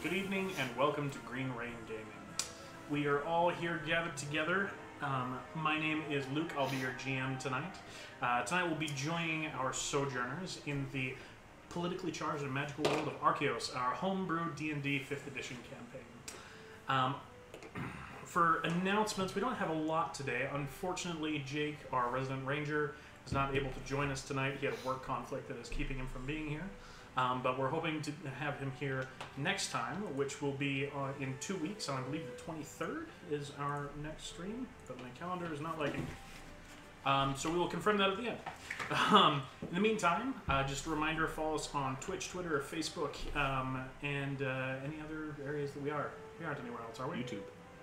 Good evening and welcome to Green Rain Gaming. We are all here gathered together. My name is Luke. I'll be your GM tonight. Tonight we'll be joining our Sojourners in the politically charged and magical world of Archaios, our homebrew D&D 5th edition campaign. For announcements, we don't have a lot today. Unfortunately, Jake, our resident ranger, is not able to join us tonight. He had a work conflict that is keeping him from being here. But we're hoping to have him here next time, which will be in 2 weeks. I believe the 23rd is our next stream, but my calendar is not liking it. So we will confirm that at the end. In the meantime, just a reminder, follow us on Twitch, Twitter, Facebook, and any other areas that we are. We aren't anywhere else, are we?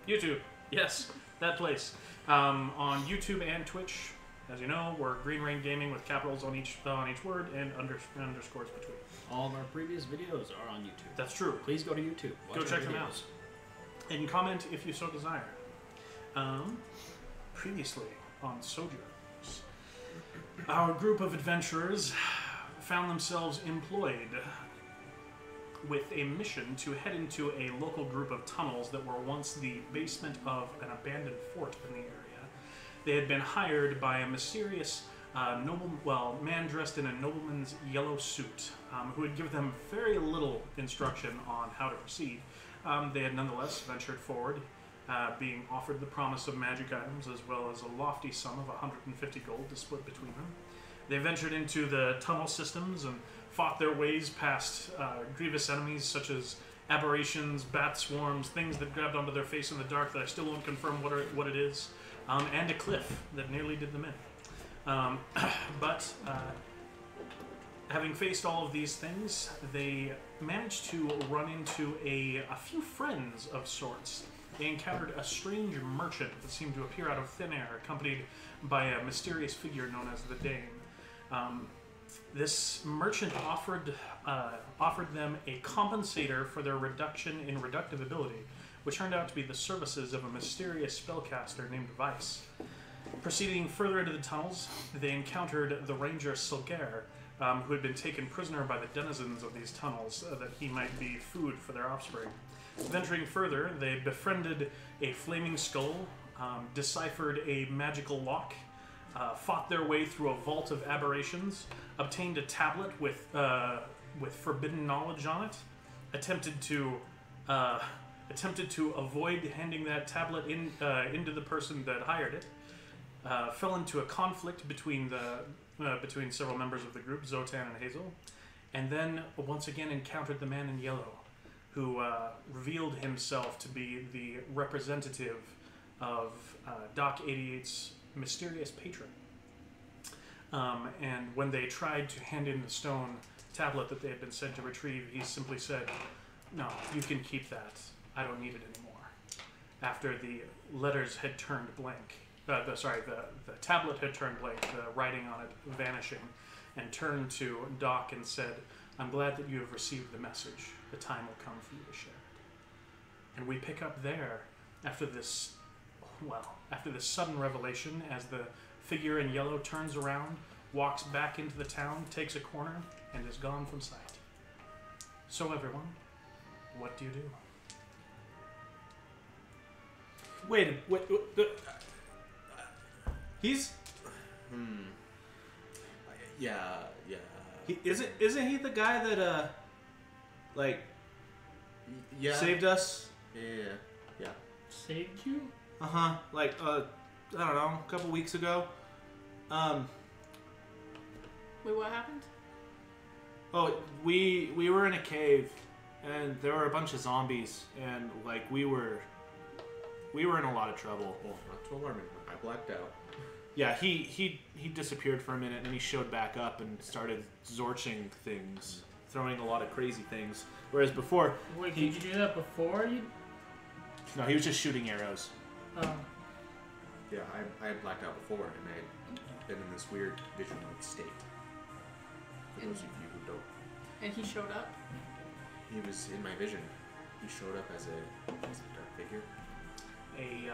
YouTube, yes, that place. On YouTube and Twitch, as you know, we're Green Rain Gaming with capitals on each word and underscores between. All of our previous videos are on YouTube. That's true. Please go to YouTube. Go check them out. And comment if you so desire. Previously on Sojourners, our group of adventurers found themselves employed with a mission to head into a local group of tunnels that were once the basement of an abandoned fort in the area. They had been hired by a mysterious man dressed in a nobleman's yellow suit, who would give them very little instruction on how to proceed. They had nonetheless ventured forward, being offered the promise of magic items as well as a lofty sum of 150 gold to split between them. They ventured into the tunnel systems and fought their ways past grievous enemies such as aberrations, bat swarms, things that grabbed onto their face in the dark that I still won't confirm what it is, and a cliff that nearly did them in. But having faced all of these things, they managed to run into a few friends of sorts. They encountered a strange merchant that seemed to appear out of thin air, accompanied by a mysterious figure known as the Dame. This merchant offered them a compensator for their reduction in reductive ability, which turned out to be the services of a mysterious spellcaster named Vice. Proceeding further into the tunnels, they encountered the ranger Silger, who had been taken prisoner by the denizens of these tunnels, that he might be food for their offspring. Venturing further, they befriended a flaming skull, deciphered a magical lock, fought their way through a vault of aberrations, obtained a tablet with forbidden knowledge on it, attempted to avoid handing that tablet into the person that hired it, fell into a conflict between several members of the group, Zotan and Hazel, and then once again encountered the man in yellow, who revealed himself to be the representative of Doc 88's mysterious patron. And when they tried to hand in the stone tablet that they had been sent to retrieve, he simply said, "No, you can keep that. I don't need it anymore." After the letters had turned blank, the tablet had turned blank, the writing on it vanishing, and turned to Doc and said, "I'm glad that you have received the message. The time will come for you to share it." And we pick up there after this sudden revelation, as the figure in yellow turns around, walks back into the town, takes a corner, and is gone from sight. So everyone, what do you do? Wait. He's. Yeah. Isn't he the guy that Yeah. saved us? Yeah. Saved you? I don't know, a couple weeks ago. Wait, what happened? Oh, we were in a cave, and there were a bunch of zombies, and we were in a lot of trouble. Well, not too alarming. I blacked out. Yeah, he disappeared for a minute, and then he showed back up and started zorching things, throwing a lot of crazy things. Whereas before, Wait, did you do that before you? no, he was just shooting arrows. Oh. Yeah, I had blacked out before, and I had been in this weird vision-like state. For those of you who don't. And he showed up? He was in my vision. He showed up as a dark figure. A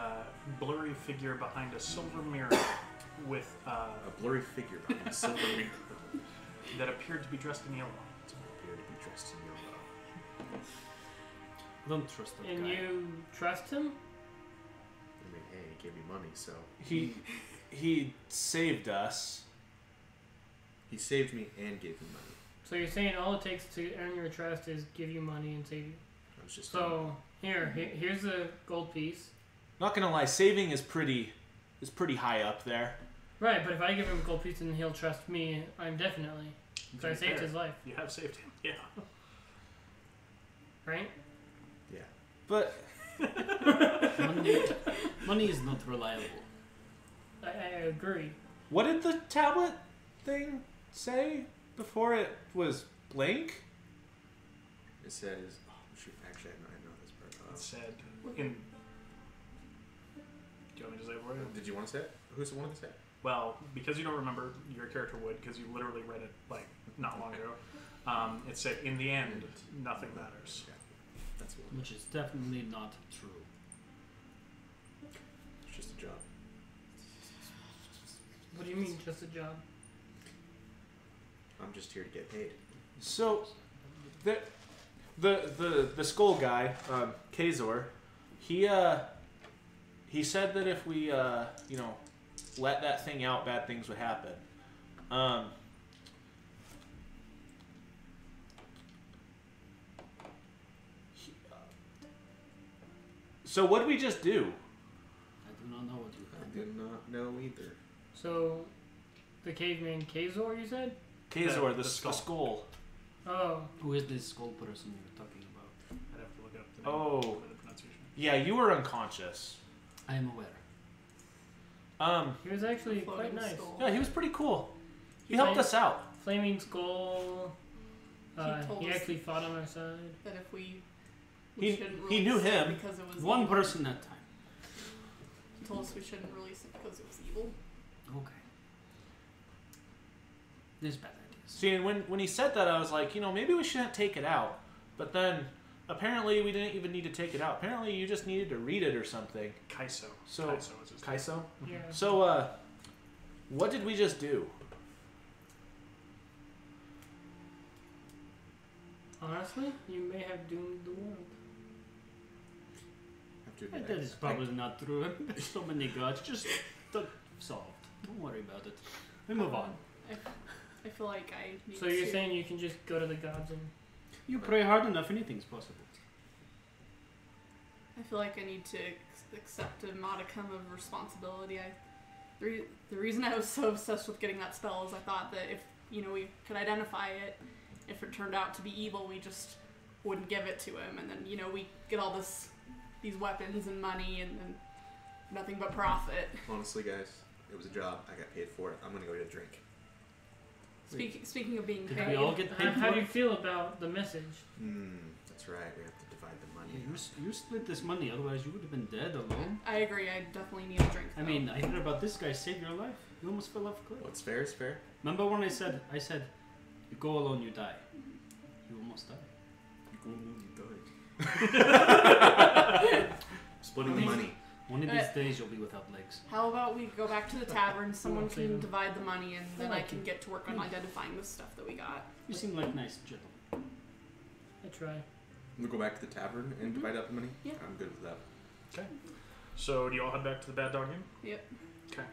blurry figure behind a silver mirror with A blurry figure behind a silver mirror. that appeared to be dressed in yellow. Appeared to be dressed in yellow. I don't trust that And guy. you trust him? I mean, hey, he gave me money, so He saved us. he saved me and gave me money. So you're saying all it takes to earn your trust is give you money and save you? I was just So, here's a gold piece. Not gonna lie, saving is pretty high up there. Right, but if I give him a gold piece and he'll trust me, I'm definitely. So I To be saved fair, his life, You have saved him. Yeah. right? yeah. But Money is not reliable. I agree. what did the tablet thing say before it was blank? It says, oh shoot, actually I know this part. It said in. Do you want me to say it for you? Did you want to say it? Who's the one to say it? Well, because you don't remember, your character would, because you literally read it like not long ago. It said, "In the end, nothing matters." Yeah, that's the one. Which is definitely not true. It's just a job. What do you mean, just a job? I'm just here to get paid. So, the skull guy, Kazor, he said that if we let that thing out, bad things would happen. So what did we just do? I do not know what you I have. did not know either. So, the caveman Kazor, you said? Kazor, The the skull. skull. Oh, Who is this skull person you're talking about? I'd have to look up the name Oh. for the pronunciation. Yeah, you were unconscious. I am aware. he was actually quite Floating nice. skull. Yeah, he was pretty cool. He He's helped like- us out. Flaming skull. told He us- actually fought on our side. That if we He- shouldn't he release knew it him. because it was One evil. person at a time. He told us we shouldn't release it because it was evil. Okay. There's bad ideas. See, and when he said that, I was like, maybe we shouldn't take it out. But then, apparently, we didn't even need to take it out. Apparently, you just needed to read it or something. Kaiso. So- Kaiso is his name. Kaiso? Yeah. So, what did we just do? Honestly, you may have doomed the world. I have to admit, That is probably not true. There's so many gods. Just solved. Don't worry about it. We move on. I feel like I need So you're to... saying you can just go to the gods and... You pray hard enough, anything's possible. I feel like I need to accept a modicum of responsibility. The reason I was so obsessed with getting that spell is I thought that if we could identify it, if it turned out to be evil, we just wouldn't give it to him, and then we get all these weapons and money, and then nothing but profit. honestly, guys, it was a job. I got paid for it. I'm gonna go get a drink. Speaking of being Did paid, we all get paid How for do you it? feel about the message? That's right. We have to divide the money. You split this money, otherwise you would have been dead alone. I agree. I definitely need a drink. I mean, I heard about this guy saved your life. You almost fell off a cliff. What's fair is fair. Remember when I said, you go alone, you die. You almost died. Splitting the money. One of these days you'll be without legs. How about we go back to the tavern? Someone won't save can him. divide the money, and then I like can get to work on identifying the stuff that we got. You seem like nice gentlemen. I try. We'll go back to the tavern and divide up the money. Yeah. I'm good with that. So do you all head back to the Bad Dog Inn? Yep. Okay.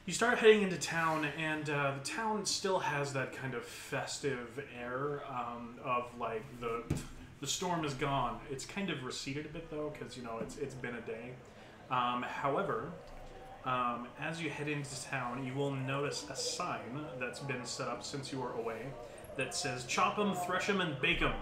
You start heading into town, and the town still has that kind of festive air of like the storm is gone. It's kind of receded a bit though, because it's been a day. However, as you head into town, you will notice a sign that's been set up since you were away that says "Chop 'em, thresh 'em, and bake 'em."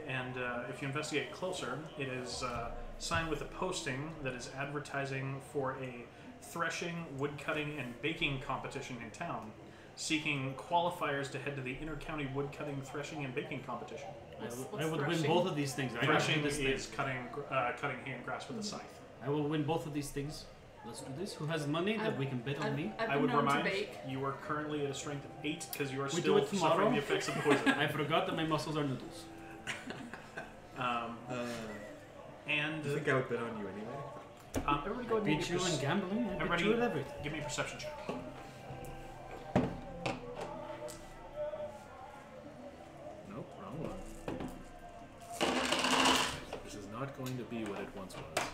And if you investigate closer, it is a sign with a posting that is advertising for a threshing, woodcutting, and baking competition in town, seeking qualifiers to head to the inter-county woodcutting, threshing, and baking competition. What's I would win threshing? both of these things. I Threshing this thing. is cutting hand grass with a scythe. I will win both of these things. Let's do this. Who has money that we can bet on me? I've I been would known remind to bake. you are currently at a strength of 8 because you are We do still it tomorrow? suffering the effects of poison. I forgot that my muscles are noodles. And I think I would bet on you anyway. everybody go ahead and Beat give you me in gambling. I beat everybody- you at everything. give me a perception check. Nope, wrong one. once was.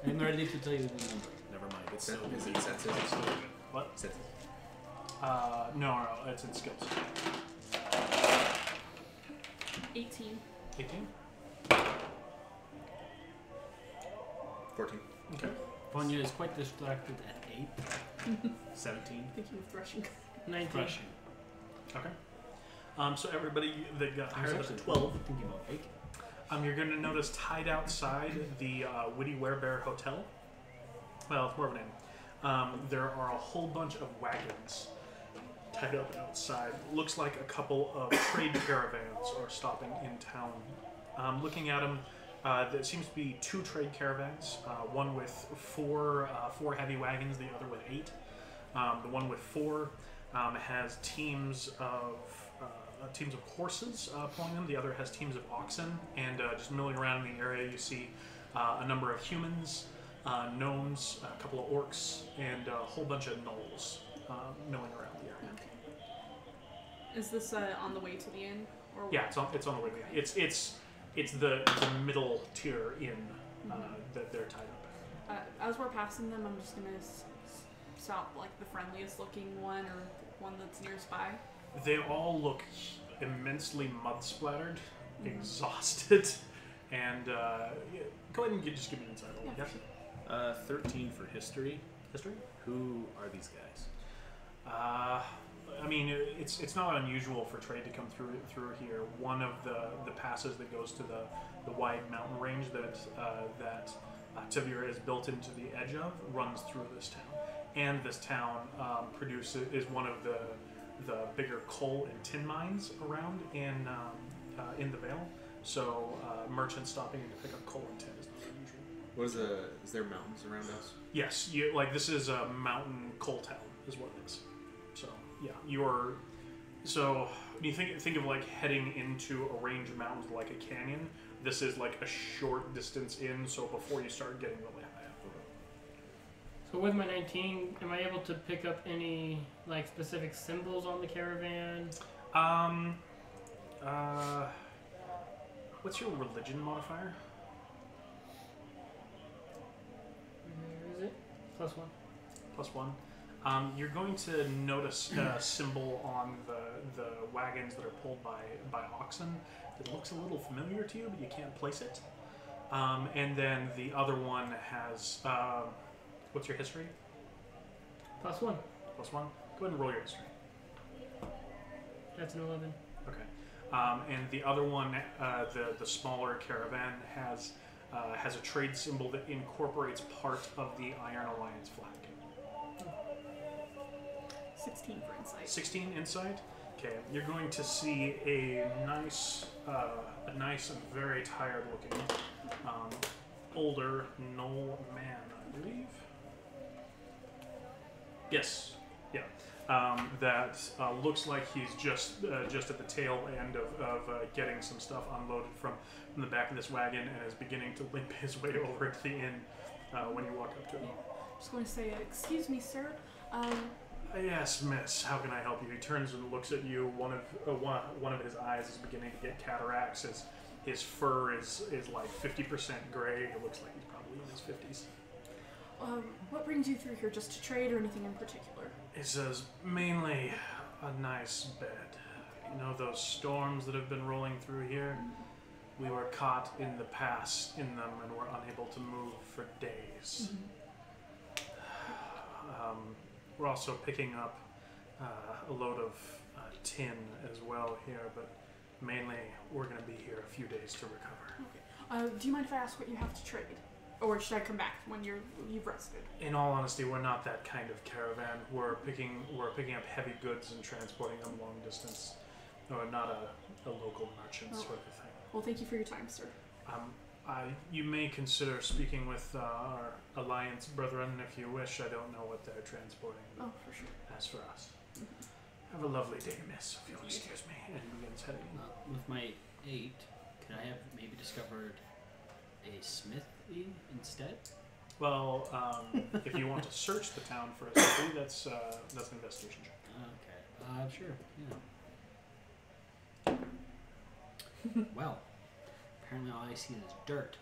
I'm ready to tell you the number. Never mind. It's Is so it easy. senses? What? Senses. No, it's in skills. 18. 18. 14. Okay. Vanya is quite distracted at 8. 17. Thinking of threshing. 19. Crushing. Okay. So everybody that got I was higher than actually 12, thinking about bacon. you're going to notice tied outside the Witty Werebear Hotel. Well, it's more of a name. There are a whole bunch of wagons tied up outside. Looks like a couple of trade caravans are stopping in town. Looking at them, there seems to be 2 trade caravans. One with 4 heavy wagons, the other with 8. The one with 4 has teams of horses pulling them. The other has teams of oxen. And just milling around in the area, you see a number of humans, gnomes, a couple of orcs, and a whole bunch of gnolls milling around the area. Okay. Is this on the way to the inn? Or Yeah, it's on the way. It's the middle tier inn that they're tied up As we're passing them, I'm just gonna stop like the friendliest looking one or one that's nearby. at. They all look immensely mud splattered, exhausted, and yeah, go ahead and just give me an insight roll. Yeah, Yes. 13 for history. History. Who are these guys? I mean, it's not unusual for trade to come through here. One of the passes that goes to the wide mountain range that Tavira is built into the edge of runs through this town, and this town is one of the bigger coal and tin mines around in the Vale. So merchants stopping in to pick up coal and tin is not unusual. Is there mountains around us? Yes, this is a mountain coal town, is what it is. So yeah, so when you think of like heading into a range of mountains like a canyon, this is like a short distance in. So before you start getting really high up. So with my 19, am I able to pick up any like specific symbols on the caravan? What's your religion modifier? Where is it? +1. +1. You're going to notice a symbol on the wagons that are pulled by oxen that looks a little familiar to you, but you can't place it. And then the other one has what's your history? +1. +1. Go ahead and roll your history. That's an 11. Okay. And the other one, the smaller caravan has a trade symbol that incorporates part of the Iron Alliance flag. 16 for insight. 16 insight. Okay, you're going to see a nice and very tired-looking, older gnoll man, I believe. Yes, yeah. That looks like he's just at the tail end of getting some stuff unloaded from the back of this wagon and is beginning to limp his way over to the inn when you walk up to him. Just going to say, excuse me, sir. Yes, miss. How can I help you? He turns and looks at you. One of his eyes is beginning to get cataracts. His fur is like 50% gray. It looks like he's probably in his 50s. What brings you through here? Just to trade or anything in particular? He says, mainly a nice bed. You know those storms that have been rolling through here? We were caught in the pass in them and were unable to move for days. We're also picking up a load of tin as well here, but mainly we're going to be here a few days to recover. Okay. Do you mind if I ask what you have to trade? Or should I come back when you've rested? In all honesty, we're not that kind of caravan. We're picking up heavy goods and transporting them long distance. We're not a local merchant sort of thing. Well, thank you for your time, sir. You may consider speaking with our Alliance brethren if you wish. I don't know what they're transporting. Oh, for sure. As for us, have a lovely day, miss, if you'll excuse me. And he begins heading. With my 8, could I have maybe discovered a smithy instead? Well, if you want to search the town for a smithy, that's an investigation check. Okay. Sure. Yeah. Well, apparently all I see is dirt.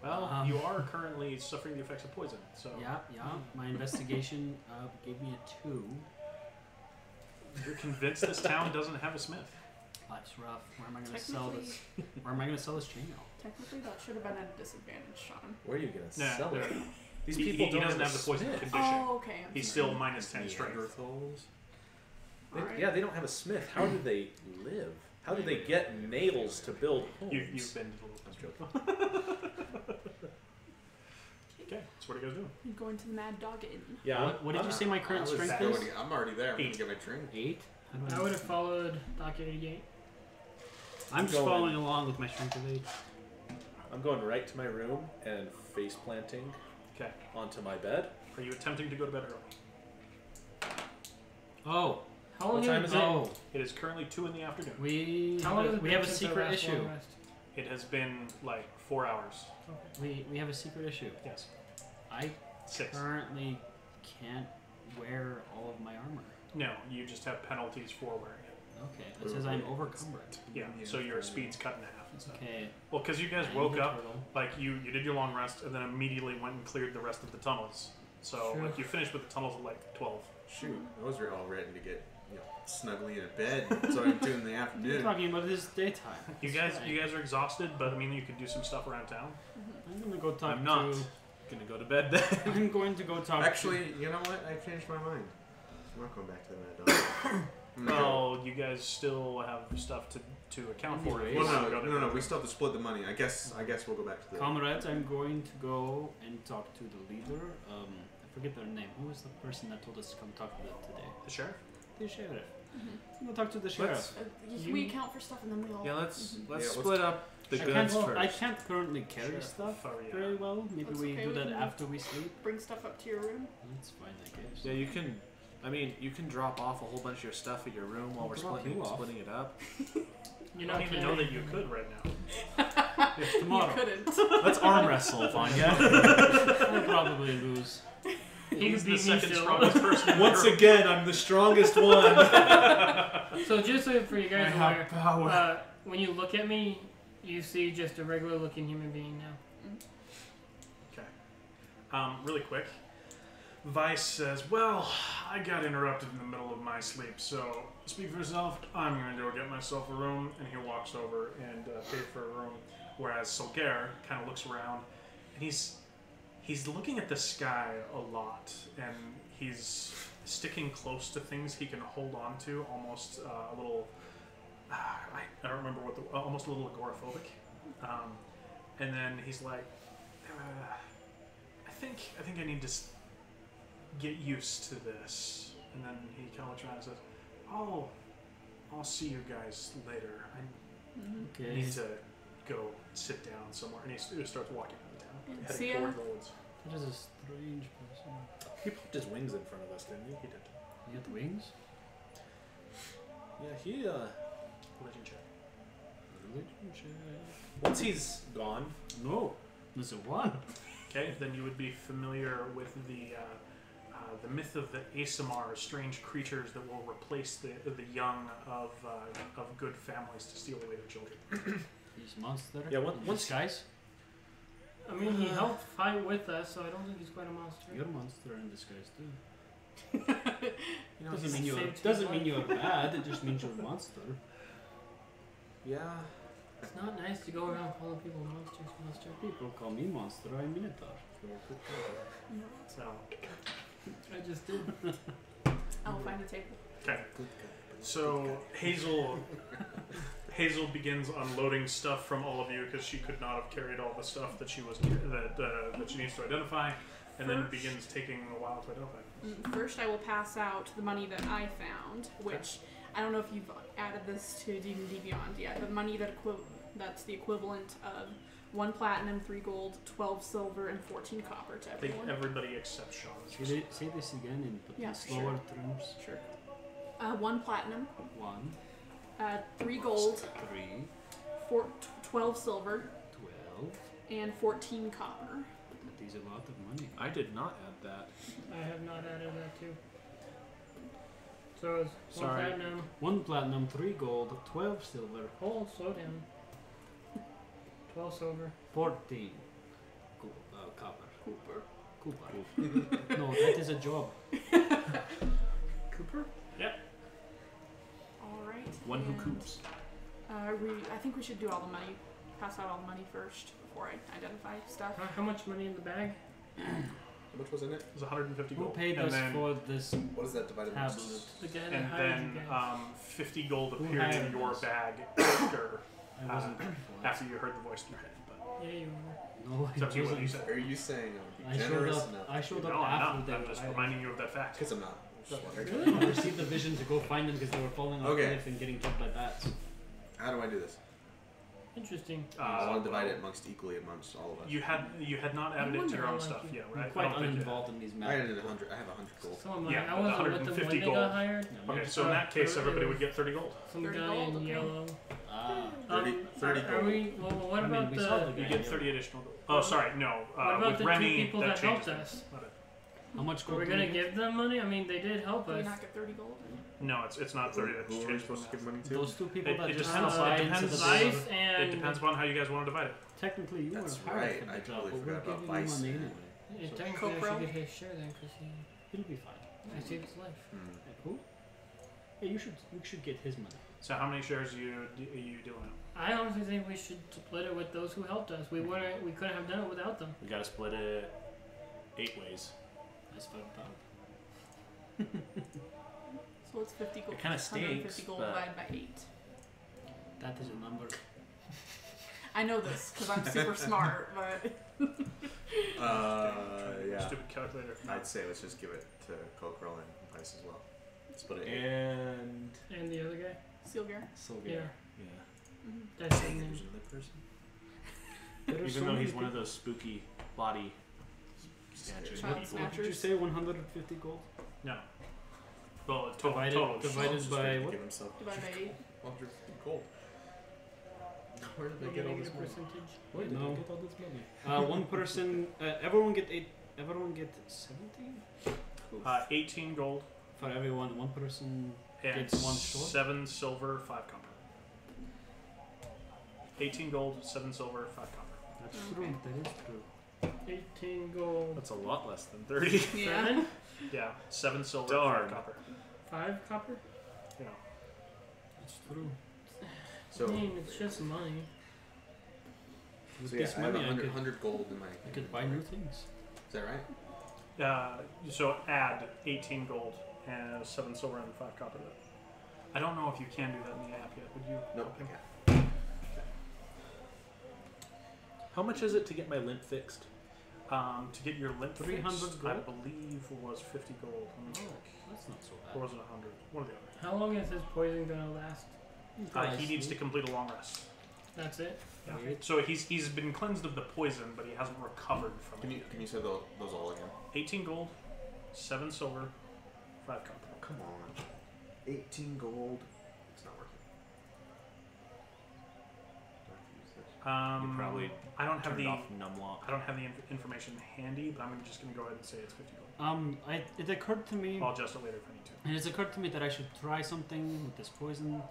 Well, you are currently suffering the effects of poison, so Yeah. My investigation gave me a 2. you're convinced this town doesn't have a smith. That's rough. Where am I going to sell this? Where am I going to sell this chainmail? Technically, that should have been at a disadvantage, Sean. Where are you gonna Nah, sell it? there- These he people doesn't have the poison smith. condition. Oh, okay. I'm He's sorry. still minus 10 strength. Neanderthals. Alright. Yeah, they don't have a smith. How do they live? How do they get nails to build homes? You've been to the I'm little joking. Okay, so what are you guys doing? You're going to the Mad Dog Inn. Yeah. What did you say my current strength is? I'm already there. I'm gonna 8. get my drink. 8? I would have followed Docket 88. I'm just going. following along with my strength of 8. I'm going right to my room and face planting Okay. onto my bed. Are you attempting to go to bed early? Oh. How long What have time it is been? Oh. It is currently 2 in the afternoon. We How long has have, it we been have a since our secret last long issue. rest? It has been like 4 hours. We have a secret issue. Yes. I 6. currently can't wear all of my armor. No, you just have penalties for wearing it. Okay, it says I'm overcumbered. Yeah, so your speed's cut in half and stuff. Okay. Well, because you guys I'm woke the up, turtle. like you did your long rest, and then immediately went and cleared the rest of the tunnels. So Sure. like you finished with the tunnels at like 12. Shoot, I was all ready to get snugly in a bed. So I'm doing in the You're afternoon. talking about this daytime. You It's guys fine. are exhausted, but I mean you could do some stuff around town. I'm gonna go talk I'm not to. gonna go to bed then. I'm going to go talk. Actually, you know what? I changed my mind. I'm not going back to the Mad Dog. I'm gonna go- Well, you guys still have stuff to account for. if you Anyways. wanna go no, to- we still have to split the money. I guess we'll go back to to the. comrades. I'm going to go and talk to the leader. I forget their name. Who was the person that told us to come talk to them today? The sheriff. The sheriff. Mhm. I'm gonna talk to the sheriff. We account for stuff and then we all. Yeah, let's Mhm. let's Yeah, split up the I goods can't, first. I can't currently carry Sheriff. stuff Oh, yeah. very well. Maybe That's we okay, do we that can- after we sleep. Bring stuff up to your room. That's fine, I guess. Yeah, you can. I mean, you can drop off a whole bunch of your stuff at your room while we're Drop splitting you off. it up. You don't even know that you could right now. It's tomorrow. You couldn't. Let's arm wrestle, Vanya. I'll probably lose. He He's could the beat me second still. strongest person. in the Once group. again, I'm the strongest one. So just so for you I guys have aware, power. when you look at me, you see just a regular looking human being now. Okay. Really quick. Vice says, well, I got interrupted in the middle of my sleep, so speak for yourself. I'm going to go get myself a room. And he walks over and pays for a room. Whereas Solgair kind of looks around and he's looking at the sky a lot. And he's sticking close to things he can hold on to, almost a little, I don't remember what almost a little agoraphobic. And then he's like, I think I need to get used to this. And then he kind of looks around and says, I'll see you guys later. I Okay. need to go sit down somewhere. And he starts walking out of town, Yeah, heading see ya. toward the woods. That is a strange person. He popped his wings in front of us, didn't he? He did. You got wings? Yeah, he Religion check. once he's gone. No. There's a 1. Okay, then you would be familiar with the myth of the Asimar, strange creatures that will replace the young of good families to steal away their children. He's a monster. Yeah, In once disguise. I mean, he helped fight with us, so I don't think he's quite a monster. You're a monster in disguise too. you know, Doesn't he's, mean you- It doesn't mean you're bad. It just means you're a monster. yeah. It's not nice to go around calling people monsters, monster. People call me monster. I'm Minotaur. So, I just did. I'll find a table. okay. So Hazel begins unloading stuff from all of you because she could not have carried all the stuff that she needs to identify, and then begins taking a while to identify. First, I will pass out the money that I found, which I don't know if you've added this to D&D Beyond yet. The money that's the equivalent of 1 platinum, 3 gold, 12 silver, and 14 copper to I think everyone. everybody except Sean. Say this again in Yeah, slower terms. Sure. 1 platinum, 1, 3 gold, 3, 12 silver, 12. and 14 copper. That is a lot of money. I did not add that. I have not added that too. So it's one Sorry. platinum. 1 platinum, 3 gold, 12 silver, Hold, slow down. 12 silver. 14. Cooper. Cooper. No, that is a job. Cooper? All right. One who and, coops. I think we should do all the money. Pass out all the money first before I identify stuff. How much money in the bag? How much was in it? It was 150 Who gold. paid and us then, for this What is that divided tablet? amongst? The guy that And hired then you guys. 50 gold Who appeared in hired your us? bag I wasn't there for it. after you heard the voice in your head. But Yeah, you were. No, it's up to you what you wasn't. say. Are you saying I I would be showed generous up. enough? I showed up No, I'm after not. they I'm were just hired. reminding you of that fact. Because I'm not. Just wondering. I received the vision to go find them because they were falling off Okay. cliff and getting killed by bats. How do I do this? Interesting. I want to divide it equally amongst all of us. You had not added I it to your wonder own how, stuff like, yet, I'm right? quite I don't think you uninvolved in these I matters. added 100. I have 100 gold. So am I. Yeah, I but wasn't with them 150 when they gold. got hired. Okay, so in that case, everybody would get 30 gold. Some 30 guy gold, in okay. yellow. 30 Are gold. we? Well, what I mean, about we the? saw the You guy. get 30 additional gold. Oh, sorry, no. What about with the Remy, two people that changes helped things. us? Not it. How much Are gold we do gonna we get? give them money? I mean, they did help Do we us. not get 30 gold? No, it's not 30. It's Who are we changed supposed to give money to? Those two people It- that it just depends- fly it into depends- the Vice boat. and It depends upon how you guys want to divide it. Technically, you That's were hired right, for the I job, totally but we're forgot about giving Vice. you money anyway. Yeah, So technically, I Copro? should get his share then, because he'll be fine. I saved his life. Hmm. Who? Yeah, you should get his money. So how many shares are you dealing out? I honestly think we should split it with those who helped us. We couldn't have done it without them. We gotta split it 8 ways. That's fucked up. So it's 50 gold. It kinda 150 stinks, gold but- divided by 8. That is a number. I know this because I'm super smart, but Yeah. Stupid calculator. I'd say let's just give it to Cockrell and Vice as well. Split it. And And the other guy? Sealgar. So Yeah. yeah, Mm-hmm. That's his There's name. another person. even though he's one of those spooky body snatchers. Child people. snatcher. Did you say 150 gold? No. Well, total. Divided Just by ready to what? give himself Divided by 8. 150 gold. Where did We're they get all gonna this get a money? percentage. Wait, Did no. they get all this money? One person. Everyone get 8. Everyone get 17 18 gold for everyone. One person. and Gets one short? 7 silver, 5 copper. 18 gold, 7 silver, 5 copper. That's Okay. true. That is true. 18 gold. That's a lot less than 30. Yeah. 7? Yeah, 7 silver, Darn. 5 copper. 5 copper? You know. That's true. So, I mean, it's just money. With so yeah, this I have money, 100 gold in my. I could buy new things. Is that right? So add 18 gold and 7 silver and 5 copper to that. I don't know if you can do that in the app yet. Would you? No, I can't. How much is it to get my limp fixed? To get your limp 300 fixed, I gold? believe was 50 gold. Let me check. That's not so Or bad. was it 100? One or the other. How long is his poison gonna last? He needs to complete a long rest. That's it? Yeah. Wait. So he's been cleansed of the poison, but he hasn't recovered from Can it. you say those all again? 18 gold, 7 silver, 5 copper. Come on. 18 gold. It's not working. Do I have to use this? You probably I don't have turned the off numlock. I don't have the information handy, but I'm just gonna go ahead and say it's 50 gold. It occurred to me. I'll adjust it later if I need to. It has occurred to me that I should try something with this poison.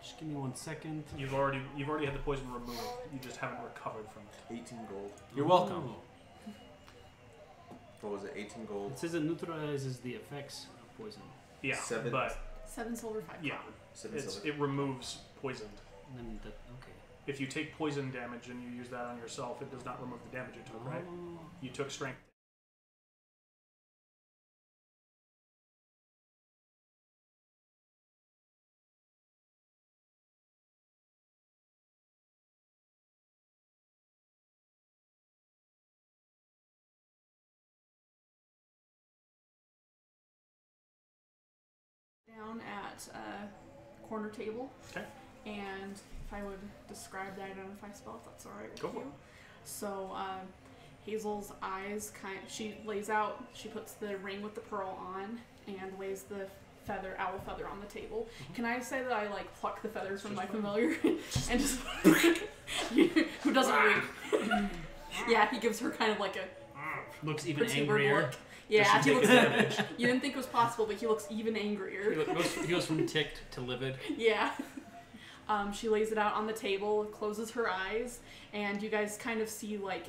Just give me 1 second. You've already had the poison removed. You just haven't recovered from it. 18 gold. You're welcome. Oh. What was it? 18 gold. It says it neutralizes the effects of poison. Yeah, 7. but 7 silver, 5 yeah, copper. 7 silver. it removes poisoned. And then that. Okay. If you take poison damage and you use that on yourself, it does not remove the damage you took, right? Oh. You took strength. Down at corner table. Okay. And if I would describe the identify spell, if that's alright with Go for you. it. So Hazel's eyes she lays out, she puts the ring with the pearl on and lays the owl feather on the table. Can I say that I like pluck the feathers from my familiar and just who doesn't wink? Yeah, he gives her kind of like a Looks even pretty angrier. look. Yeah, Does she he take looks. You didn't think it was possible, but he looks even angrier. He goes from ticked to livid. Yeah. She lays it out on the table, closes her eyes, and you guys kind of see like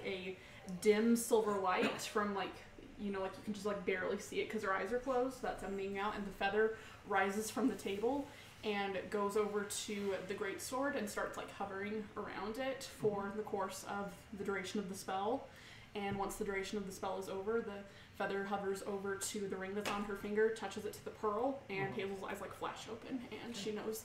dim silver light from like you can just like barely see it because her eyes are closed. That's emanating out, and the feather rises from the table and goes over to the greatsword and starts like hovering around it for the course of the duration of the spell. And once the duration of the spell is over, the feather hovers over to the ring that's on her finger, touches it to the pearl, and Hazel's eyes like flash open, and she knows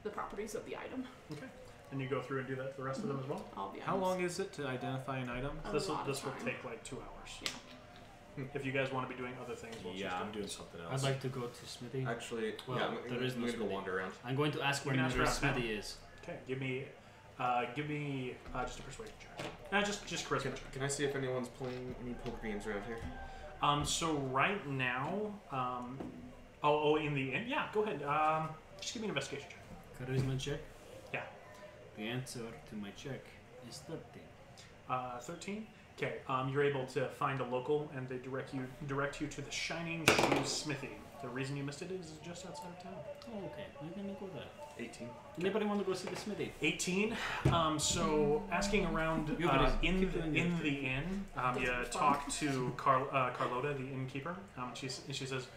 the properties of the item. Okay. And you go through and do that for the rest of them as well? All the How items. long is it to identify an item? A This will lot of time. take like 2 hours. Yeah. If you guys want to be doing other things, we'll Yeah, just I'm doing something I'd else. like to go to Smithy. Actually, Well, yeah, I'm there is no gonna go smithy. wander around. I'm going to ask where You can ask nearest around Smithy is. Okay, give me just a persuasion check. Just charisma check. Can I see if anyone's playing any poker games around here? So right now, in the end, yeah, go ahead. Just give me an investigation check. Charisma check? Yeah. The answer to my check is 13. 13. Okay. You're able to find a local, and they direct you to the Shining Shoe Smithy. The reason you missed it is just outside of town. Oh, okay. I'm gonna go there. 18. Anybody want to go see the Smithy? 18. So asking around You guys in keep doing your the inn, you talk to Carlota, the innkeeper. She says,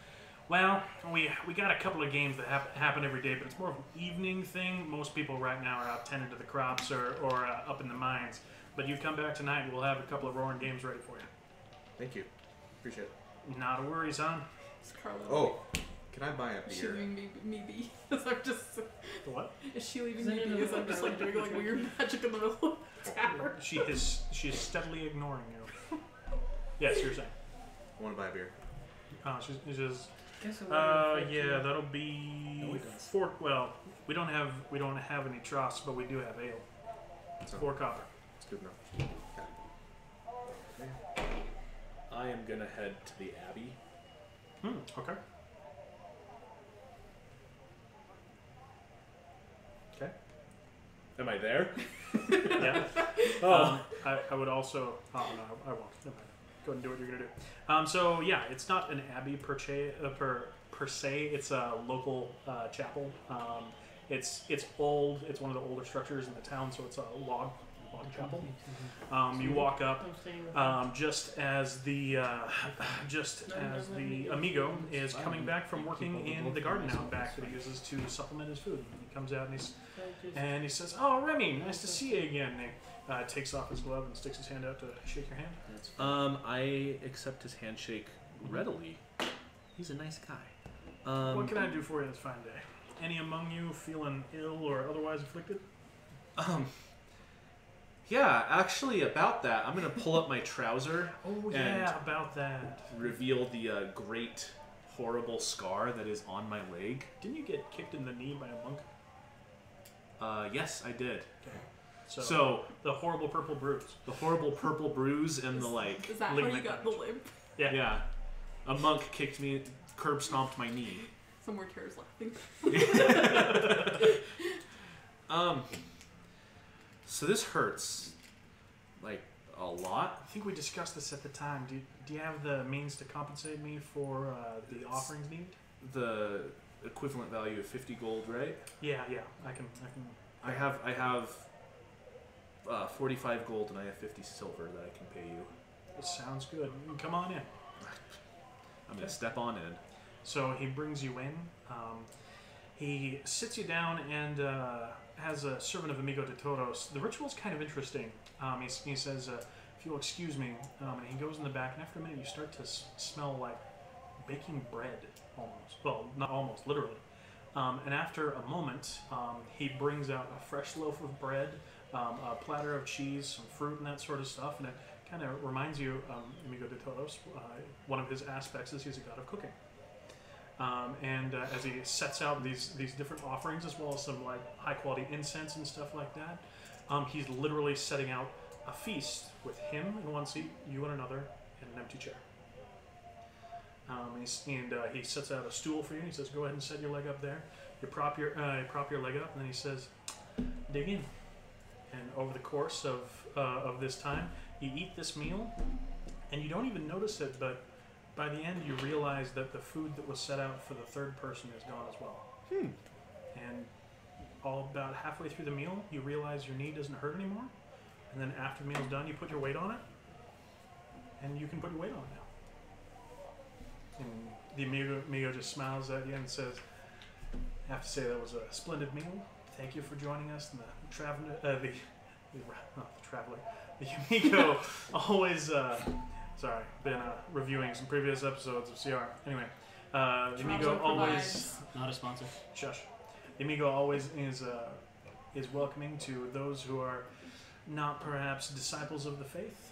"Well, we got a couple of games that happen every day, but it's more of an evening thing. Most people right now are out tending to the crops or up in the mines. But you come back tonight, and we'll have a couple of roaring games ready for you." Thank you. Appreciate it. Not a worry, son. Is Carla Can I buy a is she beer? leaving me be? As I'm just. The what? Is she leaving Isn't me it be? a As I'm just like doing like weird magic in the middle of the tower. She is steadily ignoring you. Yes, you're saying. I want to buy a beer. She says, Guess yeah, that'll be No, we don't. 4. Well, we don't have any troughs, but we do have ale. So 4 copper. it's good enough. I am gonna head to the Abbey. Okay. Okay. Am I there? Yeah. Oh. I would also. Oh no, I won't. Never mind. Go ahead and do what you're gonna do. So yeah, it's not an abbey per se. It's a local chapel. It's old. It's one of the older structures in the town, so it's a log chapel. You walk up just as the amigo is coming back from working in the garden out back that he uses to supplement his food. He comes out and he says, "Oh, Remy, nice to see you again." And he takes off his glove and sticks his hand out to shake your hand. That's I accept his handshake readily. He's a nice guy. What can I do for you this fine day? Any among you feeling ill or otherwise afflicted? Yeah, actually, about that, I'm gonna pull up my trouser Oh and yeah, about that. reveal the great, horrible scar that is on my leg. Didn't you get kicked in the knee by a monk? Yes, I did. So the horrible purple bruise. The horrible purple bruise and the Is that how you ligament got the damage. limp? yeah, a monk kicked me, curb stomped my knee. Somewhere Tara's laughing. So this hurts, like, a lot. I think we discussed this at the time. Do you have the means to compensate me for the offerings needed? The equivalent value of 50 gold, right? Yeah, I can. I have 45 gold and I have 50 silver that I can pay you. It sounds good. Come on in. I'm gonna step on in. So he brings you in. He sits you down and has a servant of Amigo de Todos. The ritual's kind of interesting. He says, if you'll excuse me, and he goes in the back, and after a minute you start to smell like baking bread, almost. Well, not almost, literally. And after a moment, he brings out a fresh loaf of bread, a platter of cheese, some fruit, and that sort of stuff, and it kind of reminds you, Amigo de Todos, one of his aspects is he's a god of cooking. As he sets out these different offerings, as well as some like high quality incense and stuff like that, he's literally setting out a feast with him in one seat, you in another, and an empty chair. He sets out a stool for you. And he says, "Go ahead and set your leg up there." You prop your leg up, and then he says, "Dig in." And over the course of this time, you eat this meal, and you don't even notice it, but by the end, you realize that the food that was set out for the third person is gone as well. And about halfway through the meal, you realize your knee doesn't hurt anymore. And then after the meal's done, you put your weight on it, and you can put your weight on it now. And the amigo just smiles at you and says, I have to say that was a splendid meal. Thank you for joining us. And the traveler, the amigo always, sorry, been reviewing some previous episodes of CR. Anyway, the amigo always, Not a sponsor. shush. The amigo always is welcoming to those who are not perhaps disciples of the faith,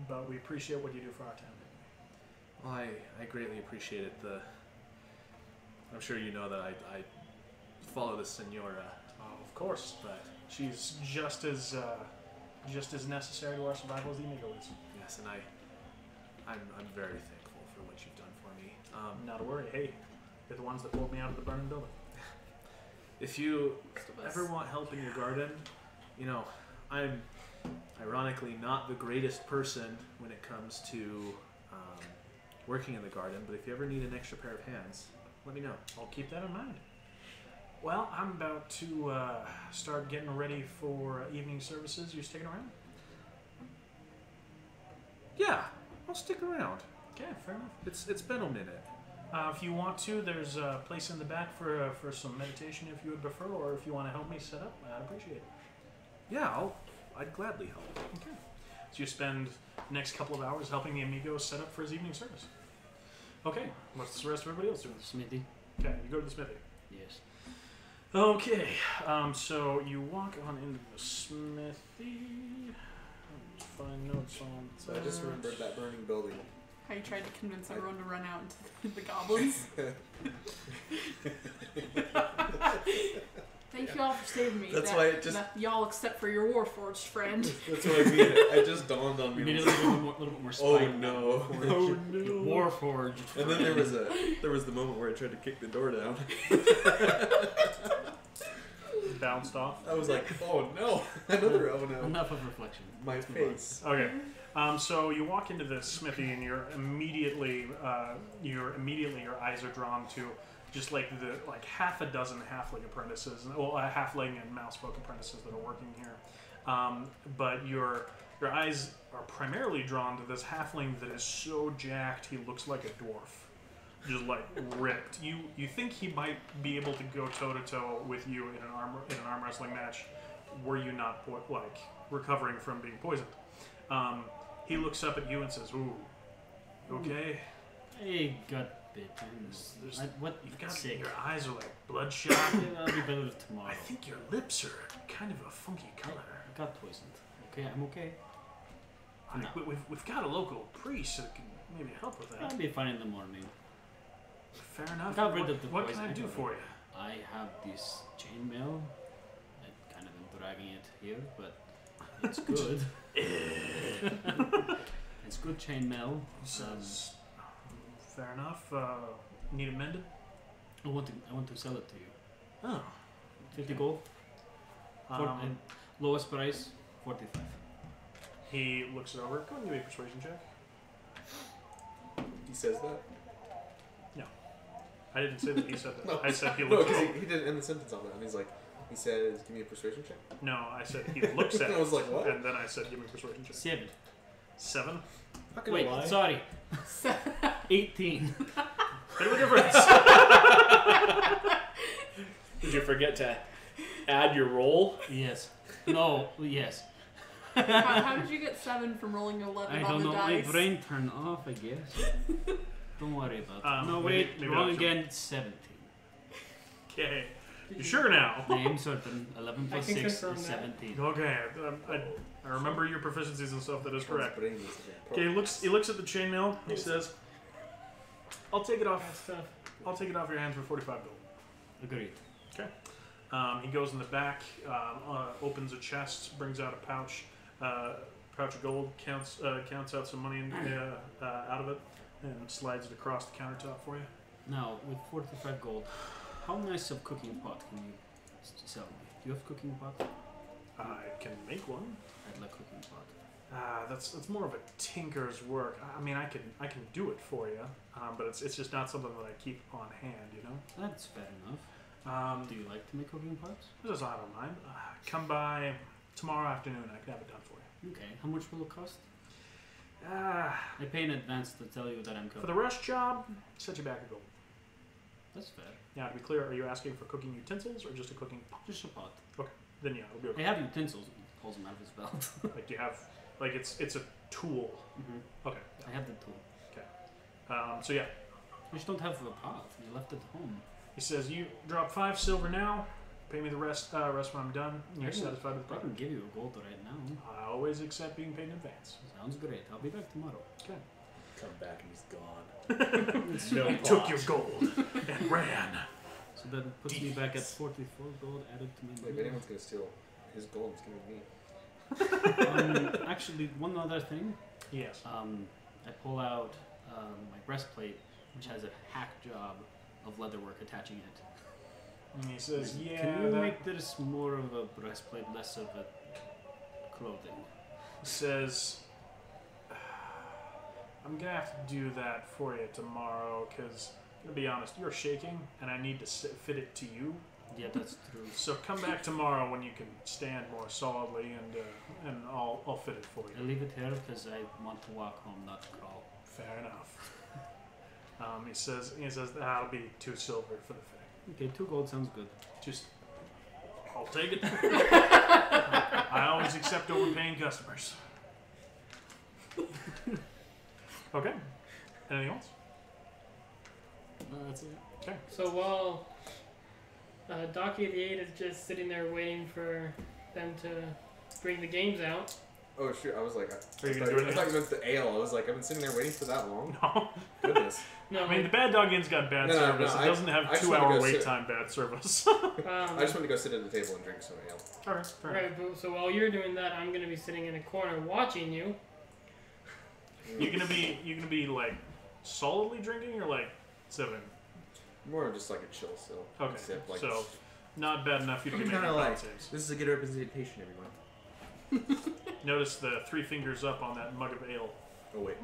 but we appreciate what you do for our town. Well, I greatly appreciate it. I'm sure you know that I follow the Senora, Of course, but she's just as necessary to our survival as the amigo is. yes, and I'm very thankful for what you've done for me. Not to worry. Hey, you're the ones that pulled me out of the burning building. If you Most of us. ever want help in your garden, you know, I'm ironically not the greatest person when it comes to working in the garden, but if you ever need an extra pair of hands, let me know. I'll keep that in mind. Well, I'm about to start getting ready for evening services. You sticking around? Yeah, I'll stick around. Okay, fair enough. It's been a minute. If you want to, there's a place in the back for some meditation if you would prefer, or if you want to help me set up, I'd appreciate it. Yeah, I'd gladly help. Okay. So you spend the next couple of hours helping the amigo set up for his evening service. Okay, what's the rest of everybody else doing? Smithy. Okay, you go to the smithy. Yes. Okay, so you walk on into the smithy. Let's find notes on So I just remembered that burning building. How you tried to convince everyone to run out into the goblins. Thank you all for saving me. That's why it just- y'all except for your warforged friend. That's what I mean. It just dawned on We me. need a little bit more Oh spike. no! Warforged. And then there was the moment where I tried to kick the door down. bounced off. I was like, oh no, another oh no. Enough of reflection. My face. Okay, so you walk into the smithy and you're immediately your eyes are drawn to just like half a dozen halfling apprentices, well, halfling and mousefolk apprentices that are working here. But your eyes are primarily drawn to this halfling that is so jacked he looks like a dwarf, just like ripped. You think he might be able to go toe to toe with you in an arm wrestling match, were you not recovering from being poisoned. He looks up at you and says, "Ooh, okay." I got bitten. What? You've got Sick. your eyes are like bloodshot. I'll be better tomorrow. I think your lips are kind of a funky color. I got poisoned. Okay, I'm okay. No. We've got a local priest that can maybe help with that. I'll be fine in the morning. Fair enough. Got rid of the What can poison. I do for you? I have this chainmail. I kind of am dragging it here, but it's good. It's good chainmail. Says, fair enough. Need it mended? I want to sell it to you. Oh. 50 gold. Lowest price, 45. He looks it over. Go and give me a persuasion check. He says that? I didn't say that he said that. No. I said he No, looks because it over. he didn't end the sentence on that. And he's like, he says, give me a persuasion check. No, I said he looks at I it. was like, what? And then I said, give me a persuasion check. 7. 7? Not gonna Wait, lie. sorry. 18. Bit of a difference. Did you forget to add your roll? Yes. No, yes. How did you get 7 from rolling 11 I on don't the know. dice? My brain turned off, I guess. Don't worry about it. No, maybe- wait. maybe Roll I'll again. 17. Okay. You sure now? Name certain. 11 plus can 6 confirm is that. 17. Okay. I remember your proficiencies and stuff. That is correct. Brain is a Okay. He looks at the chainmail. He says, "I'll take it Bad off. stuff. I'll take it off your hands for 45 gold." Agreed. He goes in the back, opens a chest, brings out a pouch of gold, counts out some money out of it, and slides it across the countertop for you. Now, with 45 gold, how nice of cooking pot can you sell me? Do you have cooking pot? I can make one. I'd like cooking pot. That's more of a tinker's work. I mean, I can do it for you, but it's just not something that I keep on hand. You know. That's fair enough. Do you like to make cooking pots? Just I don't mind. Come by tomorrow afternoon. I can have it done for you. Okay. How much will it cost? I pay in advance to tell you that I'm For coming. the rush job, set you back a gold. That's fair. Now, to be clear, are you asking for cooking utensils or just a cooking pot? Just a pot. Then yeah, it'll be okay. I have utensils. He pulls them out of his belt. Like, do you have, like, it's a tool. Mm-hmm. Okay. I have the tool. So yeah, I just don't have a pot. You left it home. he says, you drop 5 silver now, pay me the rest when I'm done, and you're satisfied with the I can product. give you a gold right now. I always accept being paid in advance. Sounds great. I'll be back tomorrow. Come back and he's gone. No, he took your gold and ran. So that puts me back at 44 gold added to my If bill. anyone's gonna steal his gold, it's gonna be me. Actually, one other thing. Yes. I pull out my breastplate, which has a hack job of leatherwork attaching it. And he says, yeah, Can you that make this more of a breastplate, less of a clothing? says, I'm gonna have to do that for you tomorrow, because, to be honest, you're shaking, and I need to fit it to you. Yeah, that's true. So come back tomorrow when you can stand more solidly, and I'll fit it for I you. leave it here because I want to walk home, not crawl. Fair enough. He says that'll be 2 silver for the thing. Okay, 2 gold sounds good. Just, I'll take it. I always accept overpaying customers. Okay. Anything else? That's it. So while Docky the 8 is just sitting there waiting for them to bring the games out. Oh shoot! I was like, Are you I gonna thought do I anything thought you meant the ale. I was like, I've been sitting there waiting for that long. No. Goodness. No, I mean, the Bad Dog Inn's got bad No, service. no, It doesn't have I just 2 wanna hour go wait sit. time bad service. I just want to go sit at the table and drink some ale. Alright, fair enough. right, but so while you're doing that, I'm gonna be sitting in a corner watching you. You're gonna be like solidly drinking or like sipping? More of just like a chill still. Okay. Sip, like, So not bad enough you to be making Kinda con like- saves. this is a good representation, everyone. Notice the 3 fingers up on that mug of ale. Oh wait,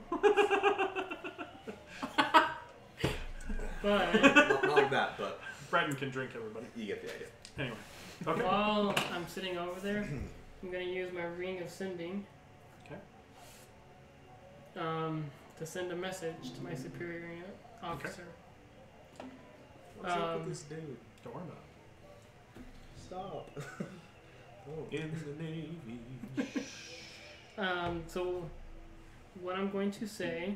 But not like that, but Bratton can drink, everybody. you get the idea. Anyway. Okay. while I'm sitting over there, I'm gonna use my ring of sending. Okay. To send a message to my superior officer. What's up Um, with this dude? Don't worry about Stop. Oh. it. In the Navy. So what I'm going to say,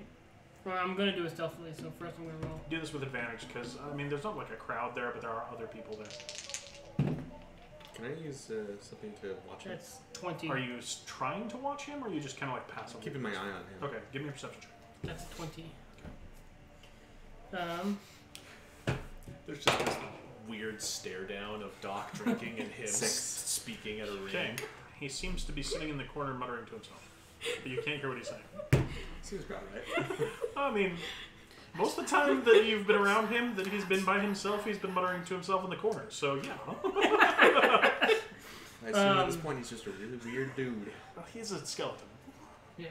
or I'm going to do it stealthily. So first I'm going to roll. Do this with advantage because, I mean, there's not like a crowd there, but there are other people there. Can I use something to watch him? That's 20. Are you trying to watch him or are you just kind of like I'm passively? keeping my eye on him. Okay, give me a perception check. That's 20. There's just this weird stare down of Doc drinking and him 6. speaking at a ring. Okay. He seems to be sitting in the corner muttering to himself. But you can't hear what he's saying. Seems about right. I mean, most of the time that you've been around him, that he's been by himself, he's been muttering to himself in the corner. So, yeah. I assume at this point he's just a really weird dude. Well, he's a skeleton. Yeah.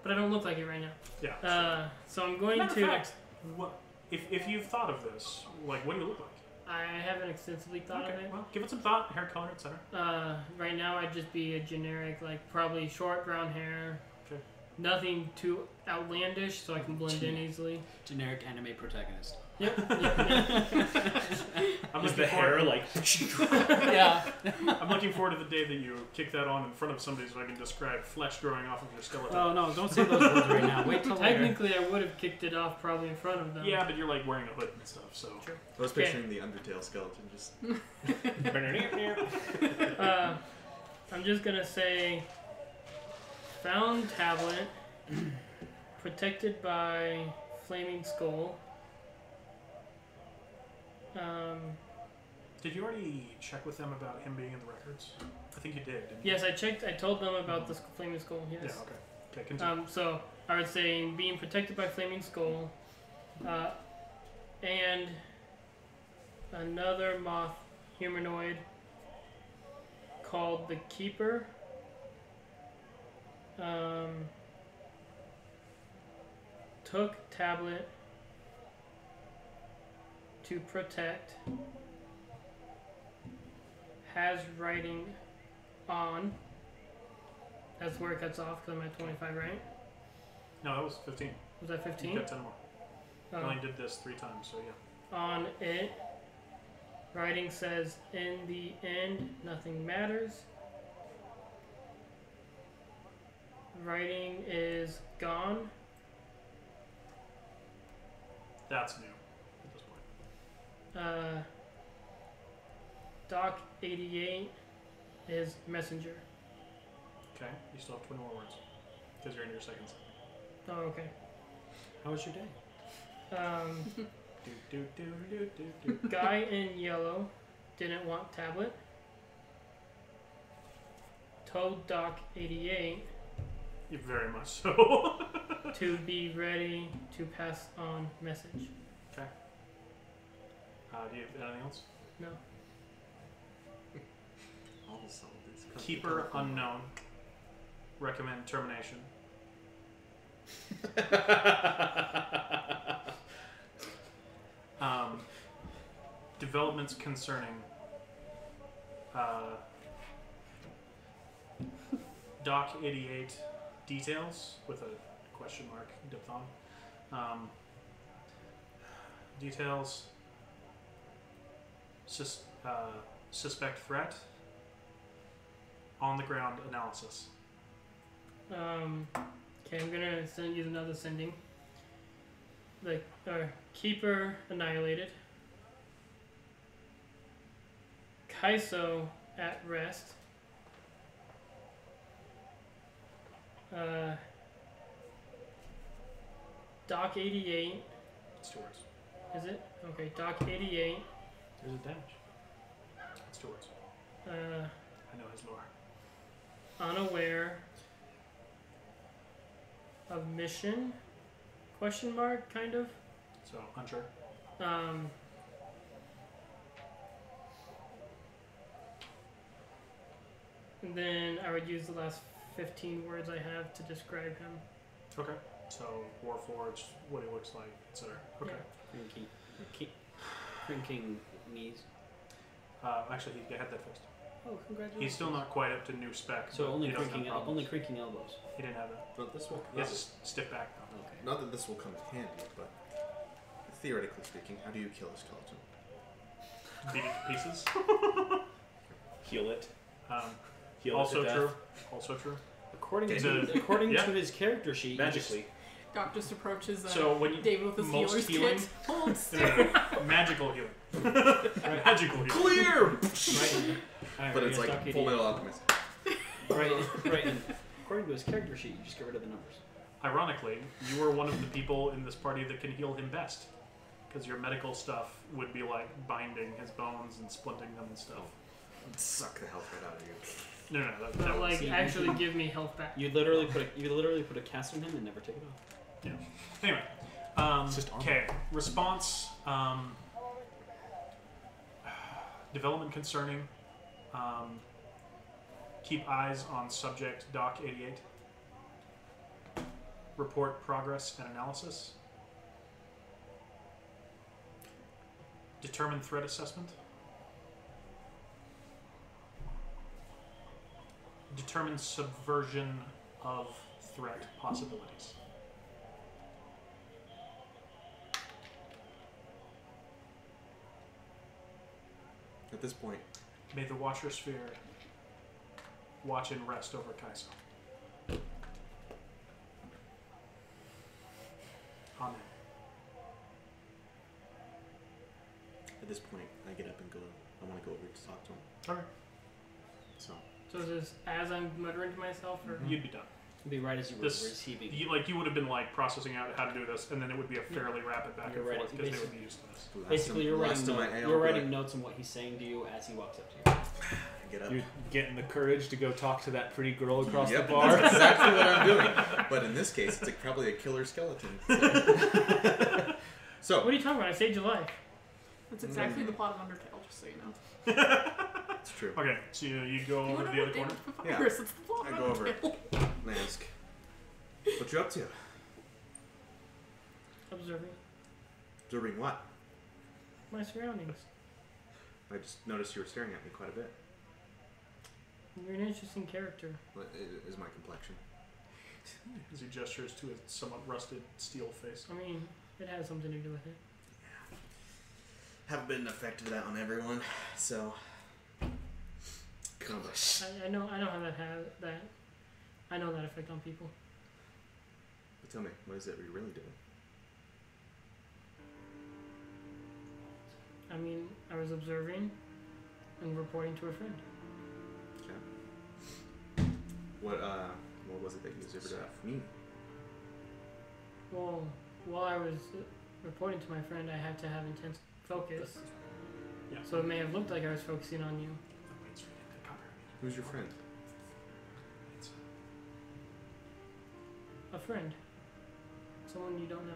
But I don't look like it right now. Yeah. So I'm going Matter to. of fact, what, if you've thought of this, like, what do you look like? I haven't extensively thought of it. Well, give it some thought. Hair color, etc. Right now, I'd just be a generic, like probably short brown hair. Okay. Nothing too outlandish, so I can blend in easily. Generic anime protagonist. Yep. I'm Is looking the hair forward. like? Yeah. I'm looking forward to the day that you kick that on in front of somebody so I can describe flesh growing off of your skeleton. Oh no! Don't say those words right now. Wait till later. Technically, I would have kicked it off probably in front of them. Yeah, but you're like wearing a hood and stuff, so. True. I was Okay. picturing the Undertale skeleton just. I'm just gonna say, found tablet, protected by flaming skull. Did you already check with them about him being in the records? I think you did, didn't you? Yes, I checked. I told them about the flaming skull. Yes. Yeah, okay. Okay, continue. So I would say being protected by flaming skull, and another moth humanoid called the Keeper. Took tablet to protect. Has writing on. That's where it cuts off because I'm at 25, right? No, that was 15. Was that You 15? got 10 more. I Oh. only did this 3 times, so yeah. On it, writing says, in the end, nothing matters. Writing is gone. That's new at this point. Doc 88 is messenger. Okay, you still have 20 more words. Because you're in your second sentence. Oh, okay. How was your day? Guy in yellow didn't want tablet. Told Doc 88 Very much so. to be ready to pass on message. Okay. Do you have anything else? No. All the soldiers. Keeper unknown. Recommend termination. Developments concerning Doc 88 details with a question mark diphthong. Details. Suspect threat. On the ground analysis. Okay, I'm gonna use another sending. The keeper annihilated. Kaiso at rest. Doc 88. It's 2 words. Is it? Okay, Doc 88. There's a dash. It's 2 words. Uh, I know his lore. unaware of mission? Question mark, kind of. So, unsure. And then I would use the last 15 words I have to describe him. Okay. So, Warforged, what he looks like, etc. Okay. Crinking knees. Actually, he had that fixed. Oh, congratulations. He's still not quite up to new spec. So but only he doesn't have crinking, problems. only crinking elbows. He didn't have that. But this will. He has a stiff back though. Okay. Not that this will come in handy, but theoretically speaking, how do you kill a skeleton? Beat it to pieces. Heal it. Heal Also it to true. death. Also true. According It's to a- according yeah. to his character sheet, Magically. Doc just approaches So when you David with his most healer's healing- kit. Hold still. magical healing. Magical healing. Clear. right? Alright, But it's yes, like Doc Full 88. Metal Alchemist. Right. And according to his character sheet, you just get rid of the numbers. Ironically, you are one of the people in this party that can heal him best. Because your medical stuff would be like binding his bones and splinting them and stuff. Suck the health right out of you. No, that But was... like, see, actually give me health back. You literally put a cast on him and never take it off. Yeah. Anyway. It's just armor. Okay. Response. Development concerning. Keep eyes on subject Doc 88. Report progress and analysis. Determine threat assessment. Determine subversion of threat possibilities. At this point, May the Watcher Sphere watch and rest over Kaiso. Amen. at this point, I get up and go. I want to go over to talk to him. Okay. So So is this as I'm muttering to myself, or You'd be done. It'd be right as you were This- receiving. You would have been like processing out how to do this, and then it would be a fairly rapid back You're and right, forth because they would basically- be used to this. Basically, you're last writing, of my ale, you're but writing notes on what he's saying to you as he walks up to you. I get up. You're getting the courage to go talk to that pretty girl across Yep, the bar. that's exactly what I'm doing. But in this case, it's like probably a killer skeleton. So, what are you talking about? I saved your life. That's exactly the plot of Undertale, just so you know. it's true. Okay, so you go You over wanna to the know other corner. David Yeah. Virus, it's the plot I of go over. Undertale. And I ask, what you up to? Observing Observing what? my surroundings. I just noticed you were staring at me quite a bit. You're an interesting character. What is my complexion? As he gestures to his somewhat rusted steel face. I mean, it has something to do with it. Haven't been effective of that on everyone, so. I know how that has that. I know that effect on people. But tell me, what is it you're really doing? I mean, I was observing and reporting to a friend. Okay. What was it that you observed for me? Well, while I was reporting to my friend, I had to have intense focus. Yeah. So it may have looked like I was focusing on you. Who's your friend? A friend. Someone you don't know.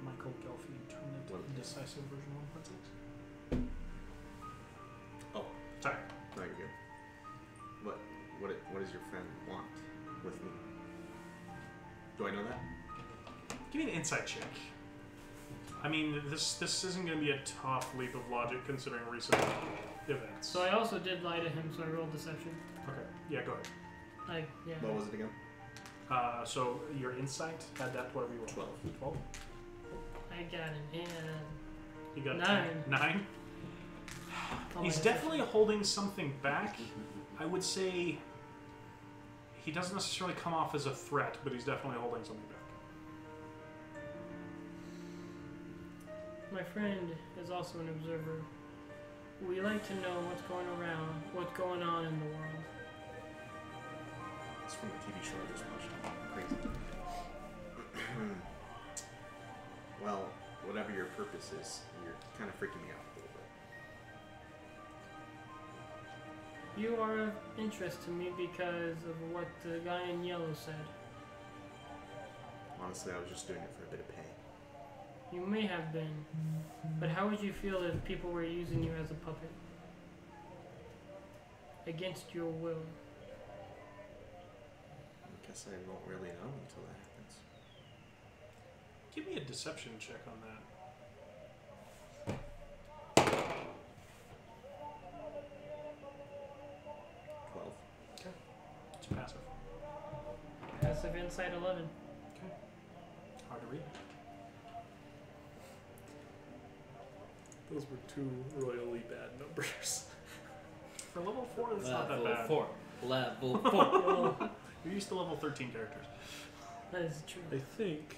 Michael Ghelfi turned into What? decisive version 1.6. Oh. Sorry. No, you're good. What does your friend want with me? Do I know that? Give me an insight check. I mean, this isn't going to be a tough leap of logic considering recent events. So I also did lie to him, so I rolled deception. Okay. Yeah, go ahead. Yeah. What was it again? So your insight, add that to whatever you roll. 12. 12? I got an You got 9. 9? Oh, He's my definitely holding something back. I would say he doesn't necessarily come off as a threat, but he's definitely holding something back. My friend is also an observer. We like to know what's going on in the world. It's from the TV show I just watched. Crazy. Well, whatever your purpose is, you're kind of freaking me out a little bit. You are of interest to me because of what the guy in yellow said. Honestly, I was just doing it for a bit of pay. You may have been, but how would you feel if people were using you as a puppet? Against your will. I guess I won't really know until that happens. Give me a deception check on that. 12. It's passive. Passive insight 11. Okay. Hard to read. Those were two royally bad numbers. For level 4, that's not that bad. Level 4. Oh, You're used to level 13 characters. that is true. I think.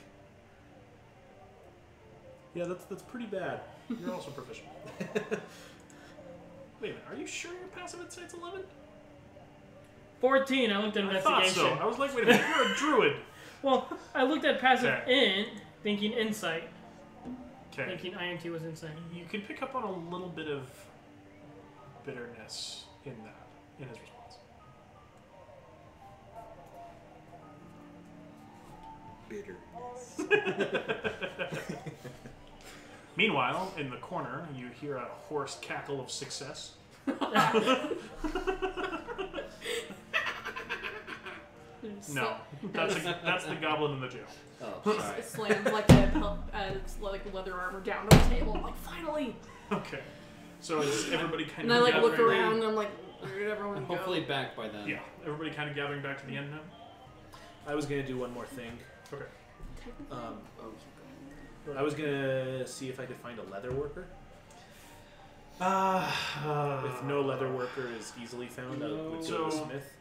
Yeah, that's pretty bad. You're also proficient. Wait a minute, are you sure your passive insight's 11? 14. I looked at I thought investigation. so. I was like, wait a minute, you're a druid. Well, I looked at passive Okay. thinking insight, Okay. thinking INT was insane. You can pick up on a little bit of bitterness in that, in his response. Bitterness. Meanwhile, in the corner, you hear a hoarse cackle of success. No, that's the goblin in the jail. Oh, sorry. Slams like like leather armor down on the table. I'm like, finally! Okay, so is everybody kind And I of like gathering? look around and I'm like, where'd everyone go? Hopefully back by then. Yeah, everybody kind of gathering back to the end now. I was gonna do one more thing. Okay. I was gonna see if I could find a leather worker. If no leather worker is easily found, I would go to the So- smith.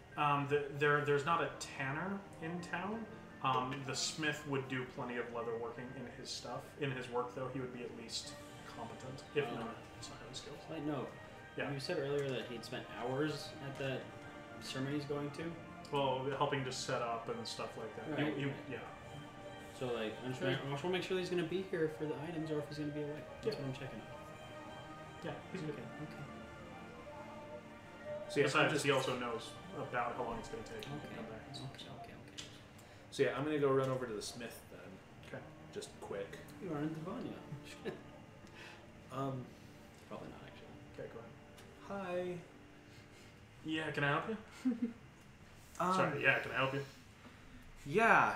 There's not a tanner in town. The smith would do plenty of leather working in his stuff. In his work, though, he would be at least competent, if not highly skilled. Slight note. Yeah. You said earlier that he'd spent hours at that sermon he's going to. Well, helping to set up and stuff like that. Right. Yeah. So like, I just want to make sure that he's going to be here for the items, or if he's going to be away. That's Yeah. what I'm checking. Yeah, he's good. Okay. So yeah, Besides, he also knows about how long it's going to take to Okay. come back. Okay. So yeah, I'm gonna go run over to the smith then. Okay. Just quick. You are in Devania. Probably not actually. Okay, go ahead. Hi. Yeah, can I help you? Sorry, yeah, can I help you? Yeah.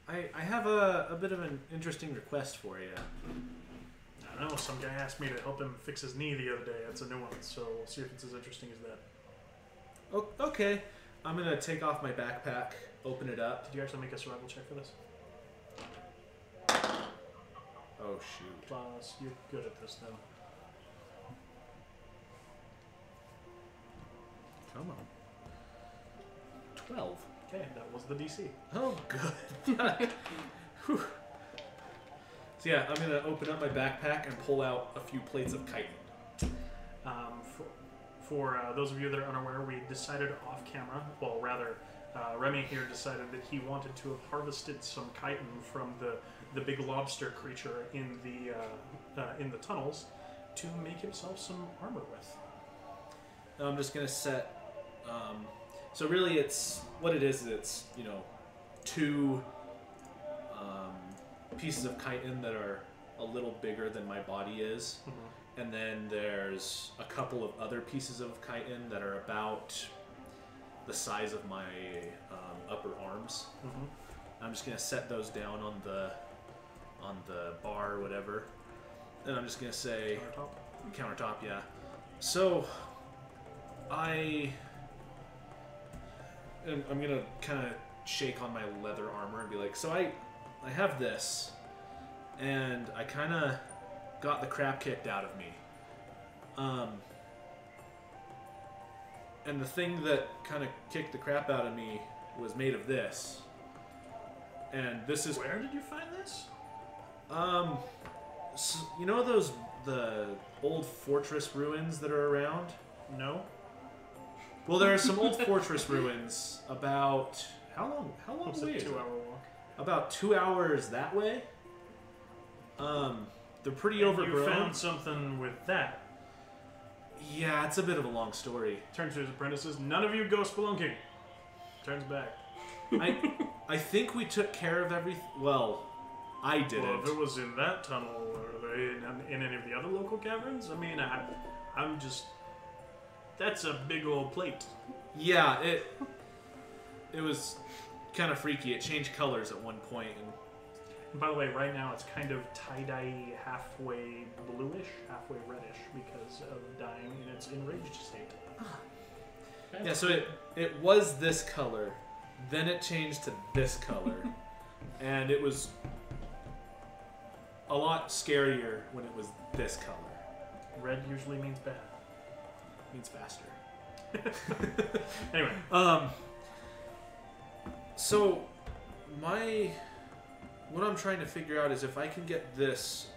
I have a bit of an interesting request for you. I don't know, some guy asked me to help him fix his knee the other day. That's a new one, so we'll see if it's as interesting as that. Okay. I'm gonna take off my backpack, open it up. Did you actually make a survival check for this? Oh shoot! Plus, you're good at this though. Come on. 12. Okay, that was the DC. Oh, good. Whew. So yeah, I'm gonna open up my backpack and pull out a few plates of chitin. For those of you that are unaware, we decided off camera, well, rather, Remy here decided that he wanted to have harvested some chitin from the big lobster creature in the tunnels to make himself some armor with. I'm just gonna set. So really, it's what it is. It's two pieces of chitin that are a little bigger than my body is. Mm-hmm. And then there's a couple of other pieces of chitin that are about the size of my upper arms. Mm-hmm. I'm just gonna set those down on the bar or whatever, and I'm just gonna say countertop. Yeah. So I'm gonna kind of shake on my leather armor and be like, so I have this, and I kind of got the crap kicked out of me. And the thing that kind of kicked the crap out of me was made of this. And this is... Where did you find this? So, you know the old fortress ruins that are around? No. Well, there are some old fortress ruins about... How long It's away a is it? 2-hour walk. About 2 hours that way. They're pretty And overgrown. You found something with that. Yeah, it's a bit of a long story. Turns to his apprentices. None of you go spelunking. Turns back. I think we took care of everything. Well, I didn't. Well, if it was in that tunnel, or they in any of the other local caverns, I mean, I'm just... That's a big old plate. Yeah, it was kind of freaky. It changed colors at one point, And by the way, right now it's kind of tie-dye, halfway bluish, halfway reddish because of dying in its enraged state. yeah. So it was this color, then it changed to this color, and it was a lot scarier when it was this color. Red usually means bad. Means faster. Anyway, so what I'm trying to figure out is if I can get this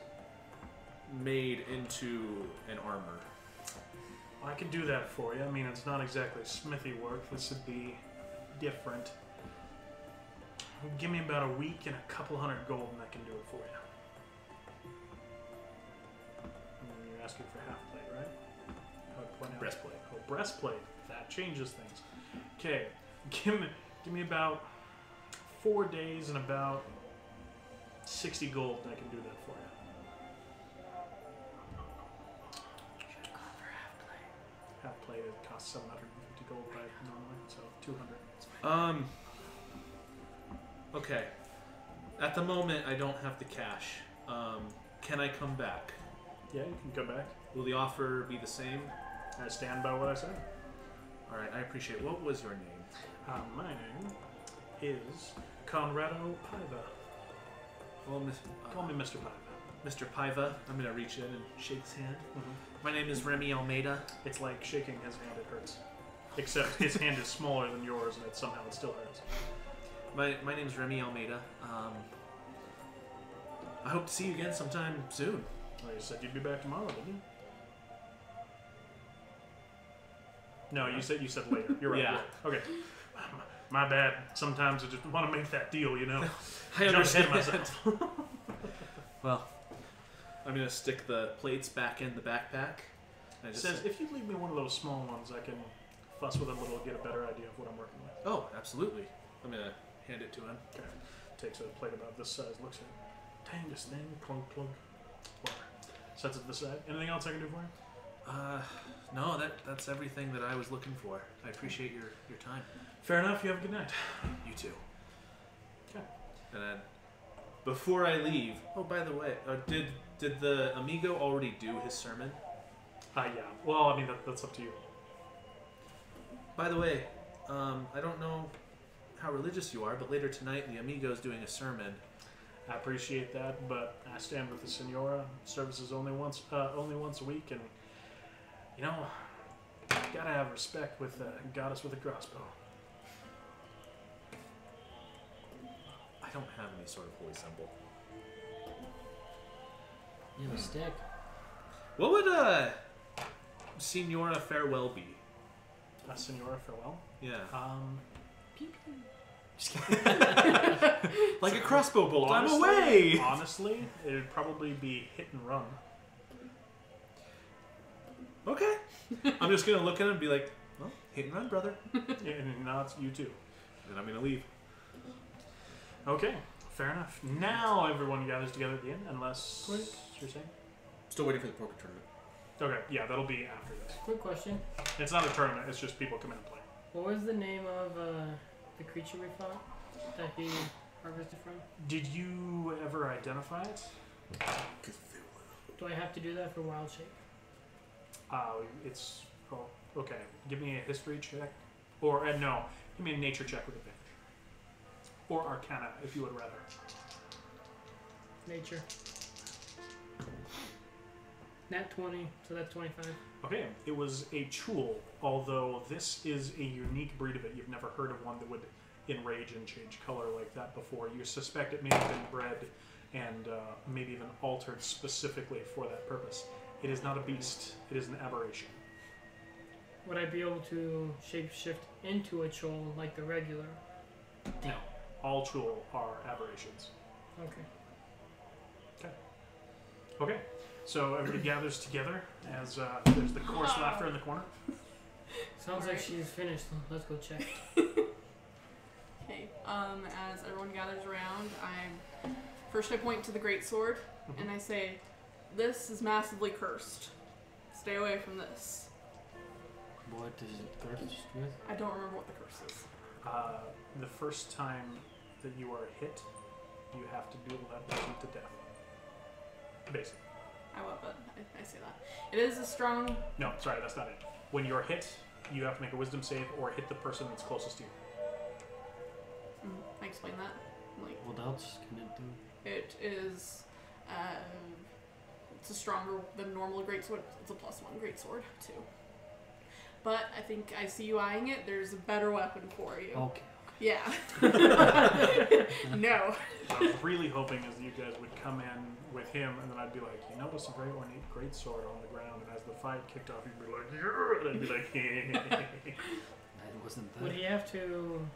made into an armor. I could do that for you. I mean, it's not exactly smithy work. This would be different. Give me about a week and a couple $100 gold, and I can do it for you. And you're asking for half plate, right? I would point out- Breastplate. Oh, breastplate. That changes things. Okay, give me about 4 days and about 60 gold, and I can do that for you. Half plate, it costs 750 gold by normally, so 200. Okay. At the moment, I don't have the cash. Can I come back? Yeah, you can come back. Will the offer be the same? I stand by what I said. All right, I appreciate it. What was your name? My name is Conrado Paiva. Well, Call me Mr. Paiva. Mr. Paiva. I'm gonna reach in and shake his hand. Mm-hmm. My name is Remy Almeida. It's like shaking his hand, it hurts. Except his hand is smaller than yours, and it somehow it still hurts. My name's Remy Almeida. I hope to see you again sometime soon. Well, you said you'd be back tomorrow, didn't you? No, you said later. You're right. Yeah. Okay. My bad. Sometimes I just want to make that deal, you know. I Jump ahead of understand. myself. Well, I'm gonna stick the plates back in the backpack. I It just says, if you leave me one of those small ones, I can fuss with it a little, get a better idea of what I'm working with. Oh, absolutely. I'm gonna hand it to him. Okay. Takes a plate about this size, looks at it. Dang, this thing. Clunk, clunk. Whatever. Sets it to the side. Anything else I can do for you? No, that's everything that I was looking for. I appreciate your time. Fair enough. You have a good night. You too. Okay. And then, before I leave, oh, by the way, did the amigo already do his sermon? Yeah. Well, I mean, that's up to you. By the way, I don't know how religious you are, but later tonight the Amigo's doing a sermon. I appreciate that, but I stand with the Senora. Service is only once a week, and you know, gotta have respect with the goddess with a crossbow. I don't have any sort of holy symbol. You have a stick. What would Senora Farewell be? Senora, farewell. Yeah. Pew, pew. Like a crossbow bolt. I'm Honestly- away! Honestly, it'd probably be hit and run. Okay. I'm just going to look at him and be like, well, hit and run, brother. And now it's you too. And I'm going to leave. Okay, fair enough. Now everyone gathers together at the end, unless you're saying. Still waiting for the poker tournament. Okay, yeah, that'll be after this. Quick question. It's not a tournament, it's just people come in and play. What was the name of the creature we fought that he harvested from? Did you ever identify it? Do I have to do that for wild shape? It's... Oh, okay. Give me a history check. Or, no. Give me a nature check with advantage. Or arcana, if you would rather. Nature. Nat 20, so that's 25. Okay, it was a chul, although this is a unique breed of it. You've never heard of one that would enrage and change color like that before. You suspect it may have been bred and maybe even altered specifically for that purpose. It is not a beast, it is an aberration. Would I be able to shapeshift into a chol like the regular? No, all chul are aberrations. Okay. Okay, so everybody gathers together as there's the coarse laughter in the corner. Sounds like Alright. she's finished. Let's go check. Okay. As everyone gathers around, I point to the greatsword and I say, "This is massively cursed. Stay away from this." What is it cursed with? I don't remember what the curse is. The first time that you are hit, you have to duel that person to death. Basically. I love it. I say that. It is a strong. No, sorry, that's not it. When you're hit, you have to make a wisdom save or hit the person that's closest to you. I explain that. Like What else can it do? it is. It's a stronger than normal greatsword. It's a +1 greatsword too. But I think I see you eyeing it. There's a better weapon for you. Okay. Yeah. No. I was really hoping as you guys would come in with him, and then I'd be like, "You notice a very ornate greatsword on the ground," and as the fight kicked off, you'd be like, "Yeah," and I'd be like, It wasn't that. Would he have to?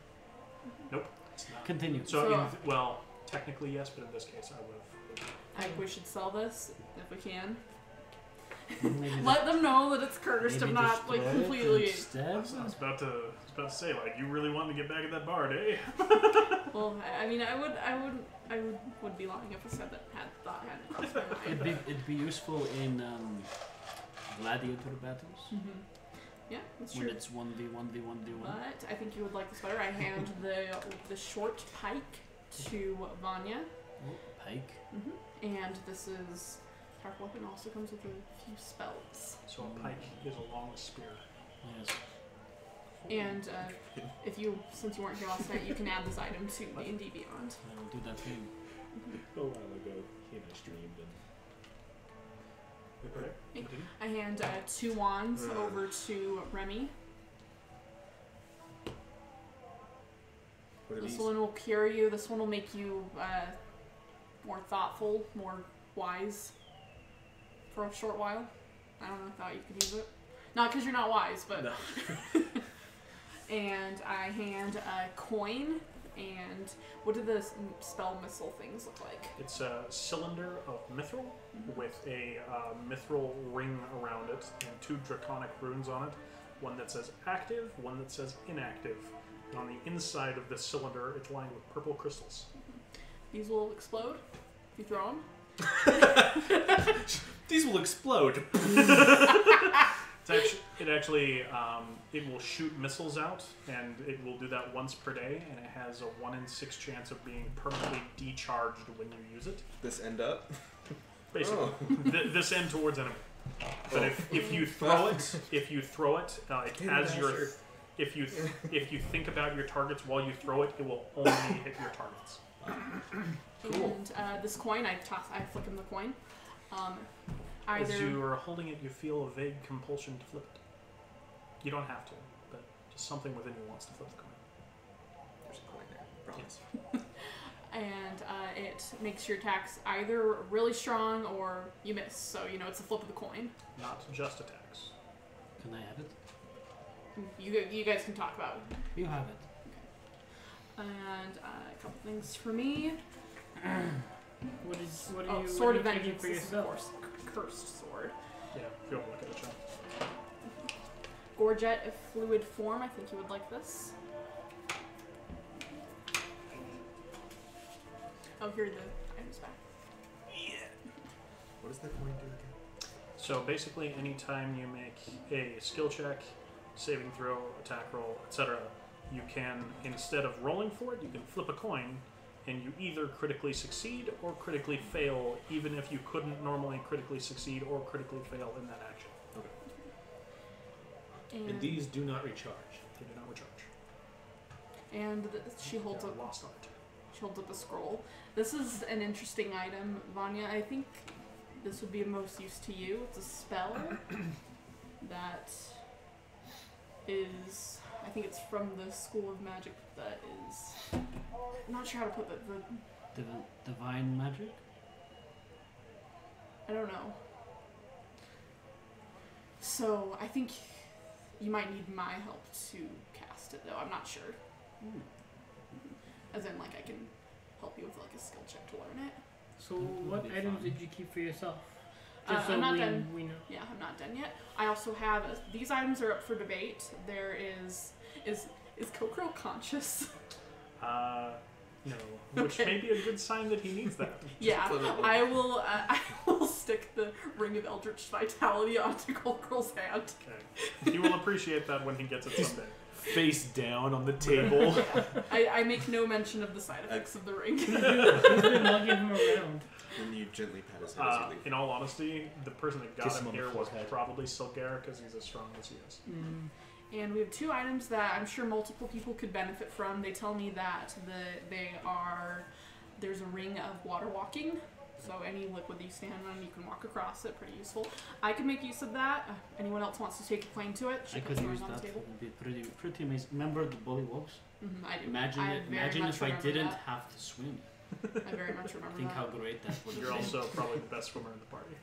"Nope, it's not." Continue. So, well, technically yes, but in this case, I would have. I think we should sell this if we can. Maybe Let them know that it's cursed. I'm not like completely. I was about to say, like, you really want to get back at that bard, eh? Well, I mean, I would be lying if I said that had crossed my mind. It'd be useful in gladiator battles Yeah, that's when true. it's 1v1v1v1. But I think you would like this better. I hand the short pike to Vanya, Pike. and this is our weapon. Also comes with a few spells. So a pike is a long spear. Yes. And since you weren't here last night, you can add this item to D&D Beyond. I will do that thing. A while ago, he and I streamed and Okay. Continue. I hand 2 wands over to Remy. What are This these? one will cure you. This one will make you more thoughtful, more wise for a short while. I don't know, I thought you could use it. Not because you're not wise, but... no. And I hand a coin, and what do the spell missile things look like? It's a cylinder of mithril with a mithril ring around it and 2 draconic runes on it. One that says active, one that says inactive. And on the inside of this cylinder, it's lined with purple crystals. These will explode if you throw them. These will explode. It will shoot missiles out, and it will do that once per day, and it has a 1 in 6 chance of being permanently decharged when you use it. This end up? Basically, Oh. This end towards enemy. But if you throw it, if you think about your targets while you throw it, it will only hit your targets. Cool. And this coin, I flick him the coin. As Either you are holding it, you feel a vague compulsion to flip it. You don't have to, but just something within you wants to flip the coin. There's a coin there. Promise. and it makes your attacks either really strong or you miss. So it's a flip of the coin. Not just attacks. Can I have it? You guys can talk about it. You have it. And a couple things for me. What are you Sword of what are you taking Vengeance. for This is, of yourself? course, cursed sword. Yeah, if you want to look at the chart. Gorget of fluid form. I think you would like this. Oh, here are the items back. What does that coin do again? So basically, anytime you make a skill check, saving throw, attack roll, etc., you can, instead of rolling for it, you can flip a coin, and you either critically succeed or critically fail, even if you couldn't normally critically succeed or critically fail in that action. And these do not recharge. They do not recharge. And she holds They're up. lost art. She holds up a scroll. This is an interesting item, Vanya. I think this would be of most use to you. It's a spell that is. I think it's from the School of Magic. That is. I'm not sure how to put the Divine magic? I don't know. So I think you might need my help to cast it, though. I'm not sure. As in, like, I can help you with like a skill check to learn it. So That would what be items fun. did you keep for yourself? Just so I'm not we done. know. Yeah, I'm not done yet. I also have these items are up for debate. There is Kokoro conscious? No. Which Okay. may be a good sign that he needs that. Yeah, put it on. I will stick the Ring of Eldritch Vitality onto Kokoro's hand. Okay. He will appreciate that when he gets it someday. Face down on the table. I make no mention of the side effects of the ring. He's been lugging him around. And you gently pat his head as you leave. In all honesty, the person that got Kiss him him on the here was forehead. probably Silgara because he's as strong as he is. And we have two items that I'm sure multiple people could benefit from. They tell me that there's a ring of water walking. So any liquid that you stand on, you can walk across it. Pretty useful. I could make use of that. Anyone else wants to take a claim to it? I She could puts the use ring on that. the It table. would be pretty amazing. Remember the bullywugs? I do. Imagine I it. very Imagine much if I remember didn't that. have to swim. I very much remember Think that. how great that would have You're been. also probably the best swimmer in the party.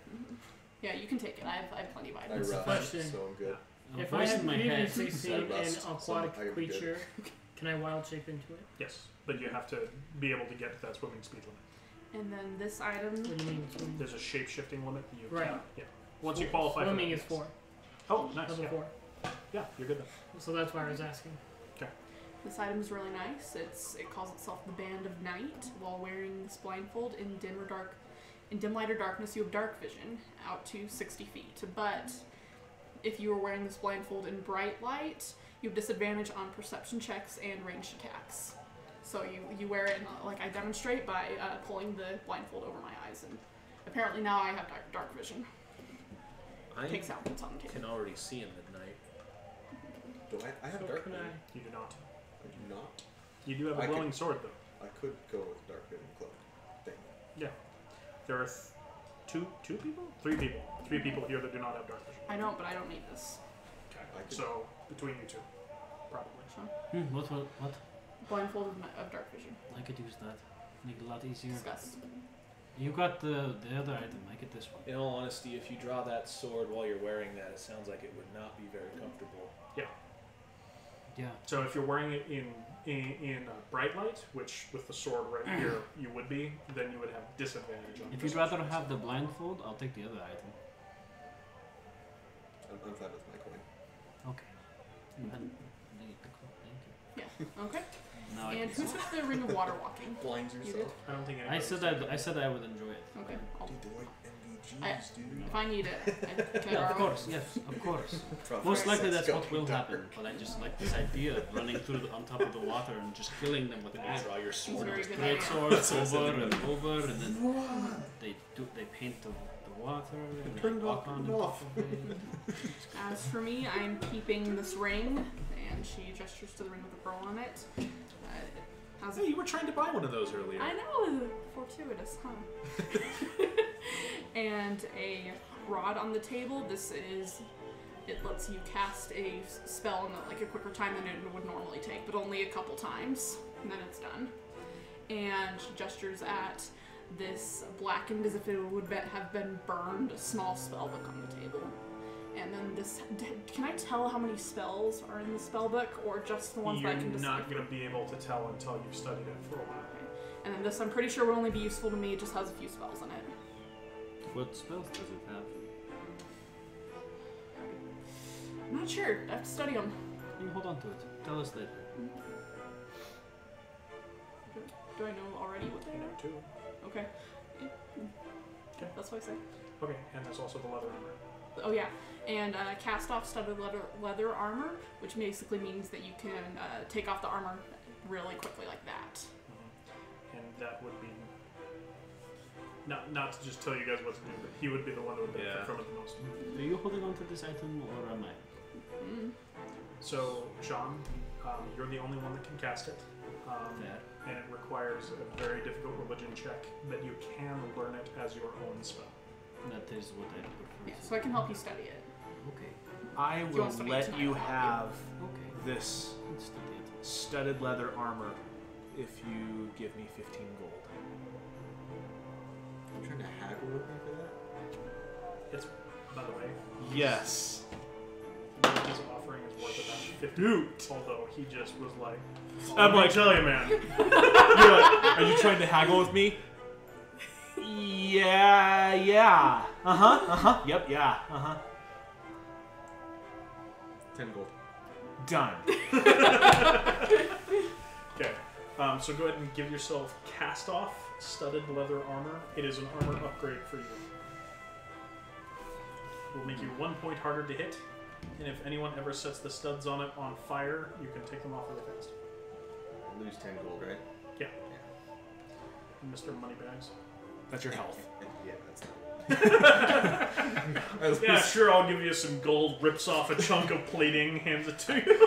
Yeah, you can take it. I have plenty of I items. rough, question. so I'm good. A If I voice had in my head previously said seen an rust, so aquatic I would be good. creature, can I wild shape into it? Yes, but you have to be able to get to that swimming speed limit. And then this item. What do you mean? Swimming? There's a shape-shifting limit that you Right. can. Yeah. Once you qualify for Swimming that, is yes. 4. Oh, nice. Level Yeah. 4. Yeah, you're good then. So that's why I was asking. This item is really nice. It calls itself the Band of Night. While wearing this blindfold in dim light or darkness, you have dark vision out to 60 feet. But if you were wearing this blindfold in bright light, you have disadvantage on perception checks and ranged attacks. So you wear it, and, like I demonstrate by pulling the blindfold over my eyes, and apparently now I have dark vision. I Takes out what's on the can table. already see in the night. Do I have So dark can vision? You do not. I do not. You do have a I glowing sword, though. I could go with dark vision cloak thing. There are three people. 3 people here that do not have dark vision. I don't, but I don't need this. I could, So between you two, probably. What? Blindfold of dark vision. I could use that. Make it a lot easier. Discuss. You got the other item. I get this one. In all honesty, if you draw that sword while you're wearing that, it sounds like it would not be very comfortable. Yeah. So if you're wearing it in bright light, which with the sword right here you would be, then you would have disadvantage on. If you'd rather have the blindfold, I'll take the other item. I'm fine with my coin. Okay. You had the cloak. Thank you. Yeah. Okay. Now I And can who see. took the ring of water walking? Blinds You yourself. I don't think I said I would enjoy it. Okay. Dude, they like MVGs, dude. If I need it, can I Yeah, of borrow it? course. Yes, of course. Probably Most likely six that's what will going happen. dark. But I just like this idea of running through on top of the water and just killing them with Then air. you draw your sword. Very and good Great idea. sword That's what I said. over and over, and then they paint the water and Turn they it walk off, on turn it top off. of it. As for me, I'm keeping this ring, and she gestures to the ring with a pearl on it. How's Hey, you were trying to buy one of those earlier. I know, fortuitous, huh? And a rod on the table. It lets you cast a spell in like a quicker time than it would normally take, but only a couple times, and then it's done. And she gestures at this blackened as if it would have been burned small spell book on the table. And then this, can I tell how many spells are in the spell book, or just the ones that I can decipher? You're not going to be able to tell until you've studied it for a while. Okay. And then this, I'm pretty sure, will only be useful to me. It just has a few spells in it. What spells does it have? I'm not sure. I have to study them. You hold on to it. Tell us later. Do I know already what they You know, are? too. Okay. Okay. That's what I say. Okay, and there's also the leather armor. Oh yeah, and cast off studded leather armor, which basically means that you can take off the armor really quickly like that. Mm-hmm. And that would be not to just tell you guys what to do, but he would be the one who would benefit from it the most. Are you holding on to this item, or am I? Mm. So, Sean, you're the only one that can cast it. And it requires a very difficult religion check, but you can learn it as your own spell. That is what I prefer. Yeah, so I can help you study it. Okay. I you will want somebody let tonight, you I'll help have Okay. this Let's study it. studded leather armor if you give me 15 gold. I'm trying to haggle with me for that. It's, by the way, Yes. what he's offering is worth about 50. Dude. Although he just was like, I'm like, tell you, man. You're like, are you trying to haggle with me? Yeah. Yep, yeah. 10 gold. Done. Okay, so go ahead and give yourself cast off studded leather armor. It is an armor upgrade for you. It will make you 1 point harder to hit, and if anyone ever sets the studs on it on fire, you can take them off really fast. I lose 10 gold, right? Yeah. Mr. Moneybags. That's your health. Yeah, that's not. Yeah, sure, I'll give you some gold, rips off a chunk of plating, hands it to you.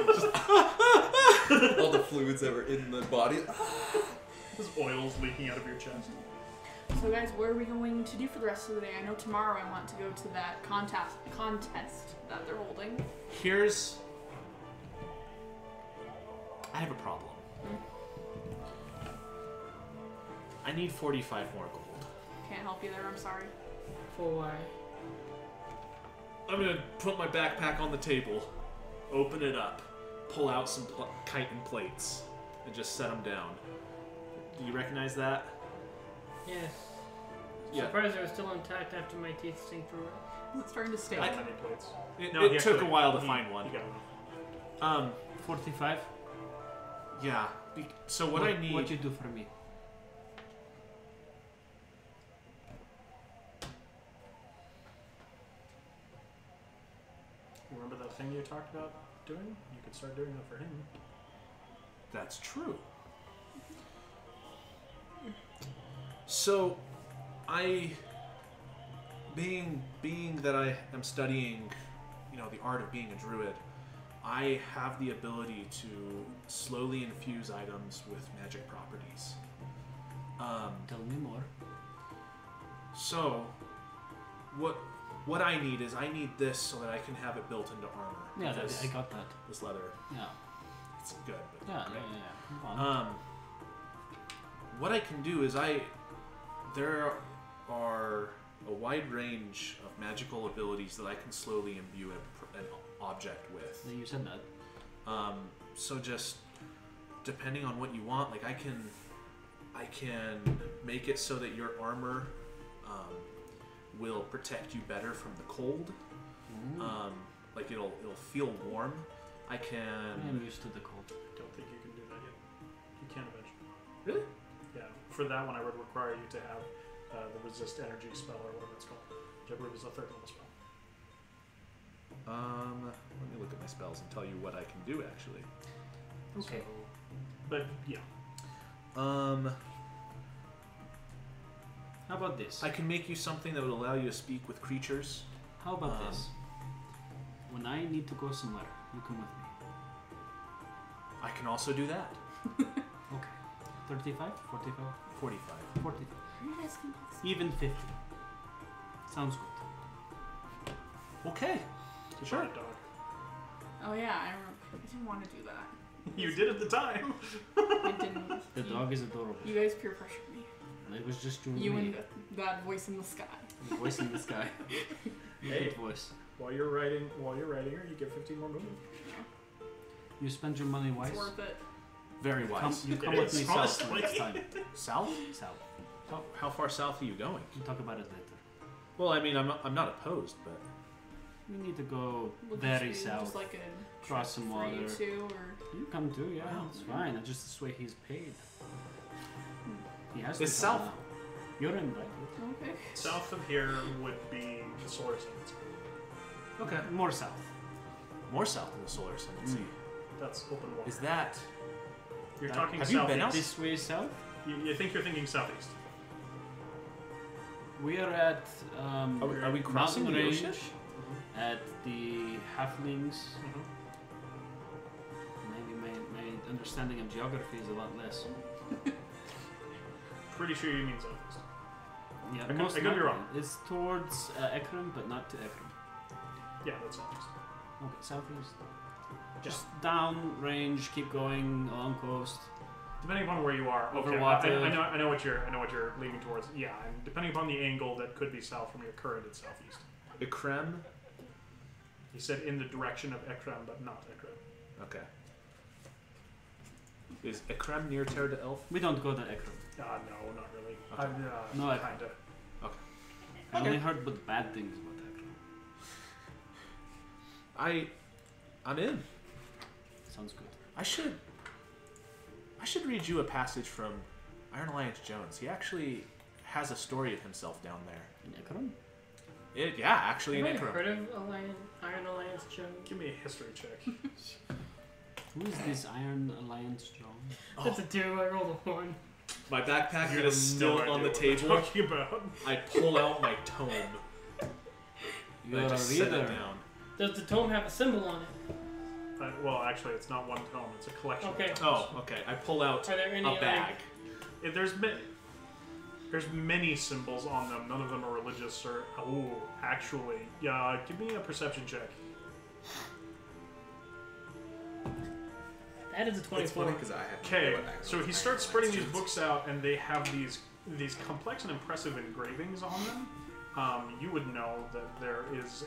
All the fluids that were in the body. There's oils leaking out of your chest. So guys, what are we going to do for the rest of the day? I know tomorrow I want to go to that contest that they're holding. I have a problem. I need 45 more gold. Can't help you there, I'm sorry. For why? I'm gonna put my backpack on the table, open it up, pull out some chitin plates, and just set them down. Do you recognize that? Yes. Yeah. Surprised they were still intact after my teeth sink through it. Is it starting to stink? How many plates? It, No, it he took a actually- while to he- find one. He got one. 45? Yeah. So what I need... What you do for me? Remember that thing you talked about doing? You could start doing that for him. That's true. So, being that I am studying, the art of being a druid, I have the ability to slowly infuse items with magic properties. Tell me more. So, what I need is I need this so that I can have it built into armor. Yeah, because I got that. this leather, Yeah. it's good. But Yeah. great. Come on. What I can do is there are a wide range of magical abilities that I can slowly imbue an object with. You said that. So just depending on what you want, like I can make it so that your armor will protect you better from the cold. Like it'll feel warm. I can. I'm used to the cold. I don't think you can do that yet. You can eventually. Really? Yeah. For that one, I would require you to have the resist energy spell or whatever it's called, which I believe is a 3rd level spell. Let me look at my spells and tell you what I can do actually. Okay. So, but yeah. How about this? I can make you something that would allow you to speak with creatures. How about this? When I need to go somewhere, you come with me. I can also do that. Okay. 35? 45? 45. 45. Are you guys gonna do this? Even 50. Sounds good. Okay. To buy a dog. Oh yeah, I remember. I didn't want to do that. You did at the time. I didn't. The dog is adorable. You guys peer pressured me. It was just you, You me. and that voice in the sky. The voice in the sky. Hey. Good voice. While you're writing her, you get 15 more movement. You spend your money wise. It's worth it. Very wise. You come It with is, me south honestly. next time. South? South. How far south are you going? We'll talk about it later. Well, I mean, I'm not opposed, but We need to go Will very this be south. Just like a Cross trip some for you water. two, or You come too, yeah. Wow. It's fine. It's just this way he's paid. He has It's to come south. now. You're invited. okay. South of here would be the solar ascendant. okay. More south. More south than the solar ascendancy. That's open water. Is that? You're That- talking Have you southeast. been out? This way south? You think you're thinking southeast. We are at Are we crossing mountain the range ocean? at the halflings. Mhm. Maybe my understanding of geography is a lot less. Pretty sure you mean southeast. Yeah, could- most I could be wrong. likely. It's towards Ekram, but not to Ekram. Yeah, that's southeast. Okay, southeast. Just down range, keep going along coast. Depending upon where you are. Over Okay, water. I know what you're leaning towards. Yeah, and depending upon the angle, that could be south from your current. It's southeast. Ikrem? He said in the direction of Ekram, but not Ekram. Okay. Is Ikrem near Terre de Elf? We don't go to Ekram. No, not really. Okay. No, Ekram. Kinda. I only Okay. heard but bad things about Ekram. I'm in. Sounds good. I should read you a passage from Iron Alliance Jones. He actually has a story of himself down there. In Ekram? Yeah, actually in Have I Ikrem. heard of Iron Alliance Jones? Give me a history check. Who is this Iron Alliance John? That's a 2. I rolled a 1. My backpack You is have still no on idea the what we're table. talking about. I pull out my tome. You're and I a just set it reader. down. Does the tome have a symbol on it? Well, actually, it's not one tome. It's a collection. Okay. Of tomes. Oh, okay. I pull out Are there any a bag. There's many symbols on them. None of them are religious or. Oh, actually, yeah. Give me a perception check. That is a It's 24. funny because I have. Okay, no idea what so he Iron starts Alliance spreading these is. books out, and they have these complex and impressive engravings on them. You would know that there is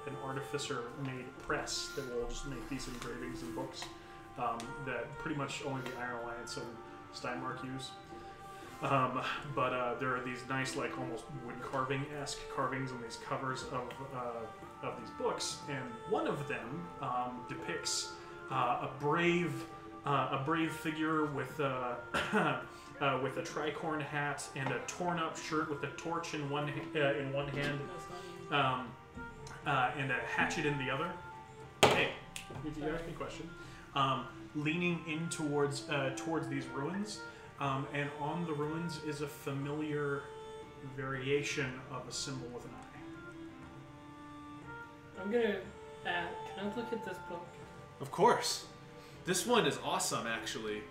an artificer-made press that will just make these engravings and books that pretty much only the Iron Alliance and Steinmark use. But there are these nice, like almost wood carving-esque carvings on these covers of these books, and one of them depicts a brave figure with with a tricorn hat and a torn-up shirt with a torch in one hand, and a hatchet in the other. Hey, if you ask me a question, leaning in towards these ruins, and on the ruins is a familiar variation of a symbol with an eye. I'm gonna. Can I look at this book? Of course. This one is awesome, actually.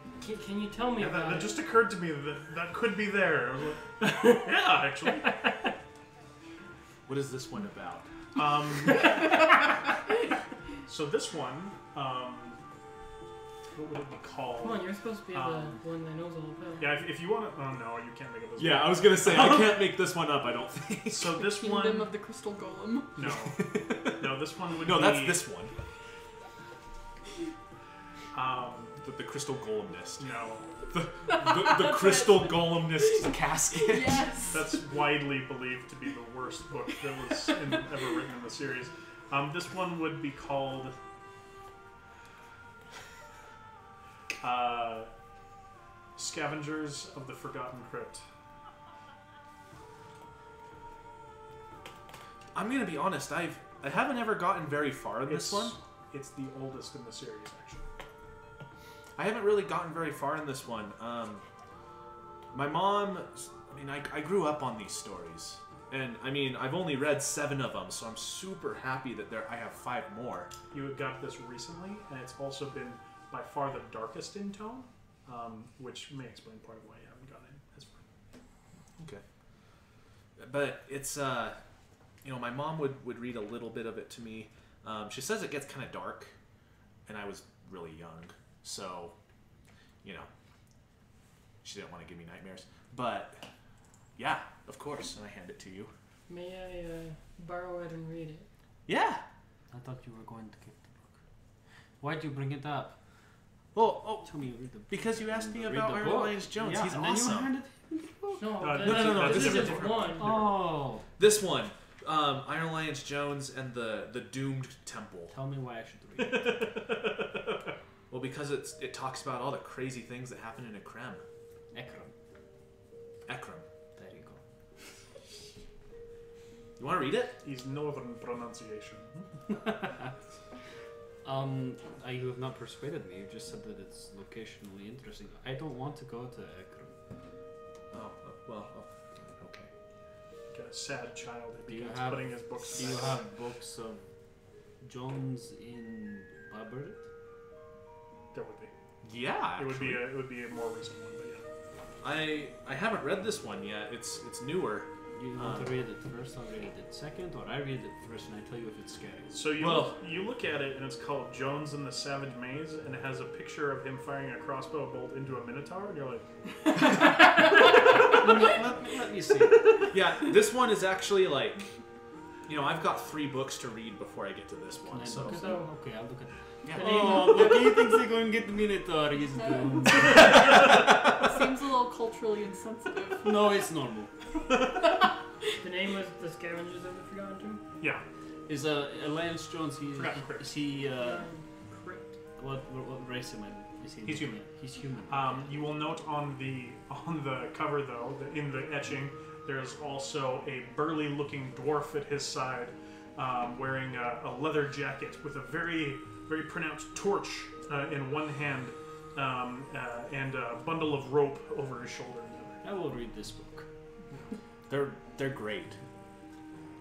Can you tell me Yeah, about that it? just occurred to me that could be there. I was like, yeah, actually. What is this one about? So this one, what would it be called? Come on, you're supposed to be the one that knows all about it. Yeah, if you want to. Oh no, you can't make up this. Yeah, one. I was gonna say I can't make this one up. I don't think. So this Kingdom one, of the Crystal Golem. no, this one would No, be. that's this one. The crystal golemnist. No, The crystal golemnist casket. Yes. that's widely believed to be the worst book that was ever written in the series. This one would be called Scavengers of the Forgotten Crypt. I'm gonna be honest. I haven't ever gotten very far in this one. It's the oldest in the series, actually. I haven't really gotten very far in this one. My mom, I mean, I grew up on these stories. And, I mean, I've only read 7 of them, so I'm super happy that I have 5 more. You got this recently, and it's also been by far the darkest in tone, which may explain part of why you haven't gone in as far. Okay. But it's, my mom would read a little bit of it to me. She says it gets kind of dark, and I was really young, so, she didn't want to give me nightmares. But, yeah, of course, and I hand it to you. May I borrow it and read it? Yeah. I thought you were going to give the book. Why'd you bring it up? Well, Tell me you read the book. because you asked me Read about the Iron book. Alliance Jones. Yeah, He's and awesome. Then you handed him the book. No, no, this is a this different is one. Oh. This one, Iron Alliance Jones and the Doomed Temple. Tell me why I should read it. Well, because it talks about all the crazy things that happen in Ekrem. Ekrem. There you go. You want to read it? He's northern pronunciation. You have not persuaded me. You just said that it's locationally interesting. I don't want to go to Ekram. Okay. Like a sad child who Do you begins have- putting his books Do you aside. have books of Jones in Babert? There would be. Yeah. It would be actually. a more recent one, but yeah. I haven't read this one yet. It's newer. You want to read it first, I'll read it second, or I read it first and I tell you if it's scary. So you look at it and it's called Jones and the Savage Maze, and it has a picture of him firing a crossbow bolt into a minotaur, and you're like, let me see. Yeah, this one is actually like, I've got 3 books to read before I get to this Can one. I So look at So- them? Okay, I'll look at them. yeah. Oh, look, he thinks they're going to get the Minotaur. He's doing. It seems a little culturally insensitive. No, it's normal. The name was the Scavengers of the Forgotten Tomb? yeah. Is Lance Jones? Forgotten Crypt. Is he? Crypt. What race am I? Is he? He's human. He's human. You will note on the cover though, in the etching, there's also a burly-looking dwarf at his side, wearing a leather jacket with a very, very pronounced torch in one hand, and a bundle of rope over his shoulder in the other. I will read this book. They're great.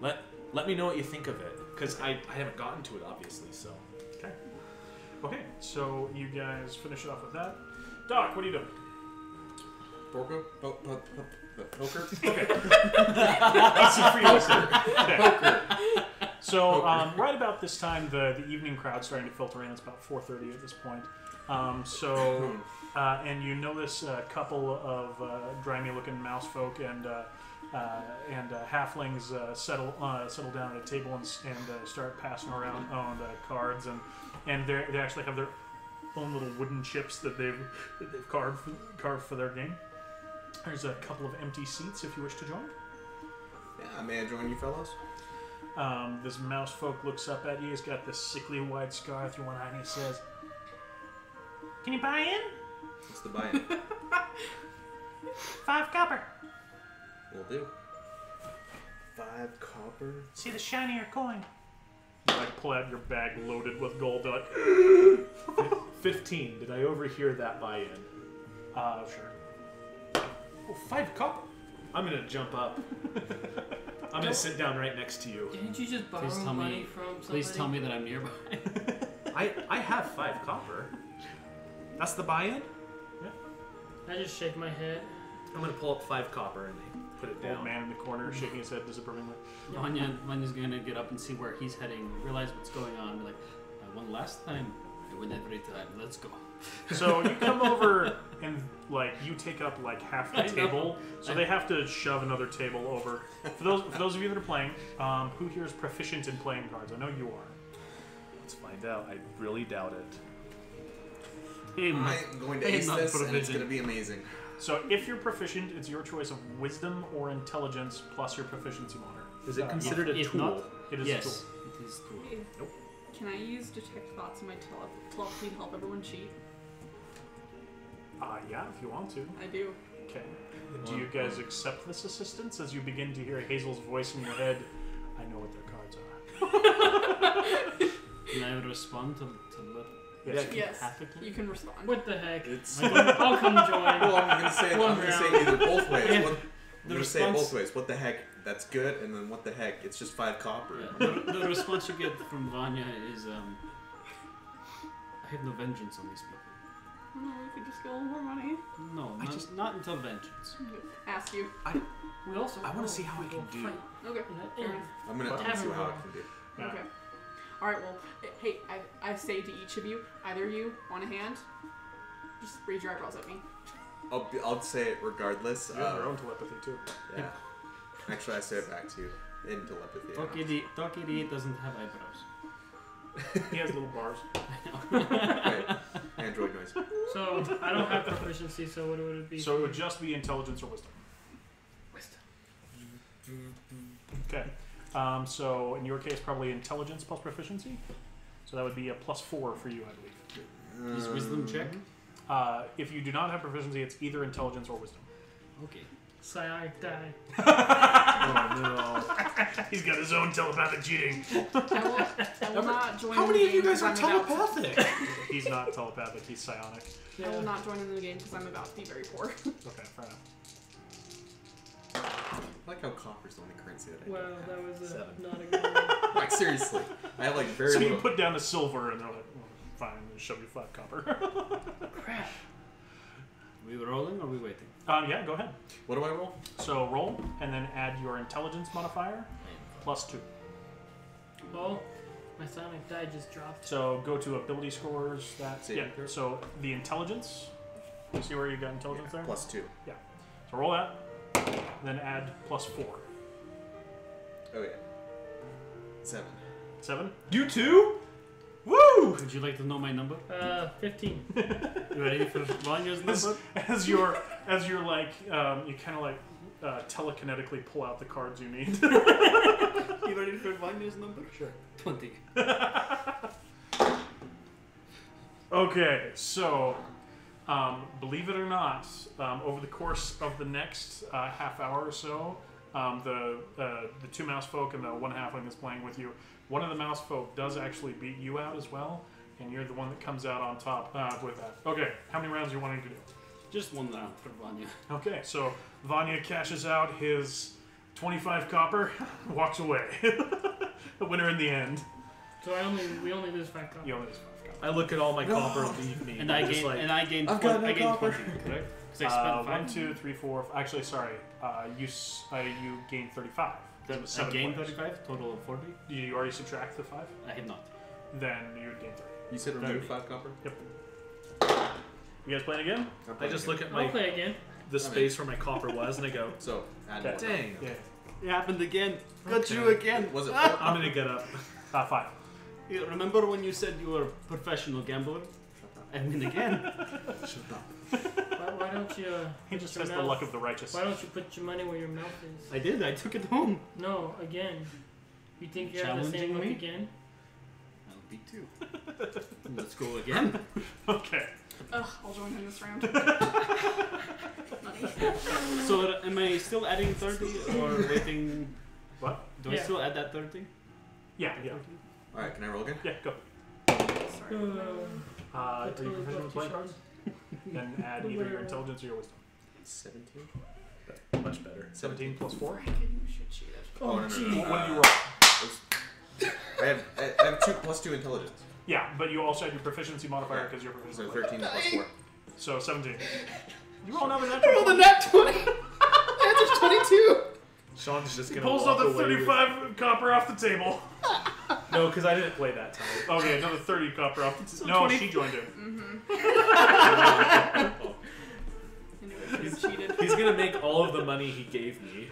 Let me know what you think of it, because I haven't gotten to it obviously. So Okay, so you guys finish off with that. Doc, what are you doing? Poker? Poker? Okay. Easy for you, sir. Okay. So right about this time, the evening crowd's starting to filter in. It's about 4:30 at this point. And you notice a couple of grimy-looking mouse folk and halflings settle down at a table and start passing around cards, and they actually have their own little wooden chips that they've carved for their game. There's a couple of empty seats if you wish to join. Yeah, may I join you fellows? This mouse folk looks up at you. He's got this sickly white scar through one eye, and he says, "Can you buy in? What's the buy-in? 5 copper. Will do. 5 copper? See the shinier coin." You pull out your bag loaded with gold. They're like, 15. Did I overhear that buy-in? Sure. Oh, 5 copper. I'm gonna jump up. I'm gonna sit down right next to you. Didn't you just borrow Please tell money me. from somebody? Please tell me that I'm nearby. I have 5 copper. That's the buy-in? I just shake my head. I'm gonna pull up 5 copper and put it down. Old man in the corner shaking his head disapprovingly. Vanya's gonna get up and see where he's heading, realize what's going on, be like, I won last time, I win every time, let's go. So you come over and you take up half the I know. table. So they have to shove another table over. For those of you that are playing, who here is proficient in playing cards? I know you are. Let's find out. I really doubt it. Him. I'm going to I am ace not this, and it's proficient. going to be amazing. So if you're proficient, it's your choice of wisdom or intelligence plus your proficiency monitor. Is it considered a if tool? not- It is Yes, a tool. it is tool. Can I use detect thoughts in my telepathy to help everyone cheat? Yeah, if you want to. I do. Okay. Do you guys accept this assistance as you begin to hear Hazel's voice in your head? I know what their cards are. Can I respond to let Yes, half a game? you can respond. What the heck? It's. I'll come join. Well, I'm going to say One either both ways. Yeah. I'm The going to say it response- both ways. What the heck? That's good, and then what the heck? It's just 5 copper. Yeah, the response you get from Vanya is, have no vengeance on these people. No, we could just get a little more money. No, not until vengeance. Ask you. We also. I wanna see how I can will do. fight Okay. in Fair a- enough. I'm gonna see how I can do. Yeah. Okay. All right. Well, hey, I say to each of you, either of you want a hand? Just raise your eyebrows at me. I'll say it regardless. You have your own telepathy too. Yeah. Actually, I say it back to you in telepathy. Talk idiot doesn't have eyebrows. He has little bars. Right. Android noise. So I don't have proficiency. So what would it be? So it would just be intelligence or wisdom. Wisdom. Okay. So in your case, probably intelligence plus proficiency. So that would be a +4 for you, I believe. Is wisdom check? If you do not have proficiency, it's either intelligence or wisdom. Okay. Psionic die. Oh no. He's got his own telepathic cheating. I will not join. How in many the of you game guys are 'cause I'm about telepathic? He's not telepathic, he's psionic. I will not join in the game because I'm about to be very poor. Okay, fair enough. I like how copper's the only currency that I Well, don't have. that was Seven. not a good one. Like, seriously. I have like very So you little. put down the silver and they're like, well, fine, we'll show you 5 copper. Crap. We rolling or we waiting? Yeah, go ahead. What do I roll? So roll and then add your intelligence modifier +2. Well, my psionic die just dropped. So go to ability scores. That's Saving yeah. throw. So the intelligence. You see where you got intelligence there? +2. So roll that, then add +4. Okay. 7. 7. You too? Woo! Would you like to know my number? 15. You ready for Vanya's As, number? as you're like you kind of like telekinetically pull out the cards you need. You ready for Vanya's number? Sure. 20. Okay, so believe it or not, over the course of the next half hour or so, the 2 mouse folk and the 1 halfling that's playing with you, one of the mouse folk does actually beat you out as well, and you're the one that comes out on top with that. Okay, how many rounds are you wanting to do? Just one round for Vanya. Okay, so Vanya cashes out his 25 copper, walks away. The winner in the end. So we only lose 5 copper. You only lose 5 copper. I look at all my copper and leave me. And I just gain, like, I've gained I've got no 20, copper. correct? Because I spent 1, 5. 2, 3, 4. Actually, sorry. You gained 35. That was I 7 gained players. 35, total of 40. Did you already subtract the 5? I have not. Then you would gain 3. You said remove 30. 5 copper? You guys playing again? I'm I playing just again. look at I'll my play again. the space where my copper was and I go, So, add Okay. more. dang. Yeah. It happened again. Got Okay. you again. Was it 4? I'm gonna get up. 5. You remember when you said you were a professional gambler? I win again. Why don't you? He put just your has the mouth- luck of the righteous. Why don't you put your money where your mouth is? I did. I took it home. No, again. You think you have the same Challenging luck me? again? I'll beat 2. Let's go again. Okay. Ugh, I'll join in this round. Money. So am I still adding 30 or waiting? What? Do I Yeah. still add that 30? Yeah, yeah. Alright, can I roll again? Yeah, go. Sorry. Are you totally proficient got with playing you cards? Then add either your intelligence or your wisdom. 17? Much better. 17 plus 4. Frank, you should cheat it. Oh, no, no, no. What do you roll? I have 2 plus 2 intelligence. Yeah, but you also had your proficiency modifier because you're proficient. So 13 plus 4. So 17. You roll another I natural. rolled a nat 20. That's 22. Sean's just He gonna pulls walk out the away 35 copper off the table. With, no, because I didn't play that time. Okay, another 30 copper off the So table. No, 20 she joined in. I knew I should have cheated. He's gonna make all of the money he gave me.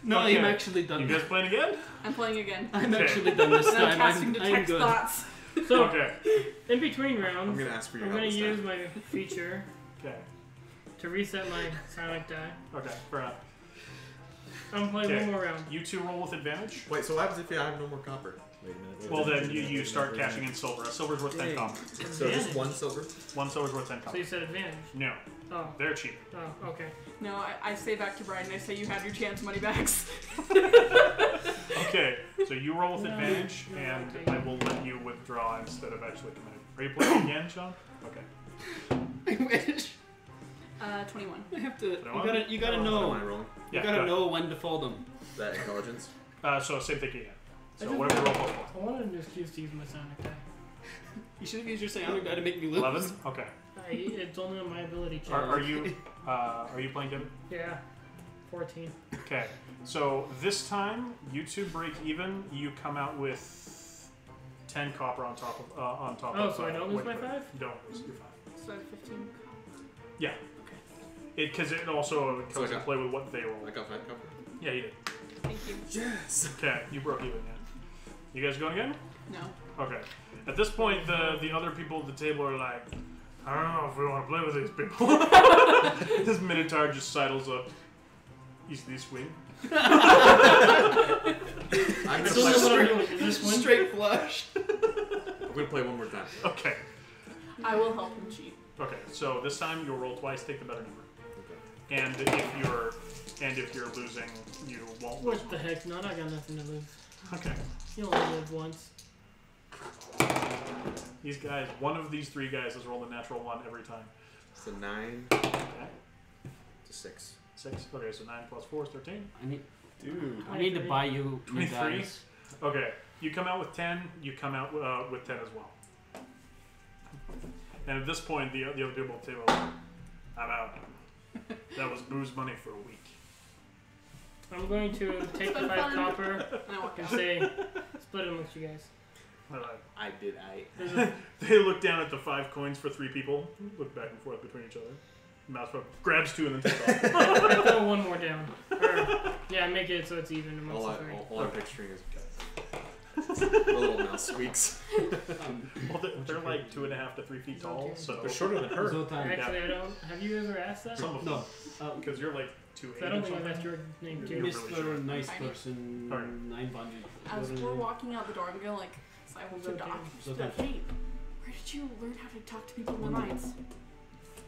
No, Okay. I'm actually done. You guys playing again? I'm playing again. I'm Okay. actually done this And I'm time. casting I'm detect good. thoughts. So, Okay. in between I'm rounds, gonna ask for your I'm help going to this use time. my feature Okay. to reset my psionic die. Okay, fair enough. I'm playing Okay. one more round. You two roll with advantage. Wait, so what happens if I have no more copper? Wait a minute. Well, then you start cashing in silver. A silver's worth 10 Dang. copper. So just Advantage. 1 silver? 1 silver's worth 10 So copper. you said advantage. No, Oh, they're cheap. oh, okay. No, I say back to Brian, I say you have your chance money backs. Okay, so you roll with No, advantage, no, and okay. I will let you withdraw instead of actually committing. Are you playing again, Sean? Okay. I wish. 21. I have to. You 21? gotta What am I know. rolling? You Yeah, gotta go know when to fold them. That intelligence? So same thing again. So whatever you roll for. I wanted an excuse to use my sonic die. You should have used your Sonic die to make me lose. 11? Okay. It's only on my ability check. Are you playing Kevin? Yeah. 14. Okay. So this time, you two break even. You come out with 10 copper on top of Oh, so I don't lose my 5? You don't lose your 5. So 15. Yeah. Okay. Because it also So I comes into got- play with what they roll. I got 5 cover. Yeah, you did. Thank you. Yes. Okay, you broke even. Yeah. You guys going again? No. Okay. At this point, the other people at the table are like, I don't know if we want to play with these people. This Minotaur just sidles up. East wing. I'm gonna Still know what I'm play doing. Is this one? Straight flush. I'm gonna play one more time. Okay. I will help him cheat. Okay. So this time you'll roll twice. Take the better number. Okay. And if you're losing, you won't lose. What the heck? No, I got nothing to lose. Okay. You only live once. These guys, one of these 3 guys has rolled a natural 1 every time. It's a 9 Okay. to 6. 6. Okay, so 9 plus 4 is 13. Dude. I need to buy you new 23? dice. Okay. You come out with 10. You come out with 10 as well. And at this point, the other people at the table, I'm out. That was booze money for a week. I'm going to take the been 5 fun. copper And I walk and out. say, split it amongst you guys. They're like, There's a, they look down at the 5 coins for 3 people, look back and forth between each other. Mouse grabs 2 and then takes off. I throw 1 more down. Or, yeah, make it so it's even amongst the 3. All I'm picturing is the little mouse squeaks. Well, they're like 2.5 to 3 feet tall, Okay. so They're shorter than her. Zoltan. Actually, I don't. Have you ever asked that? some of No. them, because you're like 2'8" I or don't think I've something. asked your name You're too. really Mr. short. Nice Tiny. Person, Alright. 900. As we're walking out the door, I'm gonna like silence the Okay. doc. Just Okay. like, hey, where did you learn how to talk to people in their minds?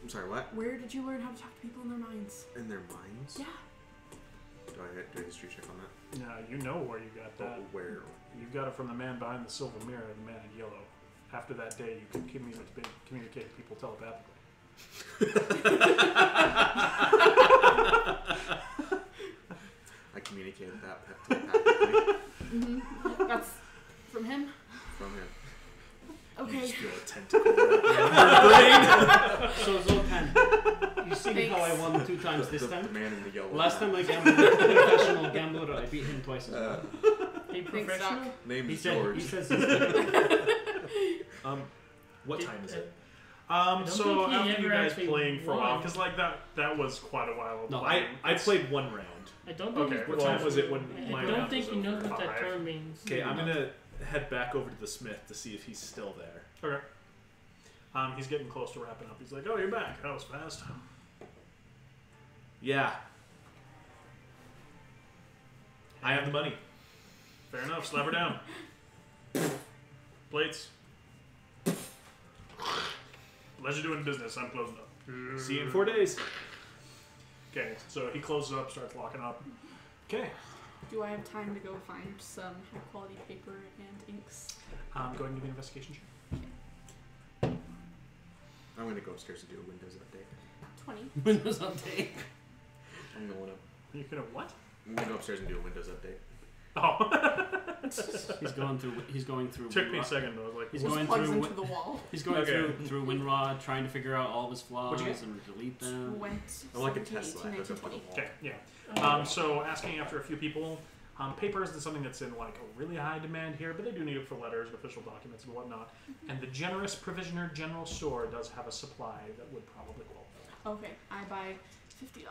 I'm sorry, what? Where did you learn how to talk to people in their minds? In their minds? Yeah. Do I do a history check on that? Yeah, you know where you got that. Where? You got it from the man behind the silver mirror and the man in yellow. After that day, you could communicate with people telepathically. I communicated that telepathically Mm-hmm. That's from him. from him. You Okay. just feel a tentacle wrap around So Zoltan, you see how I won 2 times this The time? man in the yellow. Last time I gambled with a professional gambler, I beat him twice as well. Hey, Thanks, professional. Doc. Name He is said, George. he says he's good. What time is it? don't So think he after you ever guys actually playing for a while, won. because like that was quite a while. No, I played 1 round. I don't think. Okay, he's what well, time was it when I my don't round think was he knows over? what that 5. term means. Okay, I'm gonna head back over to the smith to see if he's still there. Okay. He's getting close to wrapping up. He's like, "Oh, you're back. That was fast." Yeah. I have the money. Fair enough. Slap her down. Plates. Pleasure doing business. I'm closing up. See you in 4 days. Okay, so he closes up, starts locking up. Okay. Do I have time to go find some high quality paper and inks? Go ahead and give me an investigation check. I'm going to go upstairs and do a Windows update. 20. Windows update. I'm going to. You gonna what? I'm going to go upstairs and do a Windows update. Oh. He's going through. Took me a Winrod. second, but I was like, He's Just going plugs through. into the wall. He's going Okay. through Winrod, trying to figure out all of his flaws What'd you get? and delete them. Went I'm like a 17, Tesla. 18, I hook 19, up on the 20. wall. okay, yeah. So asking after a few people, paper isn't something that's in like a really high demand here, but they do need it for letters and official documents and whatnot. And the generous provisioner general store does have a supply that would probably qualify. Okay, I buy $50.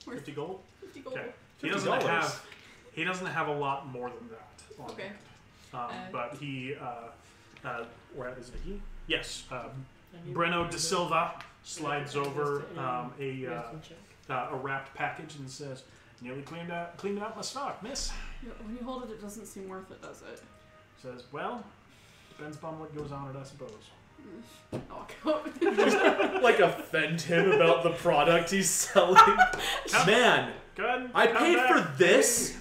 Worth 50 gold. 50 gold. Okay. He $50. doesn't have a lot more than that. On Okay. hand. But he, where is it? He? Yes. Breno de Silva slides over a wrapped package and says, "Nearly cleaned out my stock, miss." Yeah, when you hold it, it doesn't seem worth it, does it? Says, "Well, depends upon what goes on it, I suppose." I'll go. Like offend him about the product he's selling. Man, Go ahead. I come paid back. for this.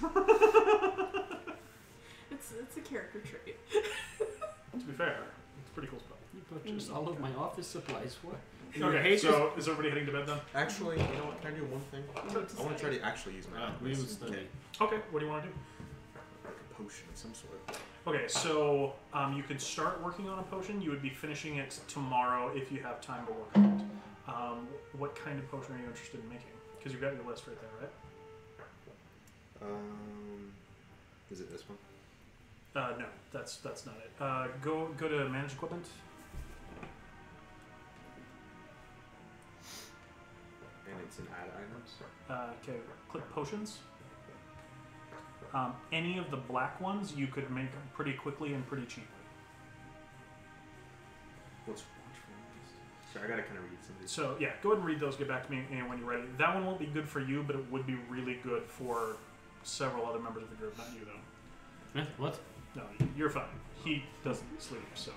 It's a character trait. To be fair, it's a pretty cool spell. You purchased all of my office supplies. What? Okay, so is everybody heading to bed then? Actually, you know what? Can I do one thing? I want to try to actually use my We atlas. would study. Okay, what do you want to do? potion of some sort. Okay, so you could start working on a potion. You would be finishing it tomorrow if you have time to work on it. What kind of potion are you interested in making? Because you've got your list right there, right? Is it this one? No, that's not it. Go to manage equipment. And it's an add items. Okay, click potions. Any of the black ones you could make pretty quickly and pretty cheaply. What's watchful? Sorry, I gotta kind of read some of these. So yeah, go ahead and read those. Get back to me when you're ready. That one won't be good for you, but it would be really good for several other members of the group. Not you though. What? No, you're fine. He doesn't sleep, so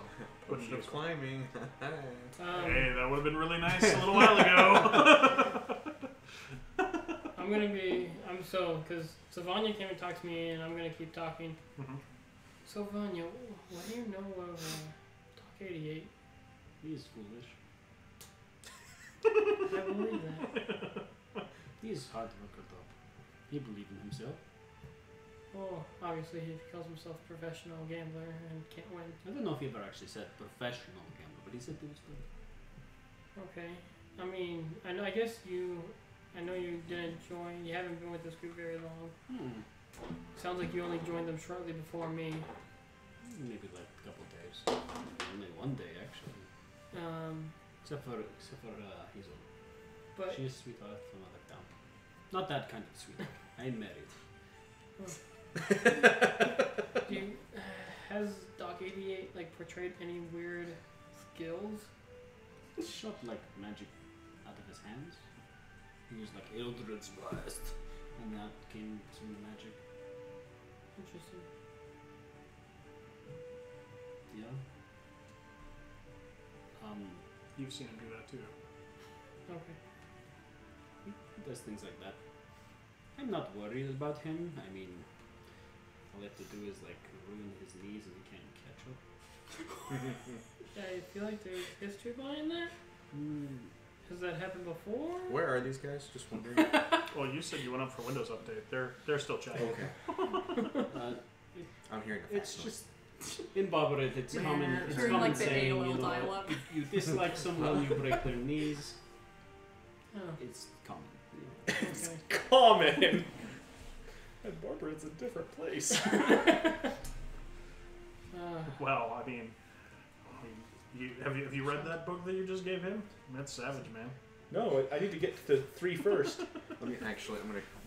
wouldn't Potion use of climbing. Hey, that would have been really nice a little while ago. because Savanya came and talked to me, and I'm gonna keep talking. Mhm. So Vanya, what do you know of Talk 88? He is foolish. I believe that. He is hard worker though. He believes in himself. Well, obviously he calls himself a professional gambler and can't win. I don't know if he ever actually said professional gambler, but he said he was good. Okay. I mean, I know you didn't join. You haven't been with this group very long. Sounds like you only joined them shortly before me. Maybe like a couple of days. Only one day actually. Except for Hazel. But She is sweetheart from another town. Not that kind of sweetheart. I'm married. has Doc 88 portrayed any weird skills? Shot like magic out of his hands. He was like Eldred's blast, and that came some magic. Interesting. Yeah. You've seen him do that too. Okay. He does things like that. I'm not worried about him. I mean, all I have to do is ruin his knees and he can't catch up. Yeah, I feel like there's history behind that. Has that happened before? Where are these guys? Just wondering. Well, you said you went up for Windows update. They're still chatting. Okay. I'm hearing a It's fast just in Barbarid, it's Yeah, common. It's during, common the saying, AOL you know, dial-up. if you dislike someone, you break their knees. Oh, It's common. okay. Common. And Barbarid's a different place. Well, I mean, have you read that book that you just gave him? That's savage, man. No, I need to get to 3 first. I'm gonna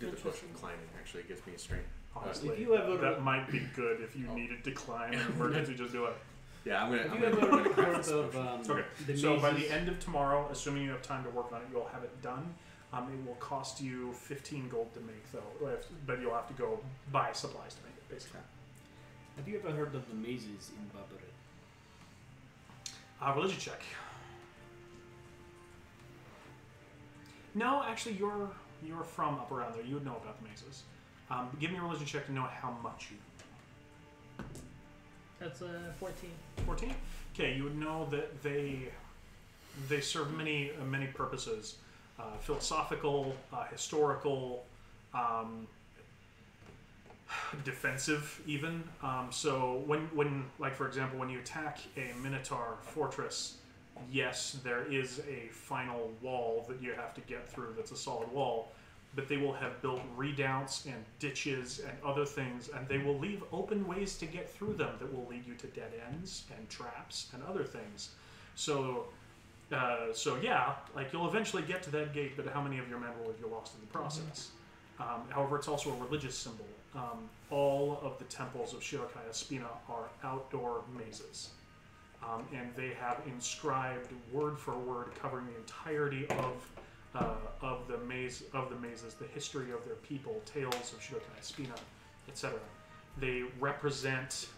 do the potion of climbing. Actually, it gives me a strength. Honestly, if you ever- that might be good if you needed to climb in emergency. Just do it. Yeah, I'm Have gonna you ever craft heard this of potion. Okay, the so by mazes? the end of tomorrow, assuming you have time to work on it, you'll have it done. It will cost you 15 gold to make, though, but you'll have to go buy supplies to make it, basically. Have you ever heard of the mazes in Barbarid? Religion check. No, actually, you're from up around there. You would know about the mazes. Give me a religion check to know how much you know. That's 14. 14? Okay, you would know that they serve many purposes. Philosophical, historical, defensive even. So when for example, when you attack a Minotaur fortress, yes, there is a final wall that you have to get through that's a solid wall, but they will have built redoubts and ditches and other things, and they will leave open ways to get through them that will lead you to dead ends and traps and other things. So yeah, you'll eventually get to that gate, but how many of your men will have you lost in the process? However, it's also a religious symbol. All of the temples of Shirokai Spina are outdoor mazes. And they have inscribed word for word, covering the entirety of the mazes, the history of their people, tales of Shirokai Spina, etc. They represent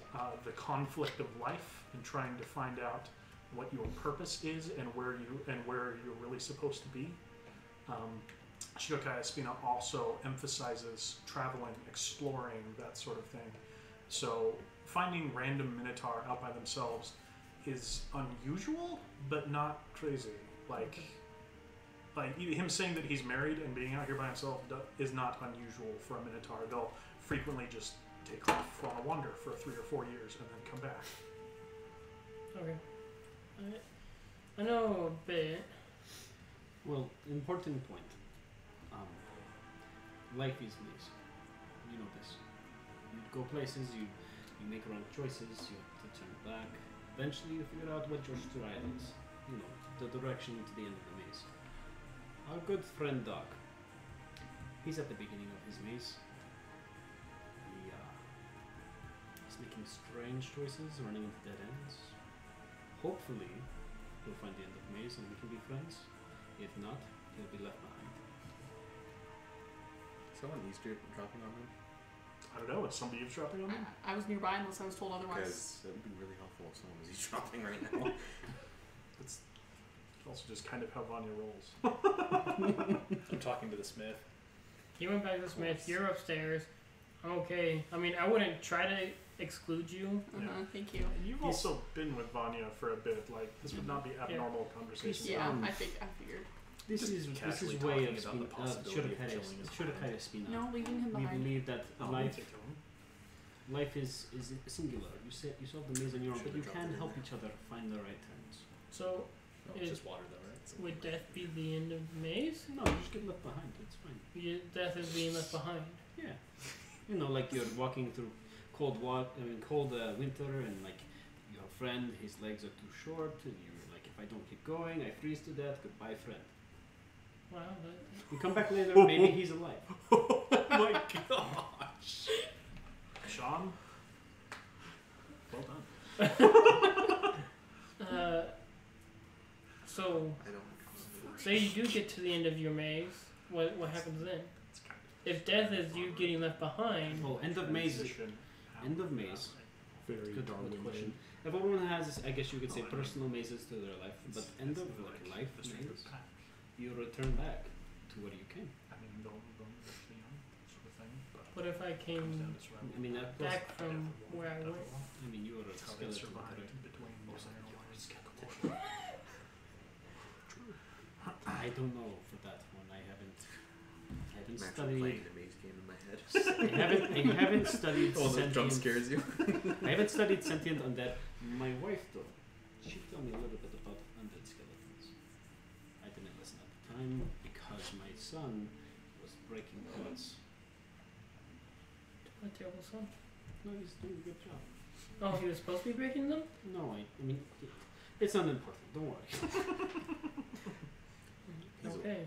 the conflict of life and trying to find out what your purpose is and where you're really supposed to be. Shirokai Spina also emphasizes traveling, exploring, that sort of thing. So finding random Minotaur out by themselves is unusual, but not crazy. Like him saying that he's married and being out here by himself is not unusual for a Minotaur. They'll frequently just take off on a wander for 3 or 4 years and then come back. Okay. I know a bit. Well, important point. Life is maze. You know this. You go places, you make wrong choices, you have to turn back. Eventually you figure out what your stride is. You know, the direction to the end of the maze. Our good friend Doc. He's at the beginning of his maze. He's making strange choices, running into dead ends. Hopefully, he'll find the end of the maze and we can be friends. If not, he'll be left behind. Someone Easter dropping on him? I don't know. Is somebody eavesdropping on them? I was nearby unless I was told otherwise. Because it would be really helpful if someone was eavesdropping right now. It's also just kind of how Vanya rolls. I'm talking to the smith. He went back to Smith. You're upstairs. I'm okay. I mean, I wouldn't try to exclude you. Yeah. Thank you. And you've also been with Vanya for a bit. Like, this would not be abnormal conversation. Yeah, Um, I figured. This Just is casually way talking of about the possibility of killing his Shurikaya Spina. No, leaving him We behind. believe that Oh, life take him. life is singular. You solve the maze on your own, but Should've you dropped can it in help there. each other find the right turns. So, Oh, Is- it's just water though, right? would death be the end of the maze? No, you just get left behind. It's fine. Death is being left behind. Yeah. You know, like you're walking through cold winter, and like your friend, his legs are too short, and you're like, if I don't keep going, I freeze to death. Goodbye, friend. Wow. You come back later, maybe he's alive. Oh my gosh. Sean? Well done. So, I don't. say you do get to the end of your maze. What happens then? It's kind If death is you getting left behind, Well, end of maze. transition. End of maze. Very Good Darwin question. Everyone has, I guess you could say, personal mazes to their life, but end of life the strength maze, of pack. you return back to where you came. I mean, don't actually sort of thing. But what if I comes came down to survival. I mean, that was, back from where I went? I mean, you were a That's how they skeleton, survived correct? between most of I don't know for that one. I haven't I'm actually studied. playing the maze game in my head. I haven't studied Oh, the jump sentient. scares you? I haven't studied sentient undead. My wife though, she told me a little bit about undead skeletons. I didn't listen at the time because my son was breaking pots. A terrible son. No, he's doing a good job. Oh, he was supposed to be breaking them? No, I mean, it's unimportant. Don't worry. Hazel, Okay.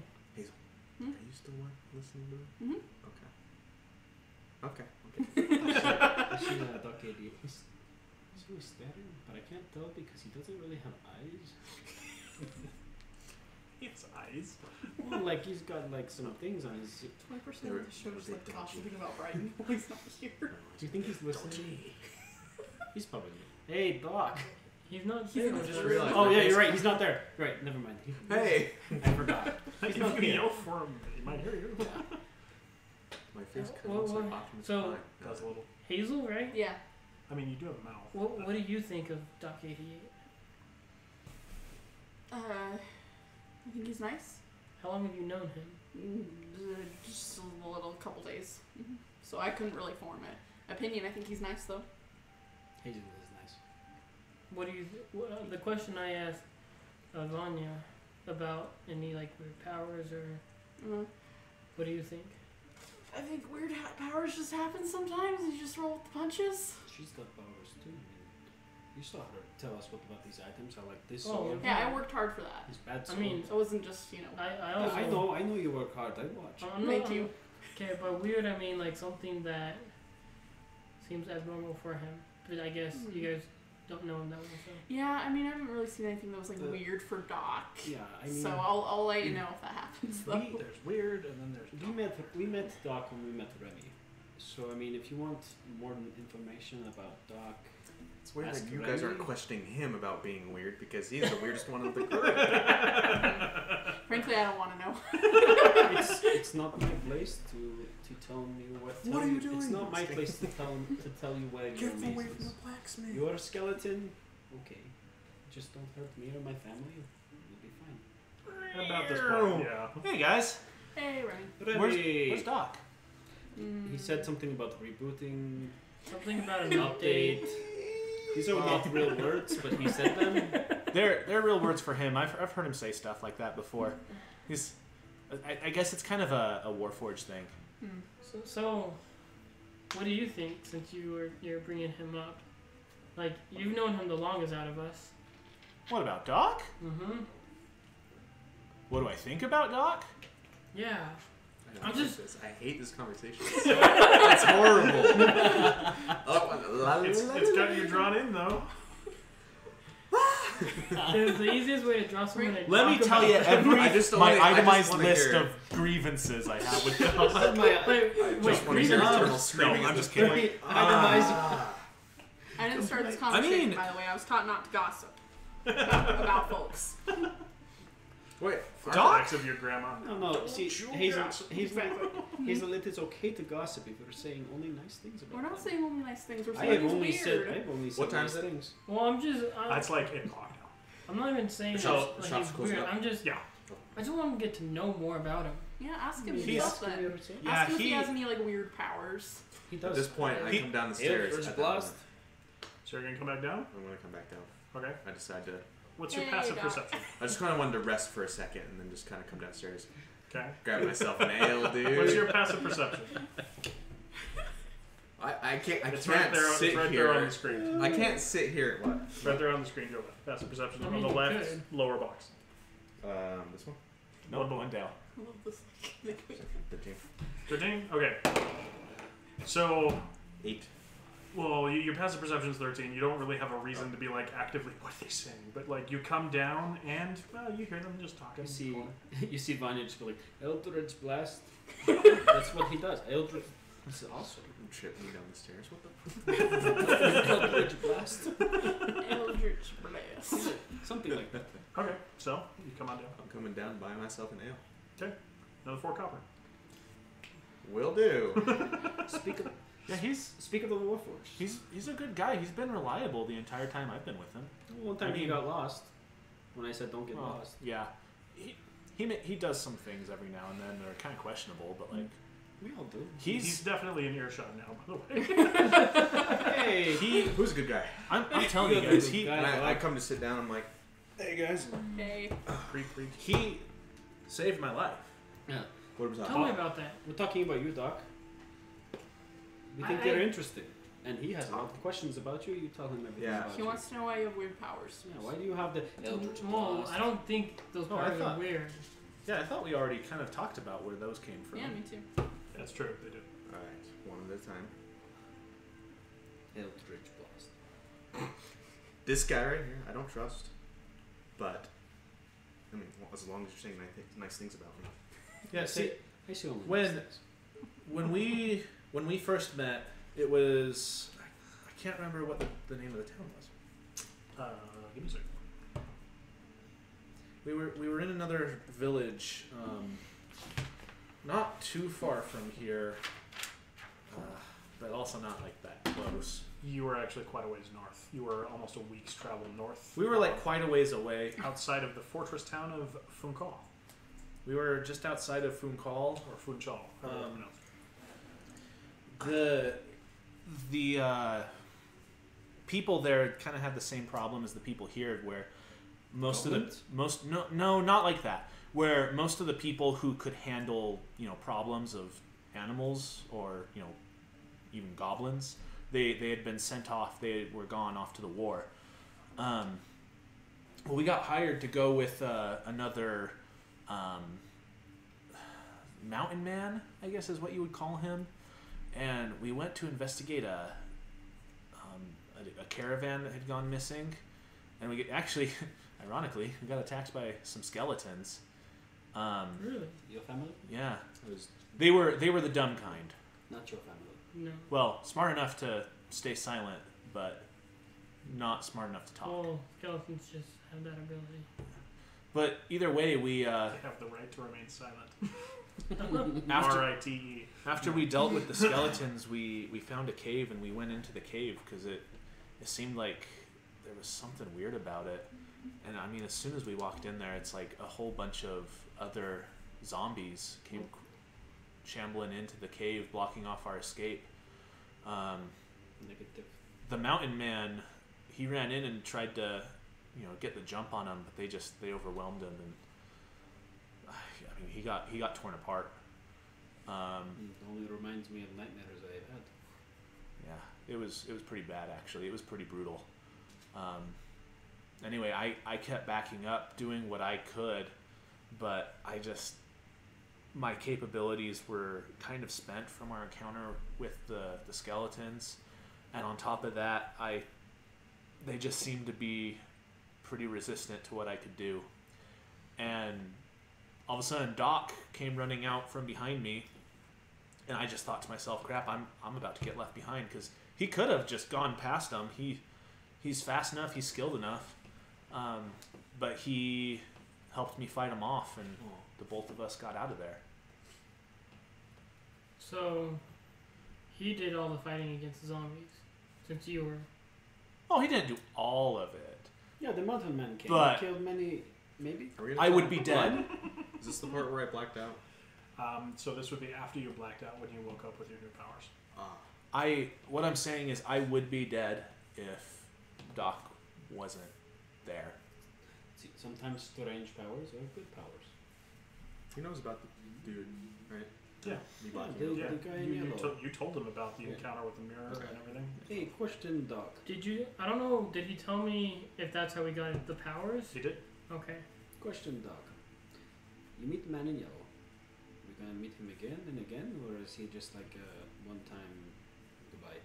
Are you still listening to it? Mhm. Okay. I see Doc AD. He's always staring, but I can't tell because he doesn't really have eyes. It's eyes. Well, like he's got like some things on his. 20% of the show is like gossiping about Brighton while he's not here. Do you think he's listening? He's probably. Hey, Doc. He's not He's here. not with just us. realized- Oh yeah, you're right. He's not there. Right. Never mind. Hey! I forgot. If He's you not here. yell for him, he might hear you. My face kind Well, of looks like well, Optimus so- Prime. Does a little. Hazel, right? Yeah. I mean, you do have a mouth. What do you think of Doc 88? I think he's nice. How long have you known him? Just a little couple days. So I couldn't really form an opinion. I think he's nice though. Hazel is nice. What do you? The question I asked Vanya about any like weird powers or what do you think? I think weird powers just happen sometimes. You just roll with the punches. She's got powers too. I mean, you saw her tell us what about these items. I like this Oh, sword. Yeah, I worked hard for that. This bad I sword. mean, It wasn't just I Yeah, also I know you work hard. I watch. I'm Thank not- you. Okay, but weird. I mean, like something that seems abnormal for him. But I guess you guys don't know him that well. So. Yeah, I mean I haven't really seen anything that was like The- weird for Doc. Yeah, I mean. So I'll let you know if that happens though. There's weird, and then there's. We met Doc when we met Remy. So I mean, if you want more information about Doc, It's weird Ask that you guys aren't Remy. questioning him about being weird because he's the weirdest one of the group. Frankly, I don't want to know. it's not my place to tell you what. What are you doing? It's not my place to tell you where your Get maze away from is. the blacksmith. You're a skeleton. Okay, just don't hurt me or my family. You'll be fine. About this point, yeah. Hey guys, Hey, Remy. where's Doc? He said something about rebooting. Something about an update. These are not real words, but he said them. They're real words for him. I've heard him say stuff like that before. I guess it's kind of a Warforged thing. So, what do you think? Since you're bringing him up, like you've known him the longest out of us. What about Doc? Mm-hmm. What do I think about Doc? Yeah. I I'm just- I hate this conversation. It's horrible. It's got you drawn in though. It's the easiest way to draw someone. To Let me talk tell about you them. I just my wanna- I just itemized wanna list hear- of grievances I have with I Doc. had my Wait, I wait, just want to hear grievance? Eternal screaming. No, I'm at just this kidding. point. itemized. I didn't start this I conversation, mean- by the way. I was taught not to gossip about folks. Wait, Artifacts of your grandma. No. See, you Hazel, gossip. Hazel, it is okay to gossip if you're saying only nice things about We're not them. saying only nice things. We're I saying have things only weird. said. I've only said What time nice is it? things. Well, I'm just. That's like 8 o'clock now. I'm not even saying The shop's- like the shop's he's closing weird. up. I'm just. Yeah. I just want to get to know more about him. Yeah, ask him He's- himself then. Yeah, Ask him if he he- has any like weird powers. He At does. this point, I He- come down the stairs. Eldritch at that Blast. moment. So you're gonna come back down? I'm gonna come back down. Okay. I decide to. What's your Hey, passive Doc. perception? I just kind of wanted to rest for a second and then just kind of come downstairs, Okay. grab myself an ale, dude. What's your passive perception? I can't. I It's can't right there. sit It's right here. there on the screen. I can't sit here. What? Right there on the screen. Go back. Passive perception I on mean, the you left could. lower box. This one. No, one down. I love this. 13. 13. Okay. So, 8. well, your passive perception is 13. You don't really have a reason to be like actively what are they saying, but like you come down and well, you hear them just talking. You see, you see Vanya just go like Eldritch Blast. That's what he does. Eldritch. That's awesome. Tripping me down the stairs. What the? Eldritch Blast. Eldritch Blast. Something like that. Okay. So you come on down. I'm coming down, buy myself an ale. Another 4 copper. Will do. Speak of Yeah, speak of the Warforged. he's a good guy. He's been reliable the entire time I've been with him. One time I he mean- got lost. When I said don't get Well, lost. yeah, he does some things every now and then that are kind of questionable, but like We all do. He's definitely in earshot now, by the way. Hey, Who's a good guy? I'm telling you guys, Good guy. And I come to sit down. I'm like, hey guys. Hey. he saved my life. Yeah. What was that? Tell me about that. We're talking about you, Doc. We think I- you're interesting. And he has a lot of questions about you. You tell him everything Yeah. about He you. wants to know why you have weird powers. Yeah, why do you have the Eldritch Well, Blast? I don't think those Oh, I powers are thought- weird. Yeah, I thought we already kind of talked about where those came from. Yeah, me too. That's true, they do. Alright, one at a time. Eldritch Blast. This guy right here, I don't trust. But, I mean, well, as long as you're saying nice things about me. Yeah, see, I see only when- mistakes. when we first met, it was I can't remember what the name of the town was. Give me a second. We were in another village, not too far from here, but also not like that close. You were actually quite a ways north. You were almost a week's travel north. We were like quite a ways away. outside of the fortress town of Funkal, We were just outside of Funkal. or Funchal, however you pronounce it. The people there kind of had the same problem as the people here, where most Goblins? of the no not like that. Where most of the people who could handle problems of animals or even goblins, they had been sent off. They were gone off to the war. Well, we got hired to go with another mountain man, I guess is what you would call him. And we went to investigate a caravan that had gone missing, and we actually, ironically, we got attacked by some skeletons. Really? Your family? Yeah, It was they were the dumb kind. Not your family. No. Well, smart enough to stay silent, but not smart enough to talk. Well, skeletons just have that ability. But either way, we They have the right to remain silent. after R-I-T-E. after we dealt with the skeletons, we found a cave and we went into the cave because it seemed like there was something weird about it. And I mean, as soon as we walked in there, it's like a whole bunch of other zombies came shambling into the cave, blocking off our escape. Negative. The mountain man, he ran in and tried to, get the jump on him, but they overwhelmed him, and I mean, he got torn apart. It only reminds me of nightmares I've had. Yeah, it was pretty bad actually. It was pretty brutal. Anyway, I kept backing up, doing what I could, but my capabilities were kind of spent from our encounter with the skeletons, and on top of that, they just seemed to be pretty resistant to what I could do. And all of a sudden, Doc came running out from behind me, and I just thought to myself, crap, I'm about to get left behind, because he could have just gone past him. He's fast enough, he's skilled enough, but he helped me fight him off, and the both of us got out of there. So, he did all the fighting against the zombies, since you were... Oh, he didn't do all of it. Yeah, the mountain man came. But- He killed many, maybe? Are we gonna I talk would be about dead. blood? Is this the part where I blacked out? So this would be after you blacked out when you woke up with your new powers. What I'm saying is I would be dead if Doc wasn't there. See, sometimes strange powers are good powers. He knows about the dude, right? Yeah. Me Yeah, blacking the- out. Yeah, guy in yellow. you told him about the Yeah. encounter with the mirror and everything. Hey, question, Doc. Did you... I don't know, did he tell me if that's how we got the powers? He did. Okay. Question, Doc. You meet the man in yellow. We're gonna meet him again and again, or is he just like a one-time goodbye?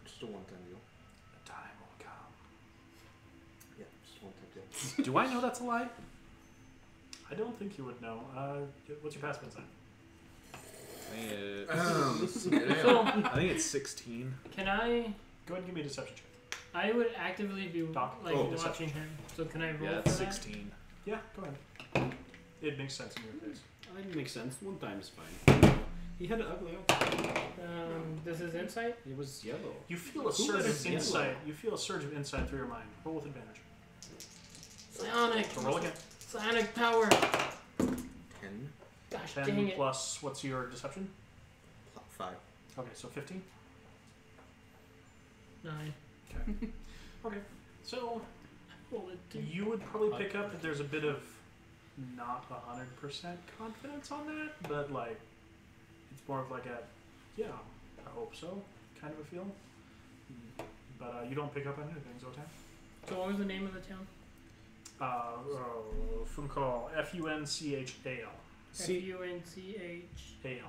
Just a one-time deal. The time will come. Yeah, just a one-time deal. Do I know that's a lie? I don't think you would know. What's your password sign? I think it's 16. Can I... Go ahead and give me a deception check. I would actively be Doc. like Oh, watching deception. him. So can I roll Yeah, for it's that? 16. Yeah, go ahead. It makes sense in your face. It makes sense. One time is fine. He had an ugly outfit. This is insight. He was yellow. You feel a Who surge is of yellow? insight. You feel a surge of insight through your mind. Roll with advantage. Psionic. So roll again. Psionic power. 10, Gosh 10 dang it. plus what's your deception? 5. Okay, so 15. 9. Okay, so Roll it. you would probably pick up that there's a bit of not 100% confidence on that, but like it's more of like a yeah, I hope so kind of a feel. But you don't pick up on anything, Zotan. So what was the name of the town? Funchal. Funchal. See, Funch.